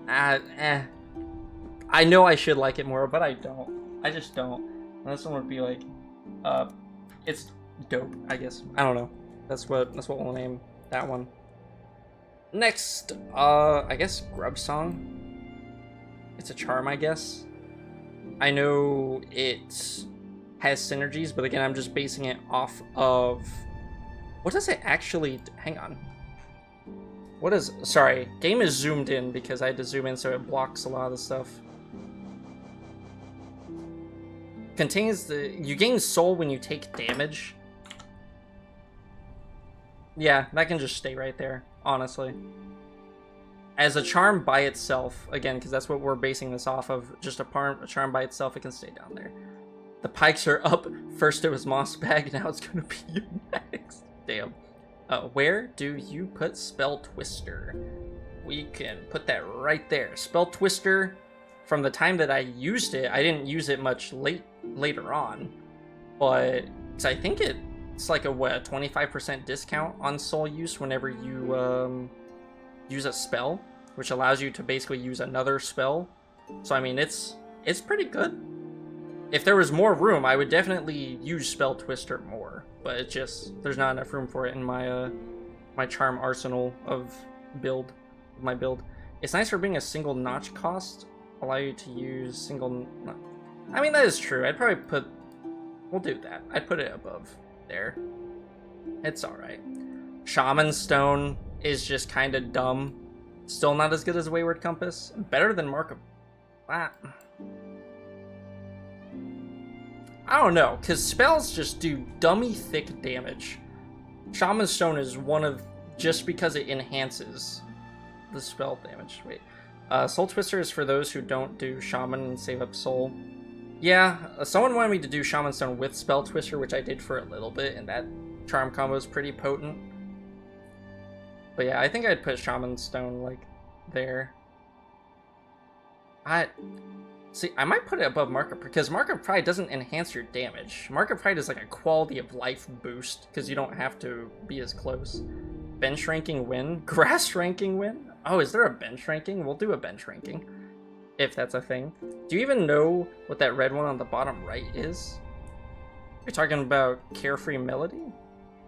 I know I should like it more, but I don't. I just don't. And this one would be like it's dope, I guess. I don't know. That's what we'll name that one. Next, I guess Grub Song. It's a charm, I guess. I know it has synergies, but again, I'm just basing it off of. What does it actually... Hang on. What is... Sorry. Game is zoomed in because I had to zoom in so it blocks a lot of the stuff. Contains the... You gain soul when you take damage. Yeah, that can just stay right there, honestly. As a charm by itself, again, because that's what we're basing this off of, just a charm by itself, it can stay down there. The pikes are up. First it was Moss Bag, now it's going to be you next. Damn. Where do you put Spell Twister? We can put that right there. Spell Twister, from the time that I used it, I didn't use it much later on, but I think it's like a 25% discount on soul use whenever you use a spell, which allows you to basically use another spell. So I mean, it's pretty good. If there was more room, I would definitely use Spell Twister more. But it just, there's not enough room for it in my my charm arsenal of my build. It's nice for being a single notch cost, allow you to use single. I mean, that is true. I'd probably we'll do that. I'd put it above there. It's all right. Shaman Stone is just kind of dumb. Still not as good as Wayward Compass. Better than Mark of. I don't know, because spells just do dummy thick damage. Shaman Stone is one of, just because it enhances the spell damage. Wait. Soul Twister is for those who don't do Shaman and save up soul. Yeah, someone wanted me to do Shaman Stone with Spell Twister, which I did for a little bit, and that charm combo is pretty potent. But yeah, I think I'd put Shaman Stone, like, there. See, I might put it above Mark of Pride, because Mark of Pride doesn't enhance your damage. Mark of Pride is like a quality of life boost, because you don't have to be as close. Bench ranking win? Grass ranking win? Oh, is there a bench ranking? We'll do a bench ranking, if that's a thing. Do you even know what that red one on the bottom right is? You're talking about Carefree Melody?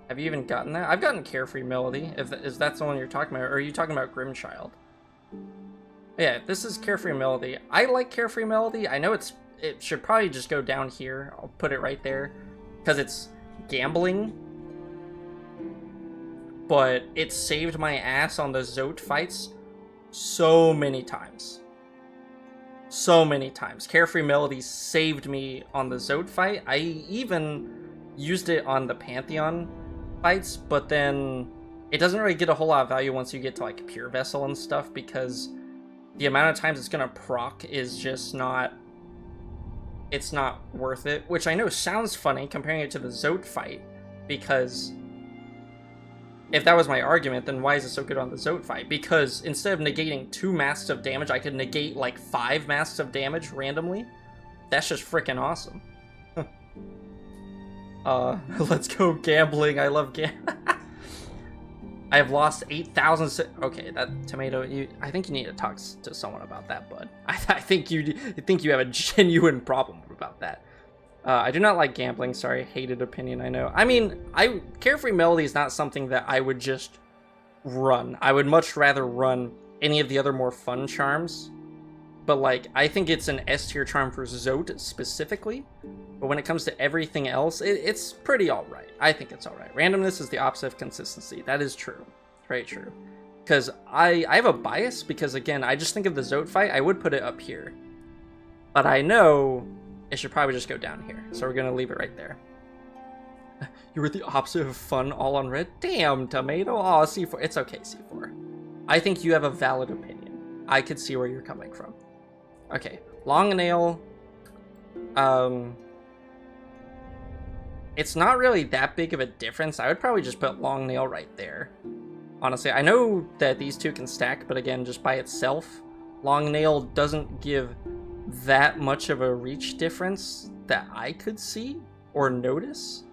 Have you even gotten that? I've gotten Carefree Melody, if that's the one you're talking about, or are you talking about Grimchild? Yeah, this is Carefree Melody. I like Carefree Melody. I know it should probably just go down here. I'll put it right there, because it's gambling. But it saved my ass on the Zote fights so many times. So many times. Carefree Melody saved me on the Zote fight. I even used it on the Pantheon fights, but then it doesn't really get a whole lot of value once you get to like Pure Vessel and stuff, because the amount of times it's gonna proc is just not, it's not worth it. Which I know sounds funny comparing it to the Zote fight, because if that was my argument, then why is it so good on the Zote fight? Because instead of negating 2 masks of damage, I could negate like 5 masks of damage randomly. That's just freaking awesome. Let's go gambling. I love gambling. I have lost 8,000. Okay, that tomato. I think you need to talk to someone about that, bud. I think you have a genuine problem about that. I do not like gambling. Sorry, hated opinion. I know. I mean, Carefree Melody is not something that I would just run. I would much rather run any of the other more fun charms. But like, I think it's an S tier charm for Zote specifically. But when it comes to everything else, it's pretty alright. I think it's alright. Randomness is the opposite of consistency. That is true. Very true. Because I have a bias, because again, I just think of the Zote fight, I would put it up here. But I know it should probably just go down here. So we're going to leave it right there. You were the opposite of fun, all on red? Damn, tomato. Oh, C4. It's okay, C4. I think you have a valid opinion. I could see where you're coming from. Okay, long nail. It's not really that big of a difference. I would probably just put long nail right there. Honestly, I know that these two can stack, but again, just by itself, long nail doesn't give that much of a reach difference that I could see or notice.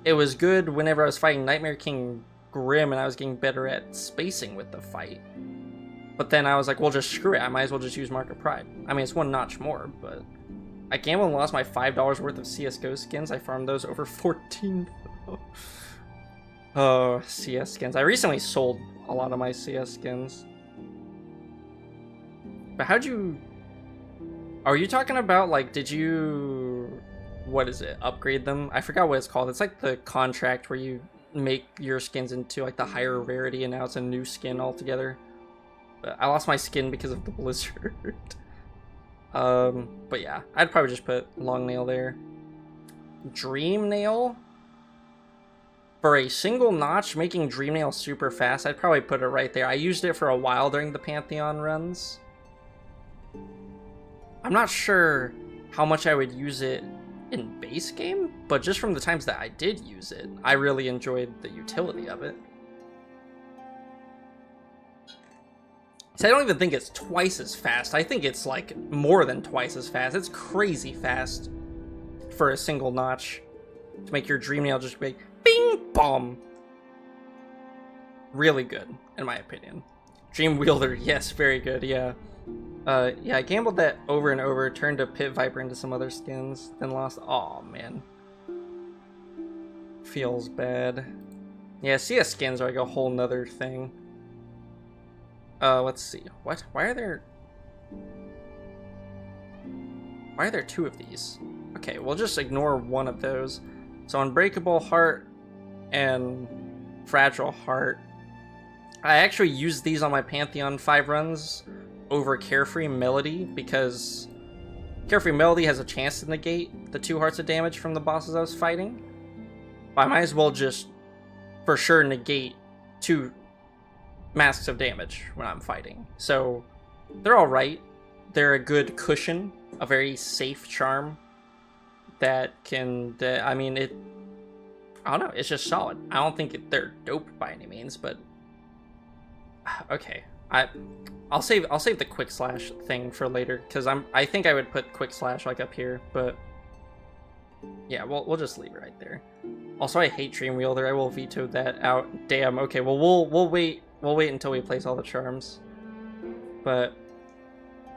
It was good whenever I was fighting Nightmare King Grim and I was getting better at spacing with the fight. But then I was like, well, just screw it. I might as well just use Mark of Pride. I mean, it's one notch more, but I gambled and lost my $5 worth of CSGO skins. I farmed those over 14. Oh, CS skins. I recently sold a lot of my CS skins. But how'd you... Are you talking about, like, did you... What is it? Upgrade them? I forgot what it's called. It's like the contract where you make your skins into, like, the higher rarity, and now it's a new skin altogether. But I lost my skin because of the blizzard. But yeah, I'd probably just put long nail there. Dream nail? For a single notch, making dream nail super fast, I'd probably put it right there. I used it for a while during the Pantheon runs. I'm not sure how much I would use it in base game, but just from the times that I did use it, I really enjoyed the utility of it. So I don't even think it's twice as fast. I think it's like more than twice as fast. It's crazy fast for a single notch to make your dream nail just be bing bom. Really good, in my opinion. Dream Wielder, yes, very good, yeah. Yeah, I gambled that over and over, turned a Pit Viper into some other skins, then lost. Aw, man. Feels bad. Yeah, CS skins are like a whole nother thing. Let's see. What? Why are there two of these? Okay, we'll just ignore one of those. So Unbreakable Heart and Fragile Heart. I actually used these on my Pantheon 5 runs over Carefree Melody because Carefree Melody has a chance to negate the 2 hearts of damage from the bosses I was fighting. But I might as well just for sure negate 2 masks of damage when I'm fighting. So they're alright. They're a good cushion, a very safe charm that can, I mean, I don't know, it's just solid. I don't think they're dope by any means, but okay. I'll save the quick slash thing for later because I think I would put quick slash like up here, but yeah, we'll just leave it right there. Also, I hate Dream Wielder. I will veto that out. Damn. Okay, well we'll wait until we place all the charms. But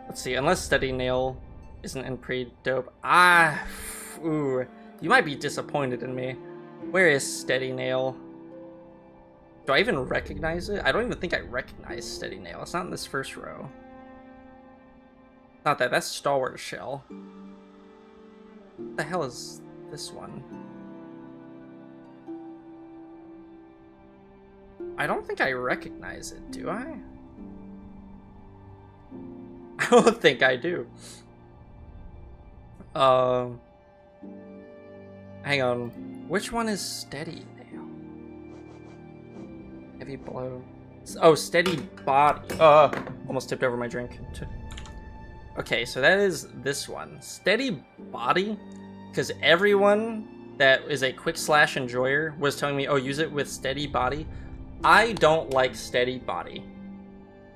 let's see. Unless Steady Nail isn't in pre-dope. Ooh, you might be disappointed in me. Where is Steady Nail? Do I even recognize it? I don't even think I recognize Steady Nail. It's not in this first row. Not that. That's Stalwart Shell. What the hell is this one? I don't think I recognize it, do I? I don't think I do. Hang on. Which one is Steady Nail? Heavy Blow. Oh, Steady Body. Almost tipped over my drink. Okay, so that is this one. Steady Body, because everyone that is a quick slash enjoyer was telling me, oh, use it with Steady Body. I don't like Steady Body.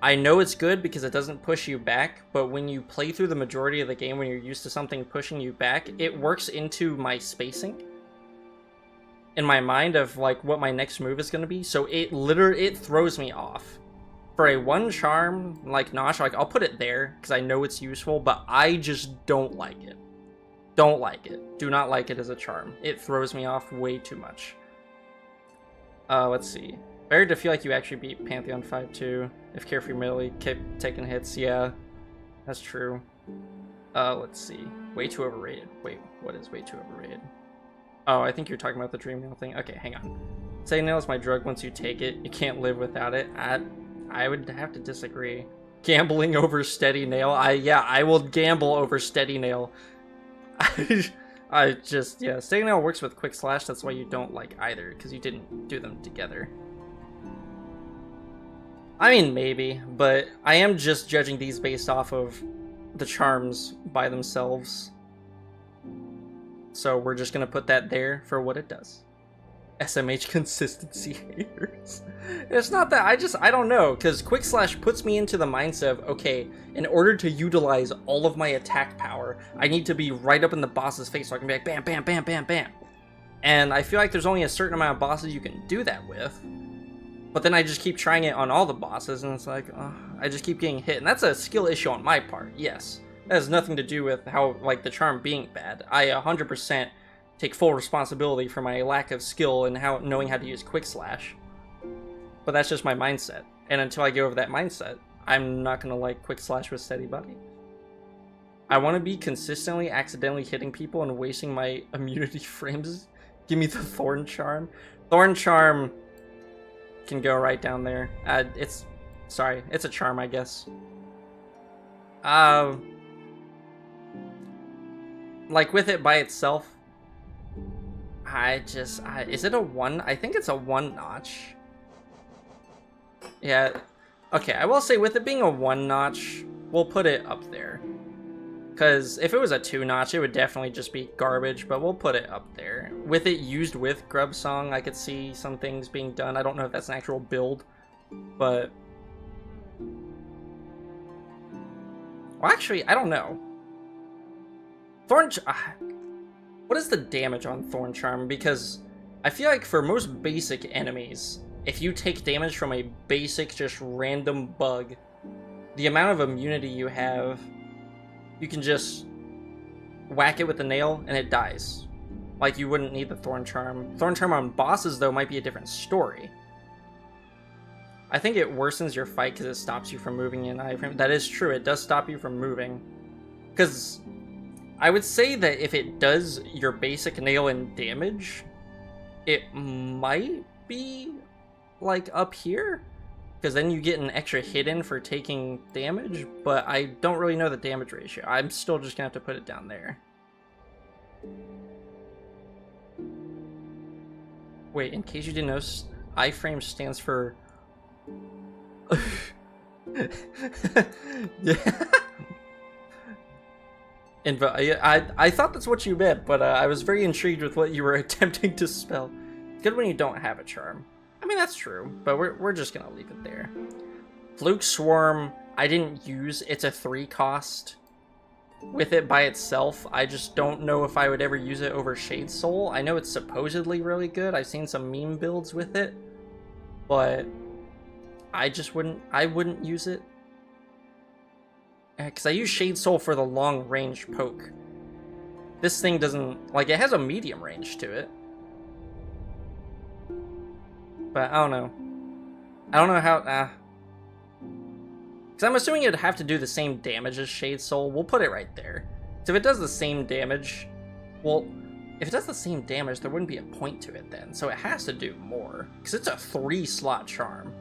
I know it's good because it doesn't push you back, but when you play through the majority of the game when you're used to something pushing you back, it works into my spacing. in my mind of like what my next move is going to be, so it throws me off. For a 1 charm like Notch, like I'll put it there because I know it's useful, but I just don't like it. Don't like it. Do not like it as a charm. It throws me off way too much. Let's see. Better to feel like you actually beat Pantheon 5-2 if Carefree Melee kept taking hits. Yeah, that's true. Let's see. Way too overrated. Wait, what is way too overrated? Oh, I think you're talking about the Dream Nail thing. Okay, hang on. Steady Nail is my drug. Once you take it, you can't live without it. I would have to disagree. Gambling over Steady Nail? Yeah, I will gamble over Steady Nail. Yeah, Steady Nail works with Quick Slash. That's why you don't like either, because you didn't do them together. I mean, maybe, but I am just judging these based off of the charms by themselves. So we're just gonna put that there for what it does. SMH consistency haters. It's not that, I don't know, because Quick Slash puts me into the mindset of, okay, in order to utilize all of my attack power, I need to be right up in the boss's face so I can be like, bam, bam, bam, bam, bam. And I feel like there's only a certain amount of bosses you can do that with. But then I just keep trying it on all the bosses, and it's like, I just keep getting hit. And that's a skill issue on my part, yes. That has nothing to do with how, like, the charm being bad. I 100% take full responsibility for my lack of skill and knowing how to use Quick Slash. But that's just my mindset. And until I get over that mindset, I'm not going to like Quick Slash with Steady Body. I want to be consistently accidentally hitting people and wasting my immunity frames. Give me the Thorn Charm. Thorn Charm can go right down there. It's a charm, I guess. Like with it by itself, is it a 1? I think it's a 1 notch. Yeah, okay, I will say with it being a 1 notch, we'll put it up there. Because if it was a 2 notch, it would definitely just be garbage, but we'll put it up there. With it used with Grub Song, I could see some things being done. I don't know if that's an actual build, but... Well, actually, I don't know. What is the damage on Thorn Charm? Because I feel like for most basic enemies, if you take damage from a basic, just random bug, the amount of immunity you have, you can just whack it with the nail and it dies. Like, you wouldn't need the Thorn Charm. Thorn Charm on bosses, though, might be a different story. I think it worsens your fight because it stops you from moving in iframe. That is true, it does stop you from moving. Because I would say that if it does your basic nail in damage, it might be, like, up here. Because then you get an extra hit in for taking damage, but I don't really know the damage ratio. I'm still just going to have to put it down there. Wait, in case you didn't know, iframe stands for... Yeah. I thought that's what you meant, but I was very intrigued with what you were attempting to spell. It's good when you don't have a charm. I mean, that's true, but we're just gonna leave it there. Fluke Swarm, I didn't use. It's a 3 cost. With it by itself, I just don't know if I would ever use it over Shade Soul. I know it's supposedly really good. I've seen some meme builds with it, but I wouldn't use it. Because I use Shade Soul for the long range poke. This thing doesn't, like, it has a medium range to it. But I don't know. I don't know how, because I'm assuming it'd have to do the same damage as Shade Soul. We'll put it right there. So if it does the same damage, well, if it does the same damage, there wouldn't be a point to it then. So it has to do more. Because it's a 3-slot charm.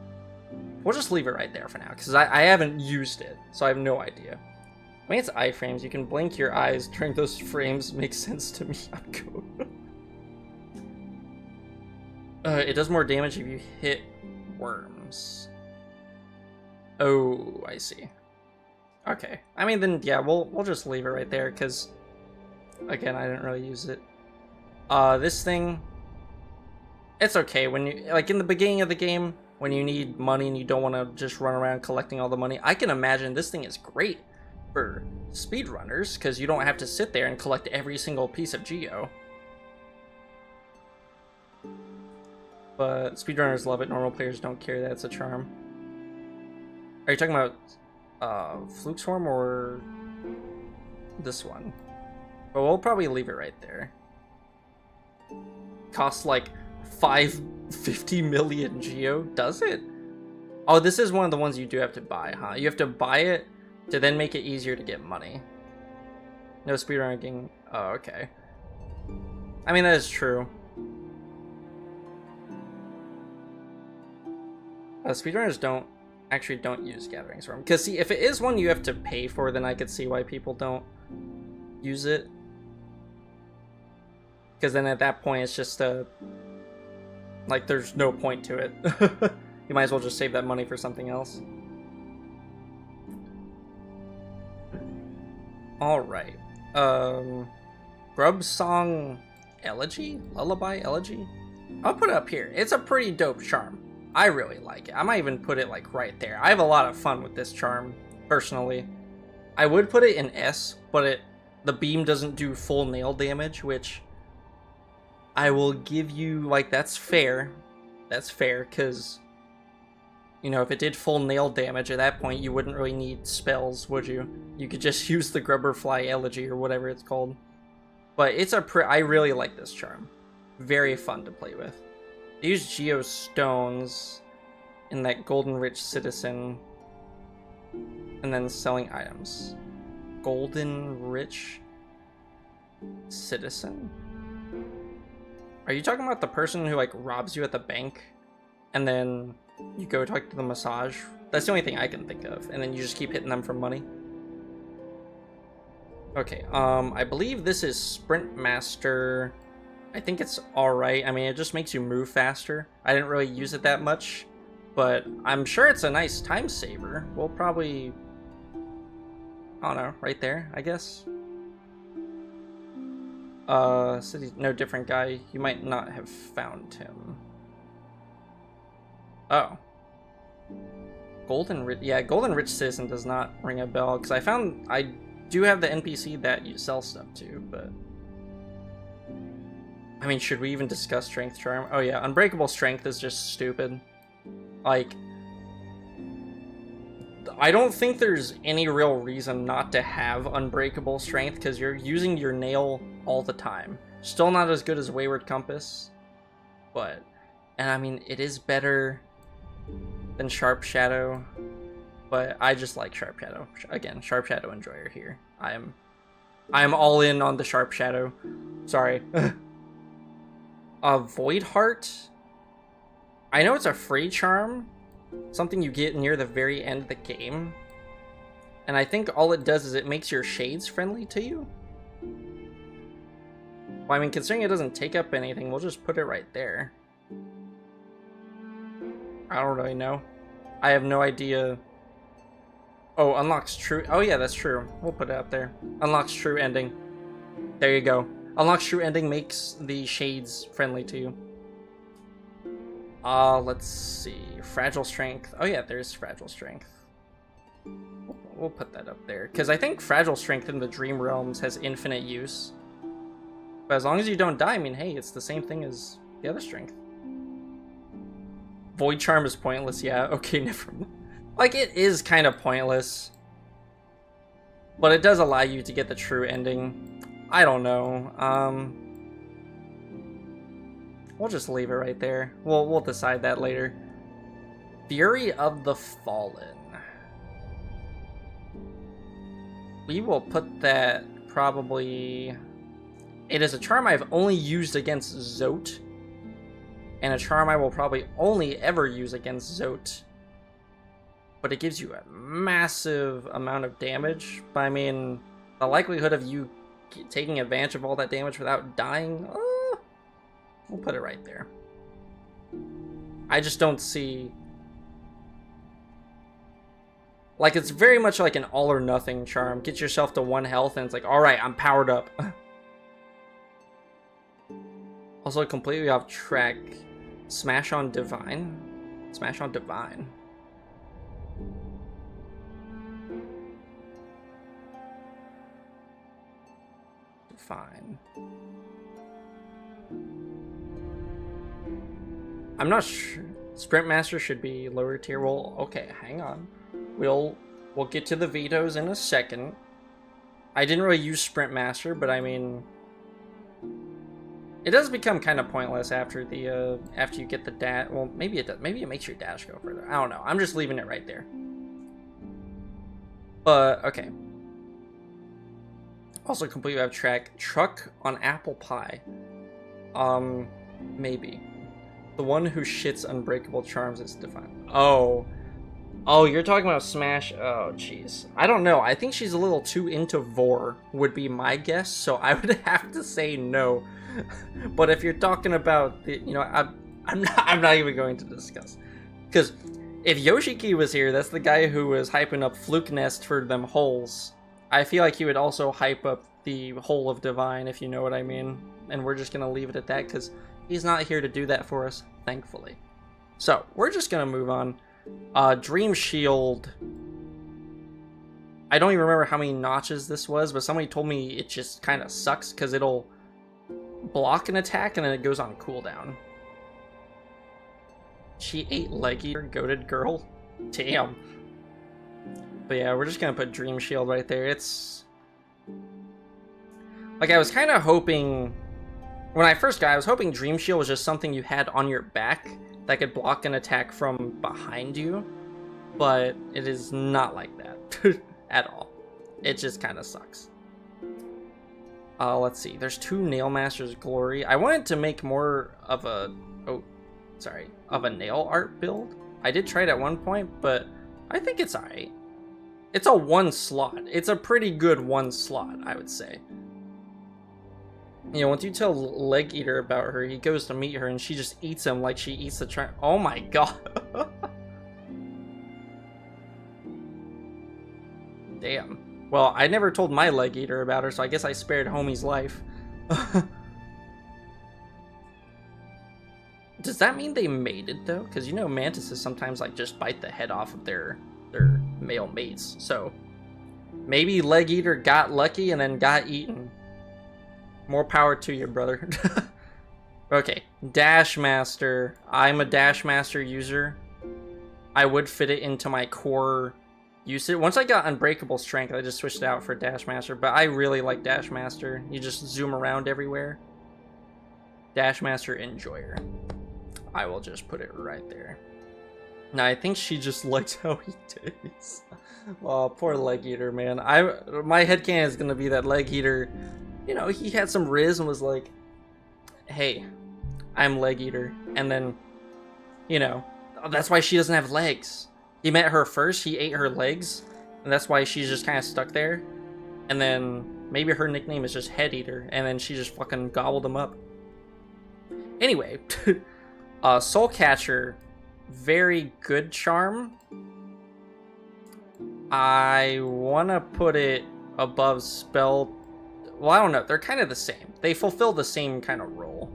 We'll just leave it right there for now, because I haven't used it, so I have no idea. When it's iframes, you can blink your eyes during those frames. Makes sense to me. I'm good. It does more damage if you hit worms. Oh, I see. Okay. I mean, then, yeah, we'll just leave it right there, because, again, I didn't really use it. This thing, it's okay. When you, like, in the beginning of the game, when you need money and you don't want to just run around collecting all the money, I can imagine this thing is great for speedrunners, because you don't have to sit there and collect every single piece of Geo. but speedrunners love it. Normal players don't care that it's a charm. Are you talking about Fluke Swarm or this one? But we'll probably leave it right there. Costs like 550 million geo. Does it? Oh, this is one of the ones you do have to buy, huh? You have to buy it to then make it easier to get money. No speedrunning. Oh, okay. I mean, that is true. Speedrunners don't use Gathering Storm. Because, see, if it is one you have to pay for, then I could see why people don't use it. Because then at that point, it's just like, there's no point to it. You might as well just save that money for something else. Alright. Grub Song Elegy? Lullaby Elegy? I'll put it up here. It's a pretty dope charm. I really like it. I might even put it like right there. I have a lot of fun with this charm, personally. I would put it in S, but the beam doesn't do full nail damage, which I will give you, like, that's fair. That's fair, because, you know, if it did full nail damage at that point, you wouldn't really need spells, would you? You could just use the Grubberfly Elegy or whatever it's called. But it's I really like this charm. Very fun to play with. They use Geostones in that Golden Rich Citizen, and then selling items. Golden Rich Citizen? Are you talking about the person who, like, robs you at the bank, and then you go talk to the massage? That's the only thing I can think of, and then you just keep hitting them for money. Okay, I believe this is Sprint Master. I think it's alright. I mean, it just makes you move faster. I didn't really use it that much, but I'm sure it's a nice time saver. We'll probably, I don't know, right there, I guess. City, no different guy. You might not have found him. Oh. Golden Rich, yeah, Golden Rich Citizen does not ring a bell, because I do have the NPC that you sell stuff to, but I mean, should we even discuss Strength Charm? Oh yeah, Unbreakable Strength is just stupid. Like, I don't think there's any real reason not to have Unbreakable Strength, because you're using your nail all the time. Still not as good as Wayward Compass, but, and I mean, it is better than Sharp Shadow, but I just like Sharp Shadow. Again, Sharp Shadow enjoyer here. I am all in on the Sharp Shadow. Sorry. Void Heart. I know it's a free charm, something you get near the very end of the game, and I think all it does is it makes your shades friendly to you. Well, I mean, considering it doesn't take up anything, we'll just put it right there. I don't really know. I have no idea. Oh, unlocks true. Oh yeah, that's true. We'll put it up there. Unlocks true ending. There you go. Unlocks true ending makes the shades friendly to you. Let's see. Fragile Strength. Oh yeah, there's Fragile Strength. We'll put that up there. Because I think Fragile Strength in the Dream Realms has infinite use. But as long as you don't die, I mean, hey, it's the same thing as the other strength. Void Charm is pointless, yeah. Okay, never mind. Like, it is kind of pointless. But it does allow you to get the true ending. I don't know. We'll just leave it right there. We'll decide that later. Fury of the Fallen. We will put that probably... It is a charm I've only used against Zote. And a charm I will probably only ever use against Zote. But it gives you a massive amount of damage. But I mean, the likelihood of you taking advantage of all that damage without dying, we'll put it right there. I just don't see... Like, it's very much like an all or nothing charm. Get yourself to 1 health and it's like, alright, I'm powered up. Also, completely off track. Smash on Divine? Smash on Divine. Fine. I'm not sure. Sprint Master should be lower tier. Well, okay, hang on. We'll get to the vetoes in a second. I didn't really use Sprint Master, but I mean, it does become kind of pointless after the after you get the dash. Well, maybe it does. Maybe it makes your dash go further. I don't know. I'm just leaving it right there. But okay. Also, complete web track. Truck on apple pie. Maybe. The one who shits unbreakable charms is defined. Oh. Oh, you're talking about Smash. Oh, jeez. I don't know. I think she's a little too into Vor, would be my guess. So I would have to say no. But if you're talking about the, you know, I'm not even going to discuss. Because if Yoshiki was here, that's the guy who was hyping up Fluke Nest for them holes. I feel like he would also hype up the Hole of Divine, if you know what I mean. And we're just going to leave it at that because he's not here to do that for us, thankfully. So, we're just going to move on. Dream Shield. I don't even remember how many notches this was, but somebody told me it just kind of sucks because it'll block an attack and then it goes on cooldown. She ate Leg Eater, goated girl. Damn. But yeah, we're just gonna put Dream Shield right there. It's like I was kind of hoping when I first got it, I was hoping Dream Shield was just something you had on your back that could block an attack from behind you, but it is not like that at all. It just kind of sucks. Let's see. There's 2 Nail Master's Glory. I wanted to make more of a of a nail art build. I did try it at one point, but I think it's alright. It's a 1 slot. It's a pretty good 1 slot, I would say. You know, once you tell Leg Eater about her, he goes to meet her and she just eats him like she eats the Oh my god. Damn. Well, I never told my Leg Eater about her, so I guess I spared homie's life. Does that mean they mated though? Because you know mantises sometimes like just bite the head off of their male mates. So maybe Leg Eater got lucky and then got eaten. More power to you, brother. Okay, Dash Master. I'm a Dash Master user. I would fit it into my core usage. Once I got Unbreakable Strength, I just switched it out for Dash Master. But I really like Dash Master. You just zoom around everywhere. Dash Master Enjoyer. I will just put it right there. Now, I think she just likes how he tastes. Oh, poor Leg Eater, man. My headcanon is going to be that Leg Eater, you know, he had some Riz and was like, hey, I'm Leg Eater. And then, you know, that's why she doesn't have legs. He met her first, he ate her legs, and that's why she's just kind of stuck there. And then maybe her nickname is just Head Eater, and then she just fucking gobbled him up. Anyway, Soul Catcher, very good charm. I want to put it above Spell. Well, I don't know. They're kind of the same. They fulfill the same kind of role.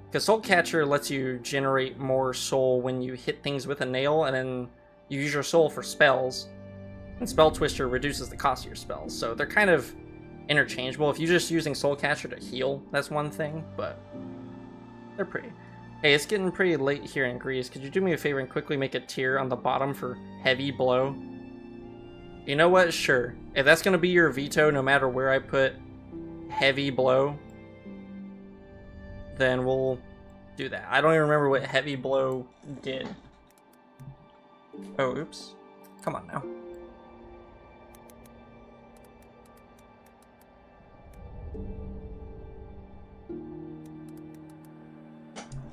Because Soul Catcher lets you generate more soul when you hit things with a nail, and then you use your soul for spells. And Spell Twister reduces the cost of your spells. So they're kind of interchangeable. If you're just using Soul Catcher to heal, that's one thing, but they're pretty. Hey, it's getting pretty late here in Greece. Could you do me a favor and quickly make a tier on the bottom for Heavy Blow? You know what? Sure. If that's going to be your veto, no matter where I put Heavy Blow, then we'll do that. I don't even remember what Heavy Blow did. Oh, oops. Come on now.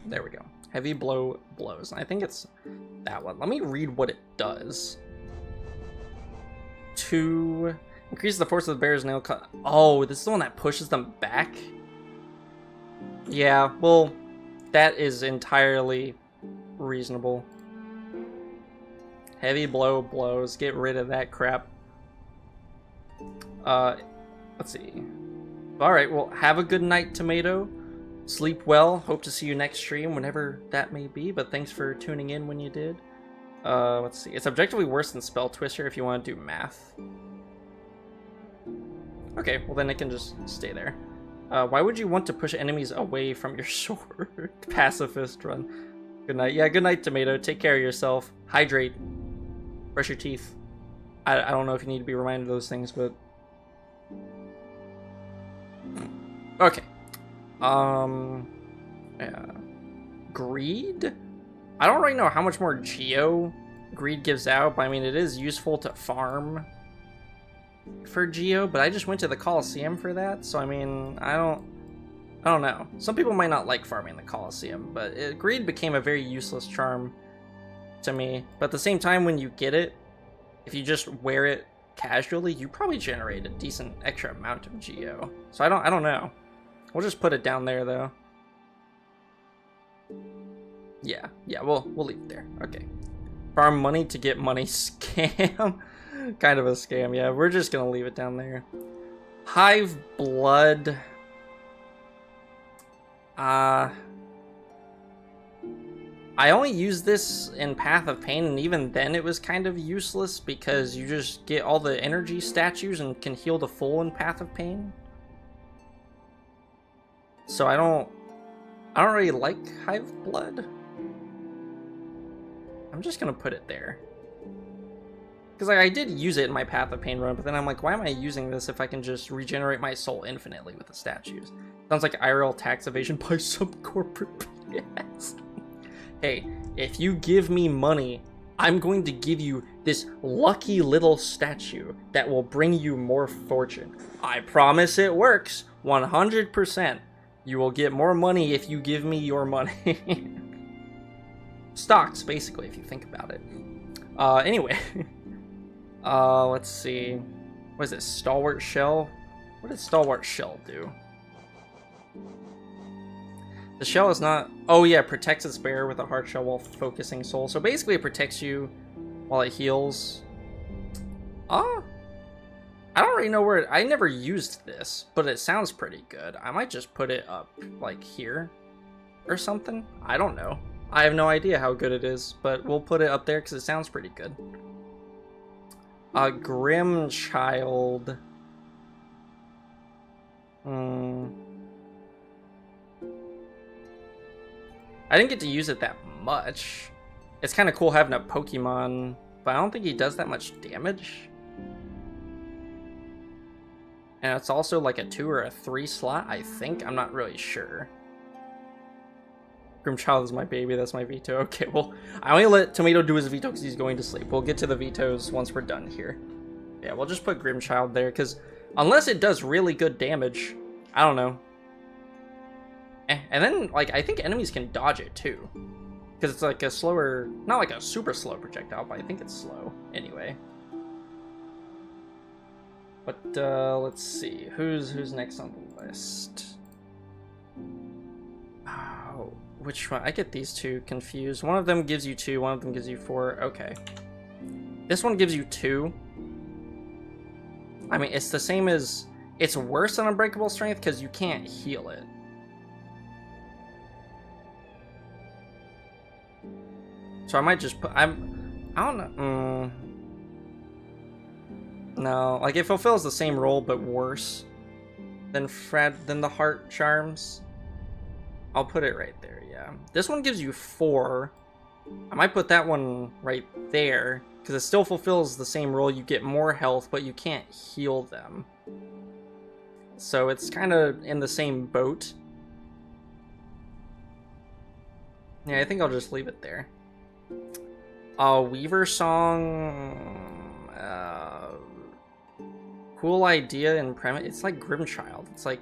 There we go. Heavy Blow blows. I think it's that one. Let me read what it does. To increase the force of the bear's nail cut. Oh, this is the one that pushes them back? Yeah, well, that is entirely reasonable. Heavy Blow blows. Get rid of that crap. Let's see. Alright, well, have a good night, Tomato. Sleep well. Hope to see you next stream, whenever that may be, but thanks for tuning in when you did. Let's see. It's objectively worse than Spell Twister if you want to do math. Okay, well then it can just stay there. Why would you want to push enemies away from your sword? Pacifist run. Good night. Yeah, good night, Tomato. Take care of yourself. Hydrate. Brush your teeth. I don't know if you need to be reminded of those things, but... Okay. Yeah. Greed? I don't really know how much more Geo Greed gives out, but I mean, it is useful to farm for Geo, but I just went to the Coliseum for that, so I mean, I don't know. Some people might not like farming the Coliseum, but Greed became a very useless charm to me. But at the same time, when you get it, if you just wear it casually, you probably generate a decent extra amount of Geo. So I don't know. We'll just put it down there though. Yeah, we'll leave it there. Okay. Farm money to get money scam. Kind of a scam, yeah. We're just gonna leave it down there. Hive blood. I only used this in Path of Pain, and even then it was kind of useless because you just get all the energy statues and can heal the full in Path of Pain. So I don't really like Hive Blood. I'm just gonna put it there. Because like, I did use it in my Path of Pain run, but then I'm like, why am I using this if I can just regenerate my soul infinitely with the statues? Sounds like IRL tax evasion by some corporate BS. Hey, if you give me money, I'm going to give you this lucky little statue that will bring you more fortune. I promise it works, 100%. You will get more money if you give me your money. Stocks, basically, if you think about it. Anyway. Let's see. What is this? Stalwart Shell? What did Stalwart Shell do? The shell is not... Oh yeah, protects its bearer with a hard shell while focusing soul. So basically it protects you while it heals. I don't really know where it... I never used this, but it sounds pretty good. I might just put it up, like, here or something. I don't know. I have no idea how good it is, but we'll put it up there because it sounds pretty good. Grim Child. I didn't get to use it that much. It's kind of cool having a Pokemon, but I don't think he does that much damage. And it's also like a 2 or a 3 slot, I think. I'm not really sure. Grim Child is my baby, that's my veto. Okay, well, I only let Tomato do his veto because he's going to sleep. We'll get to the vetoes once we're done here. Yeah, we'll just put Grim Child there, because unless it does really good damage, I don't know. And then, like, I think enemies can dodge it, too. Because it's like a slower, not like a super slow projectile, but I think it's slow, anyway. But, let's see. Who's next on the list? Oh, which one? I get these two confused. One of them gives you 2, one of them gives you 4. Okay. This one gives you 2. I mean, it's the same as... It's worse than Unbreakable Strength because you can't heal it. So I might just put... I don't know. No, like it fulfills the same role but worse than the Heart Charms. I'll put it right there, yeah. This one gives you 4. I might put that one right there because it still fulfills the same role. You get more health, but you can't heal them. So it's kind of in the same boat. Yeah, I think I'll just leave it there. Weaver Song, cool idea and premise. It's like Grimchild. It's like,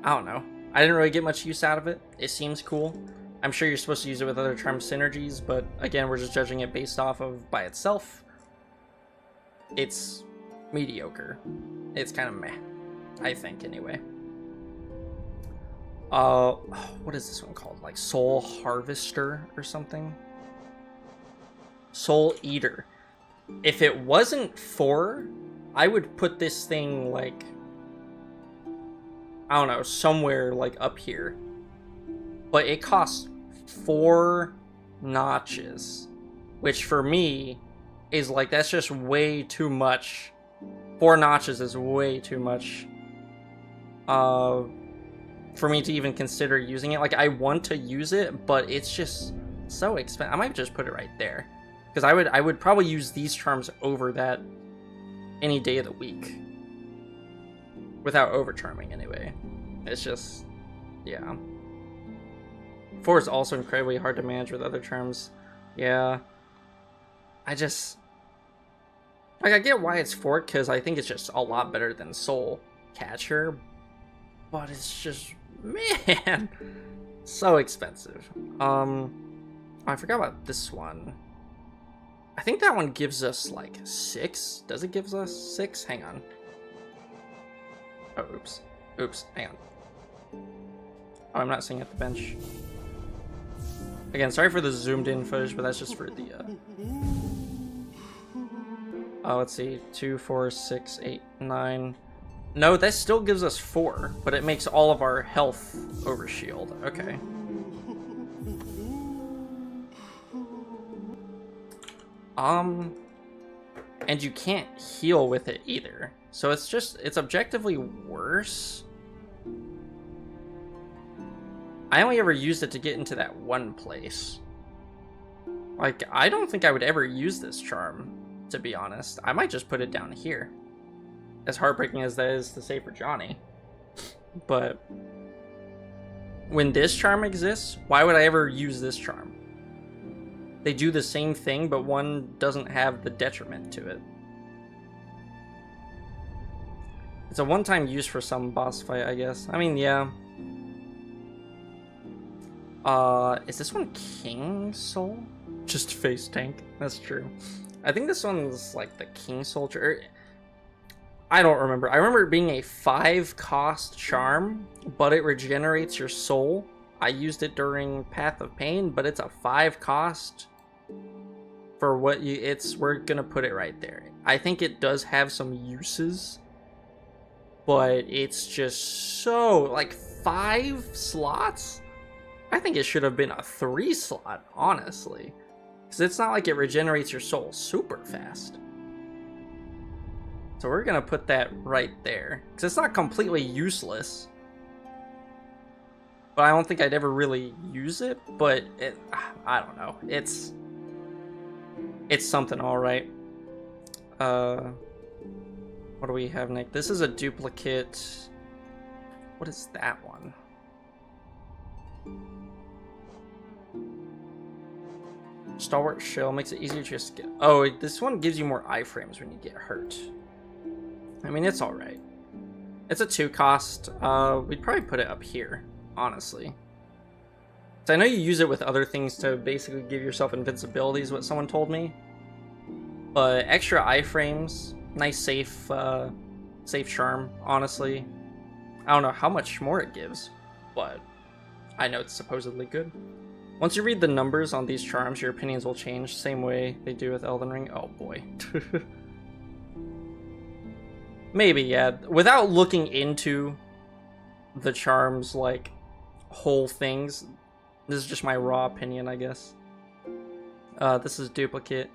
I don't know. I didn't really get much use out of it. It seems cool. I'm sure you're supposed to use it with other charm synergies, but again, we're just judging it based off of by itself. It's mediocre. It's kind of meh, I think, anyway. What is this one called? Like Soul Harvester or something? Soul Eater. If it wasn't 4, I would put this thing like, I don't know, somewhere like up here. But it costs 4 notches, which for me is like, that's just way too much. 4 notches is way too much. for me to even consider using it. Like, I want to use it, but it's just so expensive. I might just put it right there, because I would probably use these charms over that any day of the week without over charming anyway. It's just, yeah. 4 is also incredibly hard to manage with other charms. Yeah. I just, like, I get why it's 4, because I think it's just a lot better than Soul Catcher, but it's just, man, so expensive. I forgot about this one. I think that one gives us like 6. Does it give us 6? Hang on. Oh, oops, hang on. Oh, I'm not seeing at the bench. Again, sorry for the zoomed in footage, but that's just for the oh, let's see, 2, 4, 6, 8, 9. No, that still gives us 4, but it makes all of our health over shield. Okay. And you can't heal with it either. So it's objectively worse. I only ever used it to get into that one place. Like, I don't think I would ever use this charm, to be honest. I might just put it down here. As heartbreaking as that is to say for Johnny. But when this charm exists, why would I ever use this charm? They do the same thing, but one doesn't have the detriment to it. It's a one-time use for some boss fight, I guess. I mean, yeah. Is this one King Soul? Just face tank. That's true. I think this one's like the King Soldier. I don't remember. I remember it being a 5-cost charm, but it regenerates your soul. I used it during Path of Pain, but it's a 5-cost for what you. We're gonna put it right there. I think it does have some uses, but it's just so like 5 slots. I think it should have been a 3 slot, honestly, because it's not like it regenerates your soul super fast. So we're gonna put that right there, because it's not completely useless. But I don't think I'd ever really use it, but I don't know. It's something alright. What do we have next? This is a duplicate. What is that one? Stalwart Shell makes it easier to just get... Oh, this one gives you more iframes when you get hurt. I mean, it's alright. It's a 2-cost. We'd probably put it up here, honestly. So I know you use it with other things to basically give yourself invincibility, is what someone told me. But extra iframes, nice safe charm, honestly. I don't know how much more it gives, but I know it's supposedly good. Once you read the numbers on these charms, your opinions will change, same way they do with Elden Ring. Oh boy. Maybe, yeah. Without looking into the charms, like, whole things, this is just my raw opinion, I guess. This is duplicate.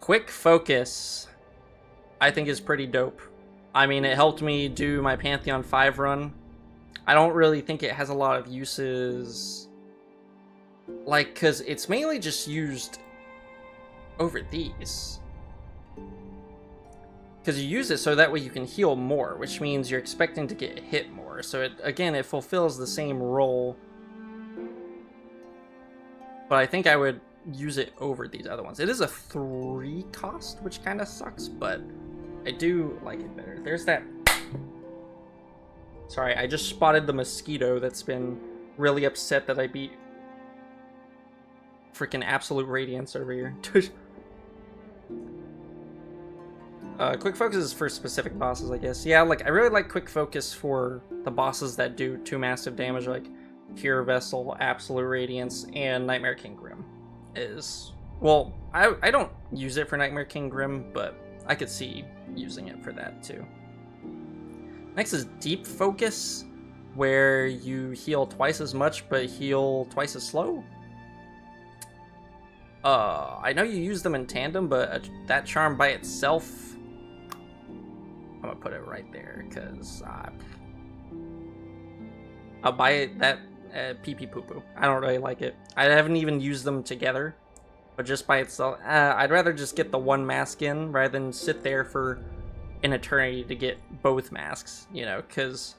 Quick Focus, I think, is pretty dope. I mean, it helped me do my Pantheon 5 run. I don't really think it has a lot of uses, like, because it's mainly just used over these. Because you use it so that way you can heal more, which means you're expecting to get hit more. So it fulfills the same role. But I think I would use it over these other ones. It is a 3-cost, which kind of sucks, but I do like it better. There's that. Sorry, I just spotted the mosquito that's been really upset that I beat freaking Absolute Radiance over here. Quick Focus is for specific bosses, I guess. Yeah, like, I really like Quick Focus for the bosses that do 2 massive damage, like Pure Vessel, Absolute Radiance, and Nightmare King Grim. Well, I don't use it for Nightmare King Grim, but I could see using it for that too. Next is Deep Focus, where you heal twice as much, but heal twice as slow. I know you use them in tandem, but that charm by itself, I'm gonna put it right there, because buy that pee pee poo poo. I don't really like it. I haven't even used them together, but just by itself, I'd rather just get the one mask in rather than sit there for an eternity to get both masks, you know, because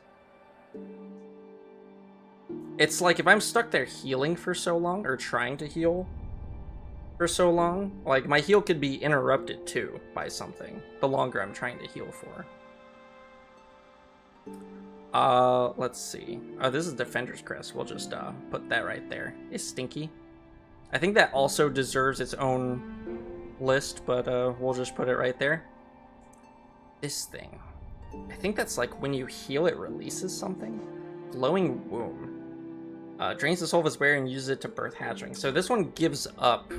it's like if I'm stuck there healing for so long, or trying to heal for so long, like my heal could be interrupted too by something the longer I'm trying to heal for. Let's see. Oh, this is Defender's Crest. We'll just put that right there. It's stinky. I think that also deserves its own list, but we'll just put it right there. This thing. I think that's like when you heal, it releases something. Glowing Womb. Drains the soul of its wearer and uses it to birth hatchling. So this one gives up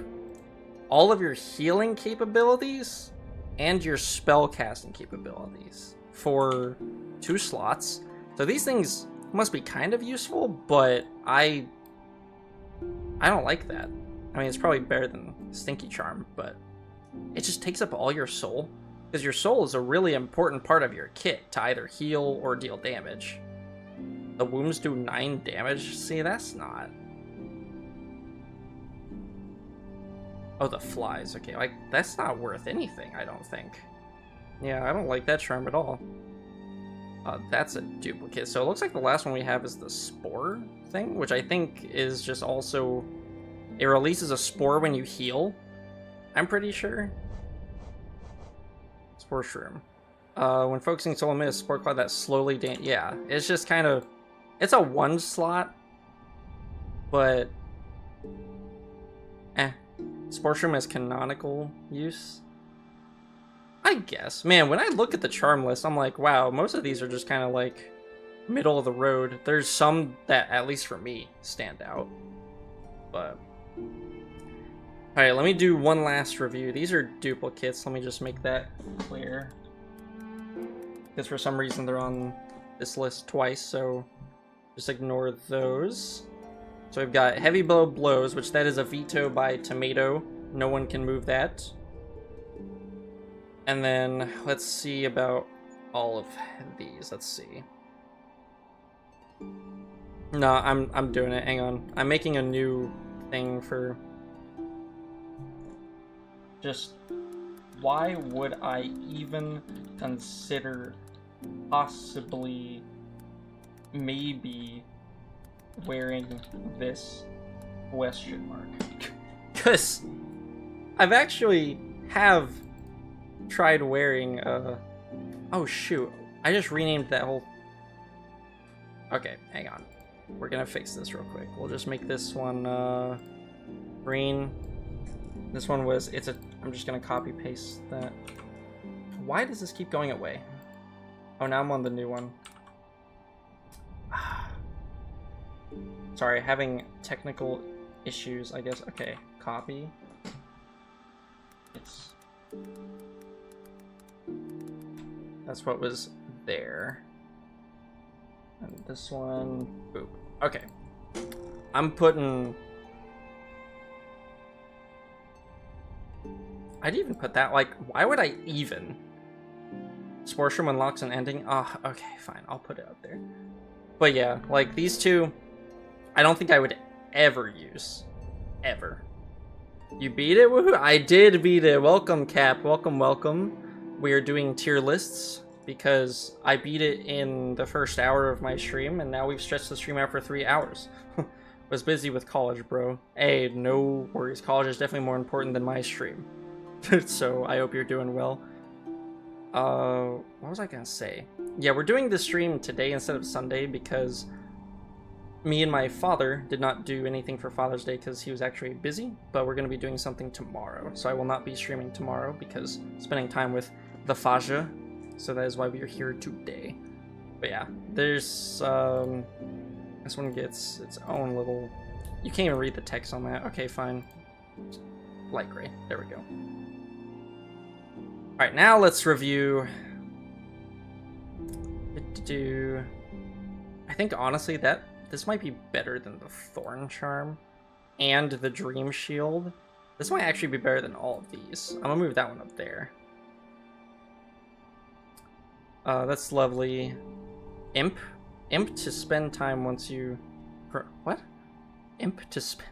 all of your healing capabilities and your spell casting capabilities for 2 slots. So these things must be kind of useful, but I don't like that. I mean, it's probably better than Stinky Charm, but it just takes up all your soul. Because your soul is a really important part of your kit to either heal or deal damage. The wounds do 9 damage. See, that's not... Oh, the flies. Okay, like, that's not worth anything, I don't think. Yeah, I don't like that charm at all. That's a duplicate. So it looks like the last one we have is the spore thing, which I think is just also... It releases a spore when you heal, I'm pretty sure. Spore Shroom. When focusing soul emit a spore cloud that slowly yeah, it's just kind of... It's a 1 slot, but... Spore Shroom has canonical use, I guess. Man, when I look at the charm list, I'm like, wow, most of these are just kind of like middle of the road. There's some that, at least for me, stand out. But... Alright, let me do one last review. These are duplicates. Let me just make that clear. Because for some reason they're on this list twice, so just ignore those. So we've got Heavy Blow Blows, which that is a veto by Tomato. No one can move that. And then let's see about all of these. Let's see. No, I'm doing it. Hang on. I'm making a new thing for... Just, why would I even consider possibly maybe wearing this question mark? Because I've actually have tried wearing oh shoot, I just renamed that whole... Okay, hang on. We're gonna fix this real quick. We'll just make this one green. This one was, I'm just gonna copy paste that. Why does this keep going away? Oh, now I'm on the new one. Sorry, having technical issues, I guess. Okay, copy. That's what was there. And this one, boop. Okay. I'm putting... I'd even put that, like, why would I even? Spore Shroom unlocks an ending. Ah, oh, okay, fine, I'll put it up there. But yeah, like, these two, I don't think I would ever use. Ever. You beat it? Woohoo! I did beat it. Welcome, Cap. Welcome, welcome. We are doing tier lists because I beat it in the first hour of my stream, and now we've stretched the stream out for 3 hours. Was busy with college, bro. Hey, no worries. College is definitely more important than my stream. So I hope you're doing well. What was I gonna say? Yeah, we're doing this stream today instead of Sunday because me and my father did not do anything for Father's Day because he was actually busy, but we're gonna be doing something tomorrow. So I will not be streaming tomorrow because spending time with the Faja. So that is why we are here today. But yeah, there's this one gets its own little... You can't even read the text on that. Okay, fine. Light gray. There we go. Alright, now let's review... I think, honestly, that this might be better than the Thorn Charm and the Dream Shield. This might actually be better than all of these. I'm gonna move that one up there. That's lovely. Imp. Imp to spend time once you... What? Imp to spend...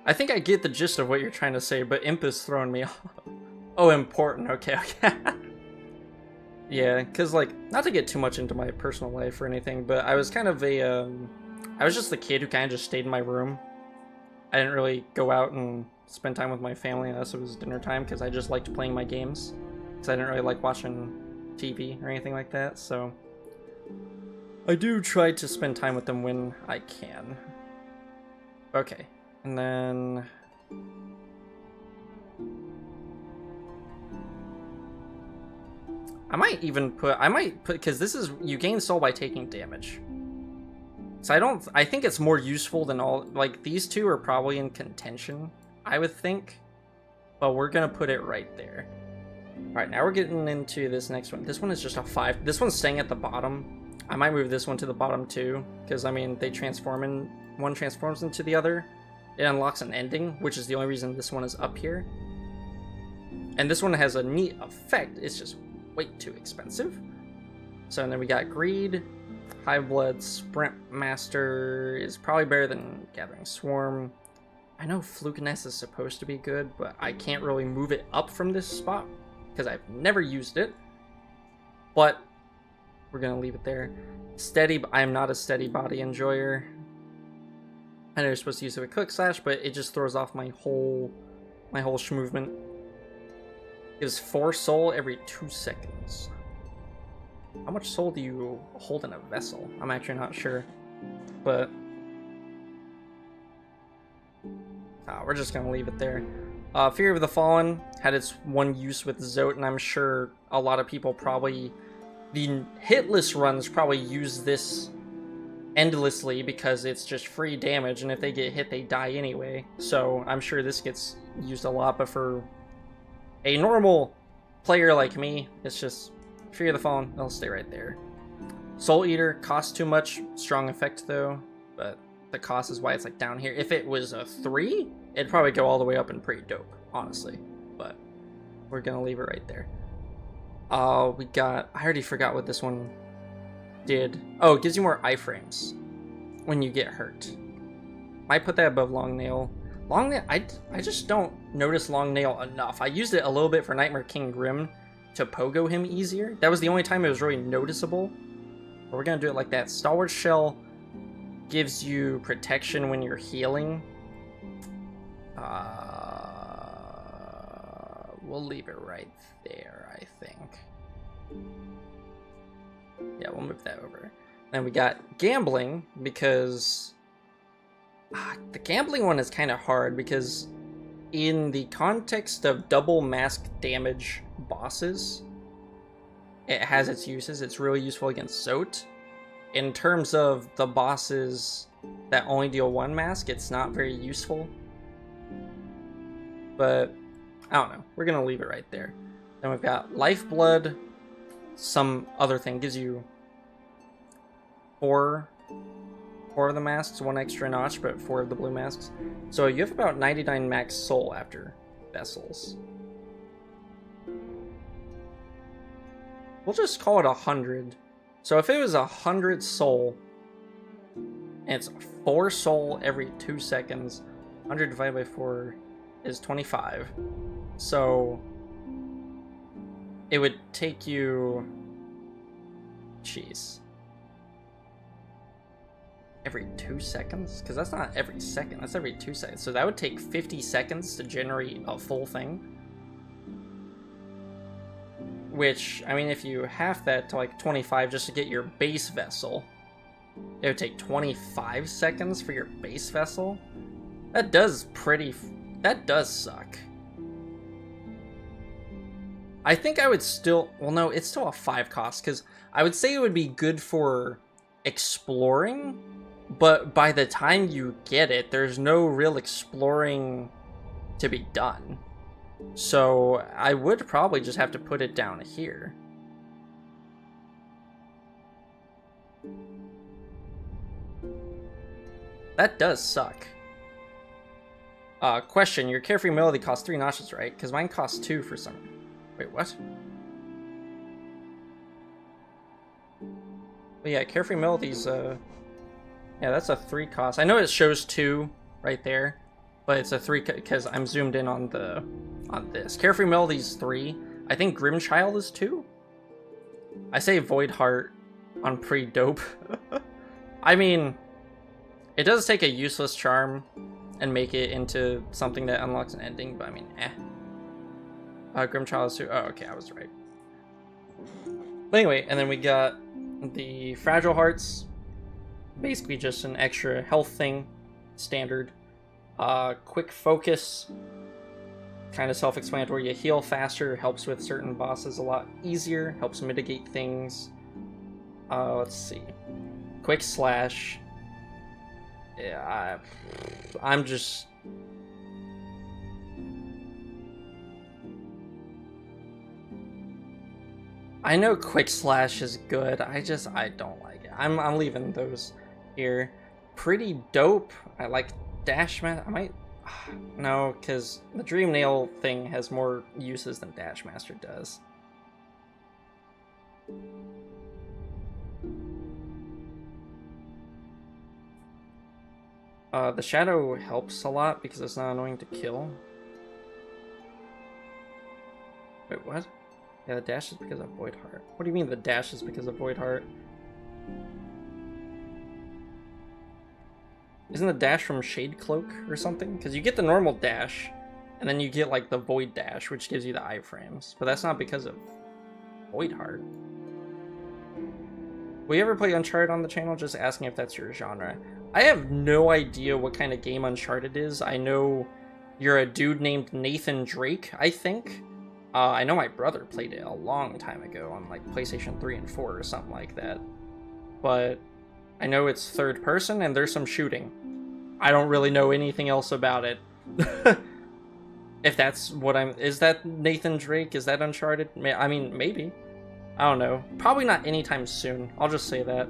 I think I get the gist of what you're trying to say, but imp is throwing me off. Oh, important. Okay, okay. Yeah, because, like, not to get too much into my personal life or anything, but I was kind of a, I was just the kid who kind of just stayed in my room. I didn't really go out and spend time with my family unless it was dinner time, because I just liked playing my games. Because I didn't really like watching TV or anything like that, so... I do try to spend time with them when I can. Okay, and then... I might put, because this is, you gain soul by taking damage. So I think it's more useful than all, like, these two are probably in contention, I would think. But we're gonna put it right there. Alright, now we're getting into this next one. This one is just a 5. This one's staying at the bottom. I might move this one to the bottom too, because, I mean, they transform in, one transforms into the other. It unlocks an ending, which is the only reason this one is up here. And this one has a neat effect, it's just way too expensive. So, and then we got Greed, High Blood, Sprint Master is probably better than Gathering Swarm. I know Flukiness is supposed to be good, but I can't really move it up from this spot because I've never used it. But we're gonna leave it there. Steady, I am not a steady body enjoyer. I know you're supposed to use it with Quick Slash, but it just throws off my whole movement. Gives 4 soul every 2 seconds. How much soul do you hold in a vessel? I'm actually not sure. But... we're just gonna leave it there. Fear of the Fallen had its one use with Zote, and I'm sure a lot of people probably... The hitless runs probably use this endlessly because it's just free damage, and if they get hit, they die anyway. So I'm sure this gets used a lot, but for a normal player like me, it's just Fear of the Fallen. I'll stay right there. Soul Eater costs too much. Strong effect though, but the cost is why it's like down here. If it was a 3, it'd probably go all the way up and pretty dope, honestly. But we're gonna leave it right there. We got, I already forgot what this one did. Oh, it gives you more iframes when you get hurt. Might put that above Long Nail. Long Nail, I just don't notice Long Nail enough. I used it a little bit for Nightmare King Grim to pogo him easier. That was the only time it was really noticeable. But we're gonna do it like that. Stalwart Shell gives you protection when you're healing. We'll leave it right there, I think. Yeah, we'll move that over. Then we got Gambling, because the Gambling one is kind of hard, because in the context of double mask damage bosses, it has its uses. It's really useful against Zote. In terms of the bosses that only deal 1 mask, it's not very useful. But I don't know. We're gonna leave it right there. Then we've got Lifeblood. Some other thing gives you 4 of the masks, 1 extra notch, but 4 of the blue masks. So you have about 99 max soul after vessels. We'll just call it 100. So if it was 100 soul, and it's 4 soul every 2 seconds, 100 divided by 4 is 25. So it would take you, jeez, every 2 seconds? Because that's not every second, that's every 2 seconds. So that would take 50 seconds to generate a full thing. Which, I mean, if you half that to like 25 just to get your base vessel, it would take 25 seconds for your base vessel. That does suck. I think I would still, well no, it's still a 5 cost, because I would say it would be good for exploring, but by the time you get it, there's no real exploring to be done. So I would probably just have to put it down here. That does suck. Question, your Carefree Melody costs 3 notches, right? Because mine costs 2 for some. Wait, what? But yeah, Carefree Melodies, yeah, that's a 3 cost. I know it shows 2 right there, but it's a 3 because I'm zoomed in on this. Carefree Melodies 3. I think Grimchild is 2. I say Void Heart on pretty dope. I mean, it does take a useless charm and make it into something that unlocks an ending, but I mean, eh. Grimchild is 2. Oh, okay, I was right. But anyway, and then we got the Fragile Hearts. Basically just an extra health thing. Standard. Quick Focus. Kind of self-explanatory. You heal faster, helps with certain bosses a lot easier, helps mitigate things. Let's see. Quick Slash. Yeah, I'm just... I know Quick Slash is good, I don't like it. I'm leaving those here. Pretty dope. I like Dash Man. I might... No, because the Dream Nail thing has more uses than Dash Master does. The Shadow helps a lot because it's not annoying to kill. Wait, what? Yeah, the dash is because of Void Heart. What do you mean the dash is because of Void Heart? Isn't the dash from Shade Cloak or something? Because you get the normal dash, and then you get like the Void Dash, which gives you the iframes. But that's not because of Void Heart. Will you ever play Uncharted on the channel? Just asking if that's your genre. I have no idea what kind of game Uncharted is. I know you're a dude named Nathan Drake, I think. I know my brother played it a long time ago on like PlayStation 3 and 4 or something like that. But I know it's third person and there's some shooting. I don't really know anything else about it. If that's what I'm... Is that Nathan Drake? Is that Uncharted? I mean, maybe. I don't know. Probably not anytime soon. I'll just say that.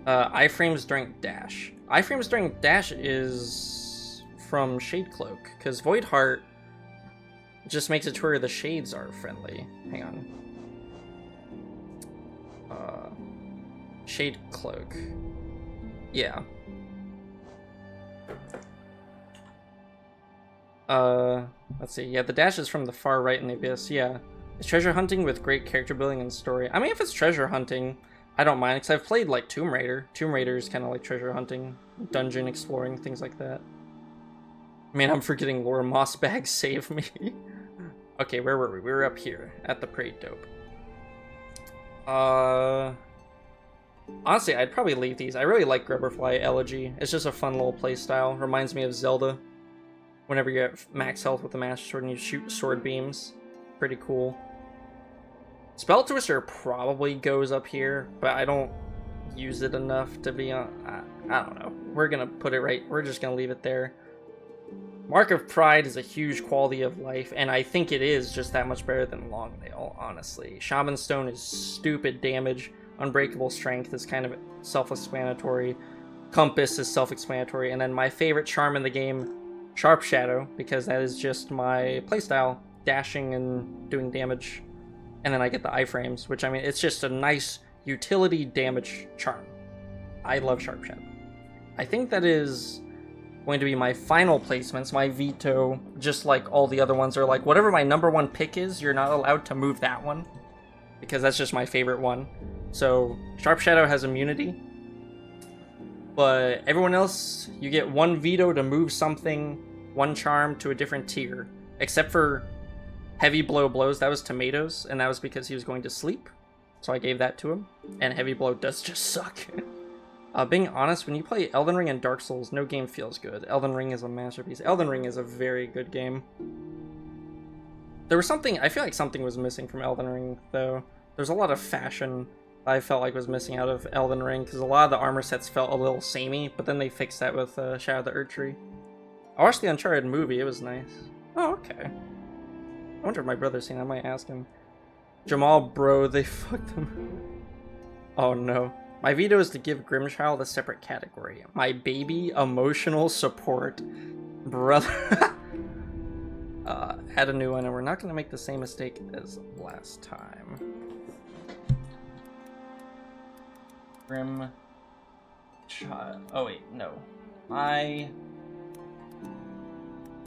Iframes during dash. Iframes during dash is from Shade Cloak, because Void Heart just makes it to where the shades are friendly. Hang on. Shade Cloak. Yeah. Let's see. Yeah, the dash is from the far right in the Abyss. Yeah. It's treasure hunting with great character building and story. I mean, if it's treasure hunting, I don't mind, because I've played, like, Tomb Raider. Tomb Raider is kind of like treasure hunting, dungeon exploring, things like that. Man, I'm forgetting lore. Moss Bag, save me. Okay, where were we? We were up here, at the Parade Dope. Honestly, I'd probably leave these. I really like Grubberfly Elegy. It's just a fun little playstyle. Reminds me of Zelda. Whenever you're at max health with the Master Sword and you shoot sword beams. Pretty cool. Spell Twister probably goes up here, but I don't use it enough to be on... I don't know. We're gonna put it right... We're just gonna leave it there. Mark of Pride is a huge quality of life, and I think it is just that much better than Longnail, honestly. Shaman Stone is stupid damage. Unbreakable Strength is kind of self-explanatory. Compass is self-explanatory. And then my favorite charm in the game, Sharp Shadow, because that is just my playstyle. Dashing and doing damage. And then I get the iframes, which, I mean, it's just a nice utility damage charm. I love Sharp Shadow. I think that is going to be my final placements. My veto, just like all the other ones, are like, whatever my number one pick is, you're not allowed to move that one. Because that's just my favorite one. So, Sharp Shadow has immunity. But everyone else, you get one veto to move something, one charm to a different tier. Except for Heavy Blow blows, that was Tomatoes, and that was because he was going to sleep. So I gave that to him. And Heavy Blow does just suck. Being honest, when you play Elden Ring and Dark Souls, no game feels good. Elden Ring is a masterpiece. Elden Ring is a very good game. There was something, I feel like something was missing from Elden Ring, though. There's a lot of fashion I felt like was missing out of Elden Ring, because a lot of the armor sets felt a little samey, but then they fixed that with Shadow of the Erdtree. I watched the Uncharted movie, it was nice. Oh, okay. I wonder if my brother's seen it. I might ask him. Jamal, bro, they fucked him. Oh no. My veto is to give Grimchild a separate category. My baby emotional support. Brother. Add a new one, and we're not going to make the same mistake as last time. Grim child. Oh wait, no. My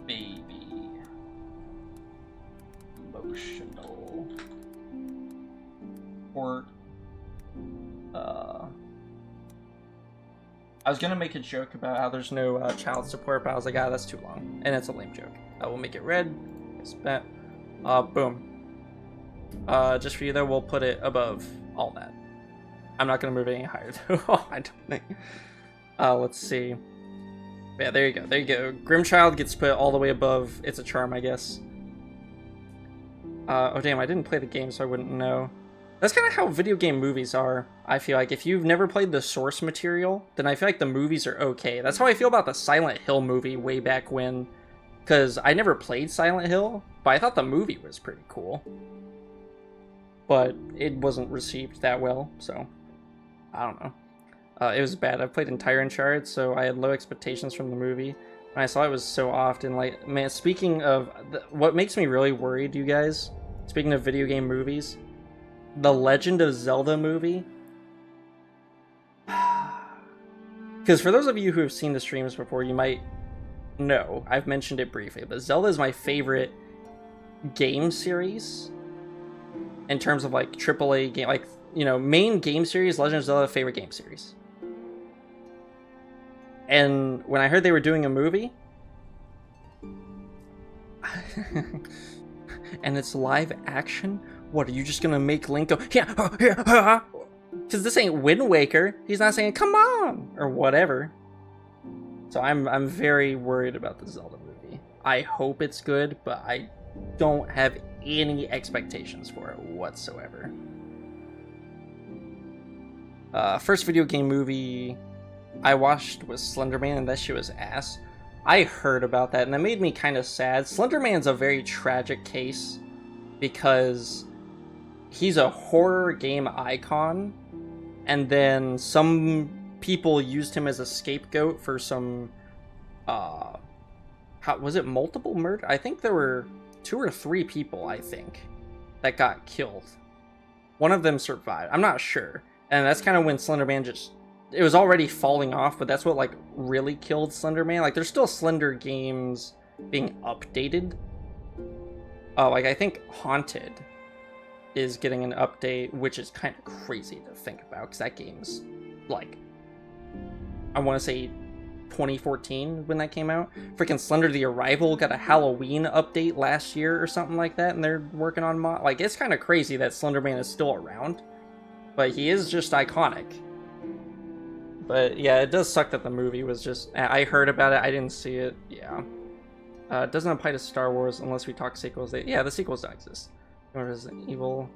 baby. Emotional. Or I was gonna make a joke about how there's no child support, but I was like, ah, that's too long, and it's a lame joke. We'll make it red. Bet. Boom. Just for you though, we'll put it above all that. I'm not gonna move it any higher though. I don't think. Let's see. Yeah, there you go. There you go. Grimchild gets put all the way above. It's a charm, I guess. Oh damn, I didn't play the game, so I wouldn't know. That's kind of how video game movies are, I feel like. If you've never played the source material, then I feel like the movies are okay. That's how I feel about the Silent Hill movie way back when. Because I never played Silent Hill, but I thought the movie was pretty cool. But it wasn't received that well, so I don't know. It was bad. I've played entire Uncharted, so I had low expectations from the movie. And I saw it was so often, like, man, speaking of, what makes me really worried, you guys, speaking of video game movies, the Legend of Zelda movie. Because for those of you who have seen the streams before, you might know, I've mentioned it briefly, but Zelda is my favorite game series in terms of like AAA game, like, you know, main game series. Legend of Zelda, favorite game series. And when I heard they were doing a movie, and it's live action, what, are you just gonna make Link go, yeah, because this ain't Wind Waker. He's not saying, come on, or whatever. So I'm very worried about the Zelda movie. I hope it's good, but I don't have any expectations for it whatsoever. First video game movie I watched was Slender Man, and that shit was ass. I heard about that, and that made me kind of sad. Slender Man's a very tragic case because he's a horror game icon, and then some people used him as a scapegoat for some, was it multiple murder? I think there were 2 or 3 people, I think, that got killed. One of them survived. I'm not sure. And that's kind of when Slender Man just, it was already falling off, but that's what, like, really killed Slender Man. Like, there's still Slender games being updated. Like, I think Haunted is getting an update, which is kind of crazy to think about, because that game's, like, I want to say 2014 when that came out. Freaking Slender the Arrival got a Halloween update last year or something like that, and they're working on like, it's kind of crazy that Slender Man is still around, but he is just iconic. But yeah, it does suck that the movie was just, I heard about it, I didn't see it. Yeah, it doesn't apply to Star Wars unless we talk sequels. Yeah, the sequels don't exist. Resident Evil.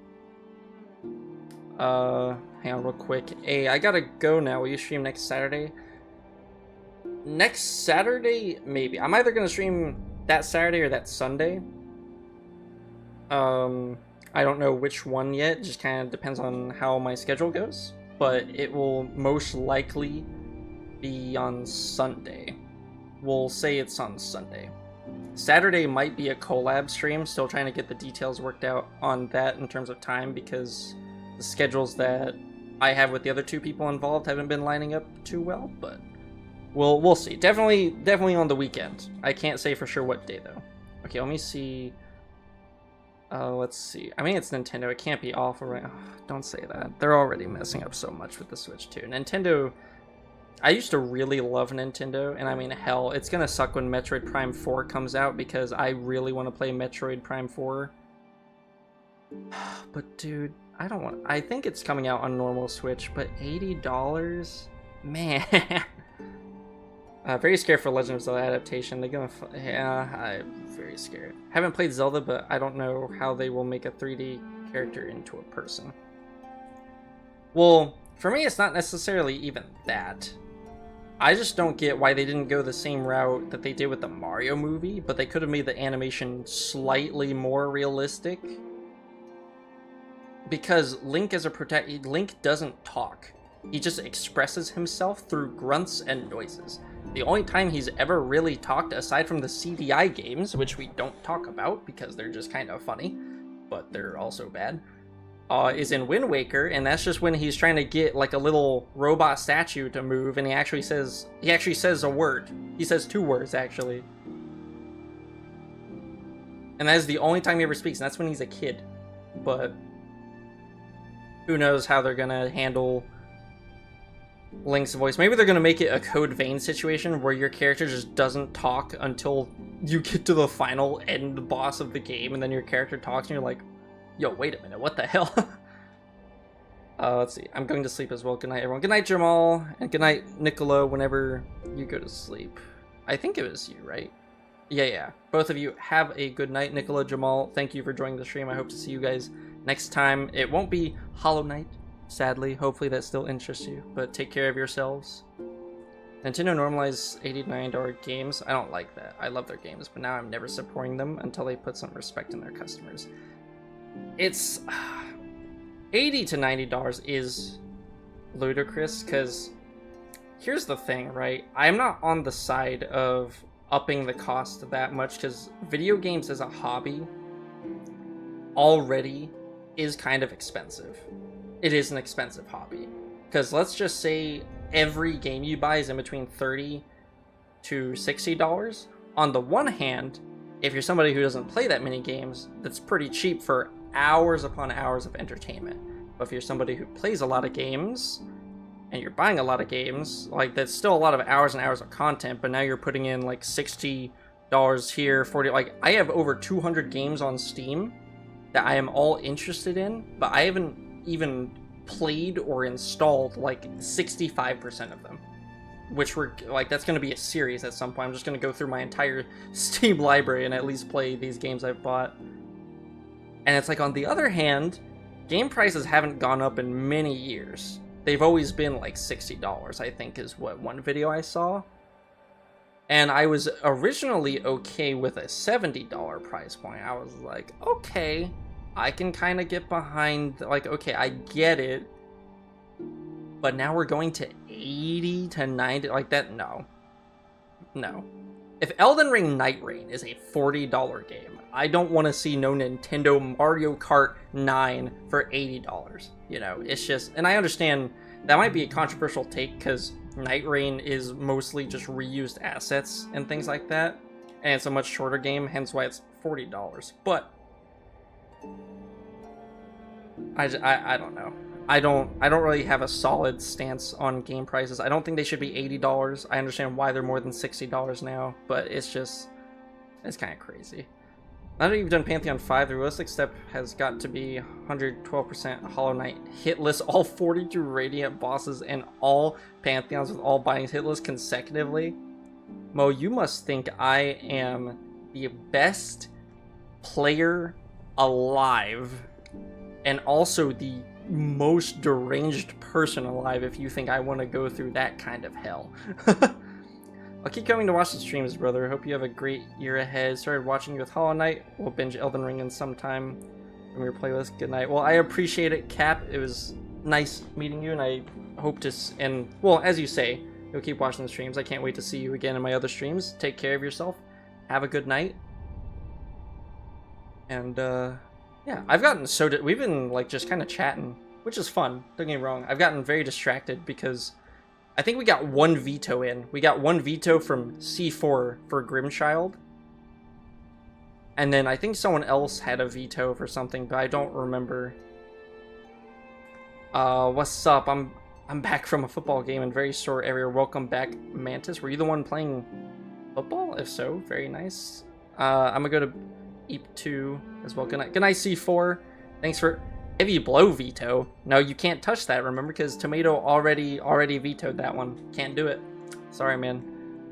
Hang on real quick. Hey, I gotta go now. Will you stream next Saturday? Next Saturday, maybe. I'm either gonna stream that Saturday or that Sunday. I don't know which one yet. It just kind of depends on how my schedule goes. But it will most likely be on Sunday. We'll say it's on Sunday. Saturday might be a collab stream. Still trying to get the details worked out on that in terms of time, because the schedules that I have with the other 2 people involved haven't been lining up too well, but we'll see. Definitely on the weekend. I can't say for sure what day though. Okay, let me see. Let's see. I mean, it's Nintendo. It can't be awful, right? Oh, don't say that. They're already messing up so much with the Switch too. Nintendo, I used to really love Nintendo, and I mean, hell, it's gonna suck when Metroid Prime 4 comes out, because I really want to play Metroid Prime 4. But dude, I don't want, I think it's coming out on normal Switch, but $80? Man. Very scared for Legend of Zelda adaptation. They're gonna, yeah, I'm very scared. Haven't played Zelda, but I don't know how they will make a 3D character into a person. Well, for me, it's not necessarily even that. I just don't get why they didn't go the same route that they did with the Mario movie, but they could have made the animation slightly more realistic. Because Link as a Link doesn't talk. He just expresses himself through grunts and noises. The only time he's ever really talked, aside from the CDI games, which we don't talk about because they're just kind of funny, but they're also bad, is in Wind Waker, and that's just when he's trying to get like a little robot statue to move, and he actually says a word. He says 2 words actually, and that is the only time he ever speaks, and that's when he's a kid. But who knows how they're gonna handle Link's voice. Maybe they're gonna make it a Code Vein situation where your character just doesn't talk until you get to the final end boss of the game, and then your character talks and you're like, yo, wait a minute, what the hell? Let's see, I'm going to sleep as well. Good night, everyone. Good night, Jamal, and good night, Nicola, whenever you go to sleep. I think it was you, right? Yeah. Both of you have a good night. Nicola, Jamal, thank you for joining the stream. I hope to see you guys next time. It won't be Hollow Knight, sadly. Hopefully that still interests you, but take care of yourselves. Nintendo normalized $89 games. I don't like that. I love their games, but now I'm never supporting them until they put some respect in their customers. It's $80 to $90 is ludicrous, because here's the thing, right? I'm not on the side of upping the cost that much, because video games as a hobby already is kind of expensive. It is an expensive hobby, because let's just say every game you buy is in between $30 to $60. On the one hand, if you're somebody who doesn't play that many games, that's pretty cheap for hours upon hours of entertainment. But if you're somebody who plays a lot of games and you're buying a lot of games, like, that's still a lot of hours and hours of content, but now you're putting in like $60 here, $40. Like, I have over 200 games on Steam that I am all interested in, but I haven't even played or installed like 65% of them, which we're like, that's going to be a series at some point. I'm just going to go through my entire Steam library and at least play these games I've bought. And it's like, on the other hand, game prices haven't gone up in many years. They've always been like $60, I think, is what one video I saw. And I was originally okay with a $70 price point. I was like, okay, I can kind of get behind, like, okay, I get it. But now we're going to 80 to 90, like that, no. If Elden Ring Night Rain is a $40 game, I don't want to see no Nintendo Mario Kart 9 for $80. You know, it's just, and I understand that might be a controversial take, because Night Rain is mostly just reused assets and things like that, and it's a much shorter game, hence why it's $40. But I don't know. I don't really have a solid stance on game prices. I don't think they should be $80. I understand why they're more than $60 now, but it's kind of crazy. Now that you've done Pantheon 5, the realistic step has got to be 112% Hollow Knight hitless, all 42 Radiant bosses, and all Pantheons with all bindings hitless consecutively. Mo, you must think I am the best player alive, and also the most deranged person alive if you think I want to go through that kind of hell. I'll keep coming to watch the streams, brother. Hope you have a great year ahead. Started watching you with Hollow Knight. We'll binge Elden Ring in some time from your playlist. Good night. Well, I appreciate it, Cap. It was nice meeting you, and I hope to, and, well, as you say, you'll keep watching the streams. I can't wait to see you again in my other streams. Take care of yourself. Have a good night. And, yeah, I've gotten we've been, like, just kind of chatting, which is fun. Don't get me wrong. I've gotten very distracted because I think we got one veto in. We got one veto from C4 for Grimchild. And then I think someone else had a veto for something, but I don't remember. What's up? I'm back from a football game in very sore area. Welcome back, Mantis. Were you the one playing football? If so, very nice. I'm gonna go to Eep 2 as well. Good night, C4. Thanks for... If you blow veto, no, you can't touch that, remember? Because Tomato already vetoed that one. Can't do it. Sorry, man.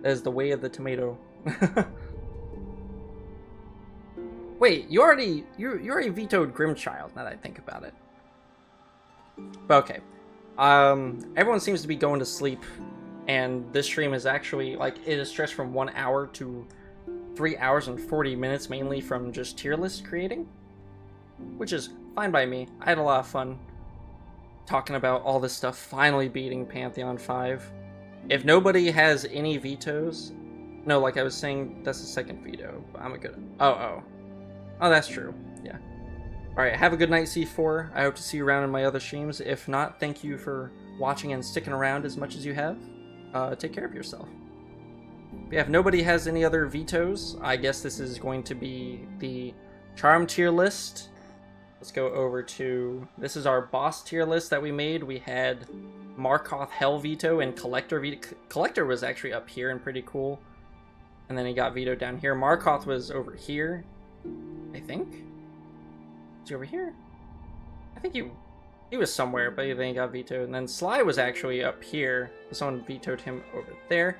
That is the way of the tomato. Wait, you already vetoed Grimchild, now that I think about it. But okay. Everyone seems to be going to sleep, and this stream is actually, like, it is stretched from 1 hour to 3 hours and 40 minutes, mainly from just tier list creating, which is fine by me. I had a lot of fun talking about all this stuff, finally beating Pantheon 5. If nobody has any vetoes, no, like I was saying, that's the second veto, but I'm a good, oh, that's true, yeah. Alright, have a good night, C4. I hope to see you around in my other streams. If not, thank you for watching and sticking around as much as you have. Take care of yourself. But yeah, if nobody has any other vetoes, I guess this is going to be the charm tier list. Let's go over to... This is our boss tier list that we made. We had Markoth Hell veto and Collector veto. Collector was actually up here and pretty cool. And then he got vetoed down here. Markoth was over here, I think. Is he over here? I think he was somewhere, but then he got vetoed. And then Sly was actually up here. Someone vetoed him over there.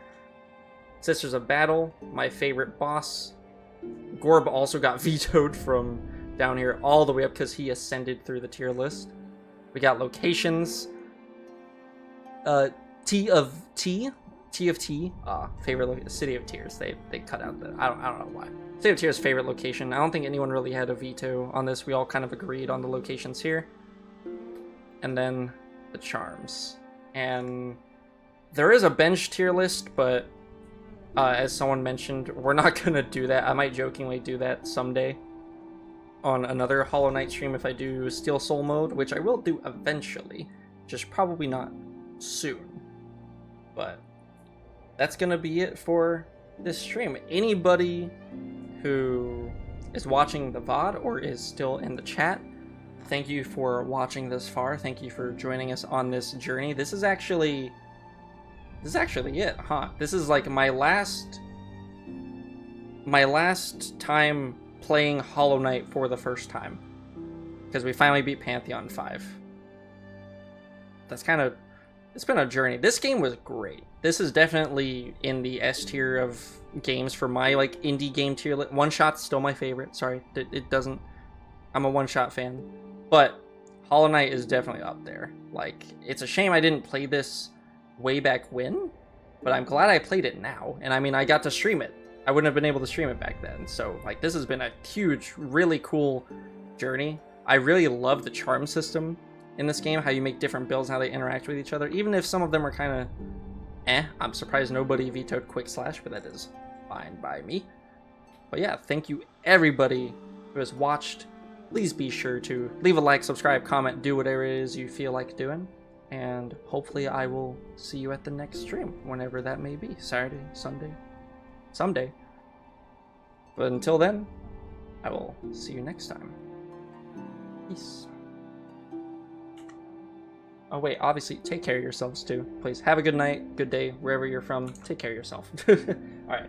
Sisters of Battle, my favorite boss. Gorb also got vetoed from down here all the way up because he ascended through the tier list. We got locations. T of T, favorite City of Tears. They cut out the I don't know why. City of Tears favorite location. I don't think anyone really had a veto on this. We all kind of agreed on the locations here. And then the charms. And there is a bench tier list, but as someone mentioned, we're not gonna do that. I might jokingly do that someday on another Hollow Knight stream if I do Steel Soul mode, which I will do eventually, just probably not soon. But that's gonna be it for this stream. Anybody who is watching the VOD or is still in the chat, thank you for watching this far. Thank you for joining us on this journey. This is actually it, huh? This is like my last time playing Hollow Knight for the first time, because we finally beat Pantheon 5. That's kind of, it's been a journey. This game was great. This is definitely in the S tier of games for my like indie game tier. One Shot's still my favorite. Sorry, it doesn't. I'm a One Shot fan, but Hollow Knight is definitely up there. Like, it's a shame I didn't play this way back when, but I'm glad I played it now. And I mean, I got to stream it. I wouldn't have been able to stream it back then. So like, this has been a huge, really cool journey. I really love the charm system in this game, how you make different builds, how they interact with each other, even if some of them are kind of I'm surprised nobody vetoed Quick Slash, but that is fine by me. But yeah, thank you everybody who has watched. Please be sure to leave a like, subscribe, comment, do whatever it is you feel like doing. And hopefully I will see you at the next stream, whenever that may be. Saturday, Sunday, someday. But until then, I will see you next time. Peace. Oh wait, obviously, take care of yourselves too. Please have a good night, good day, wherever you're from. Take care of yourself. Alright.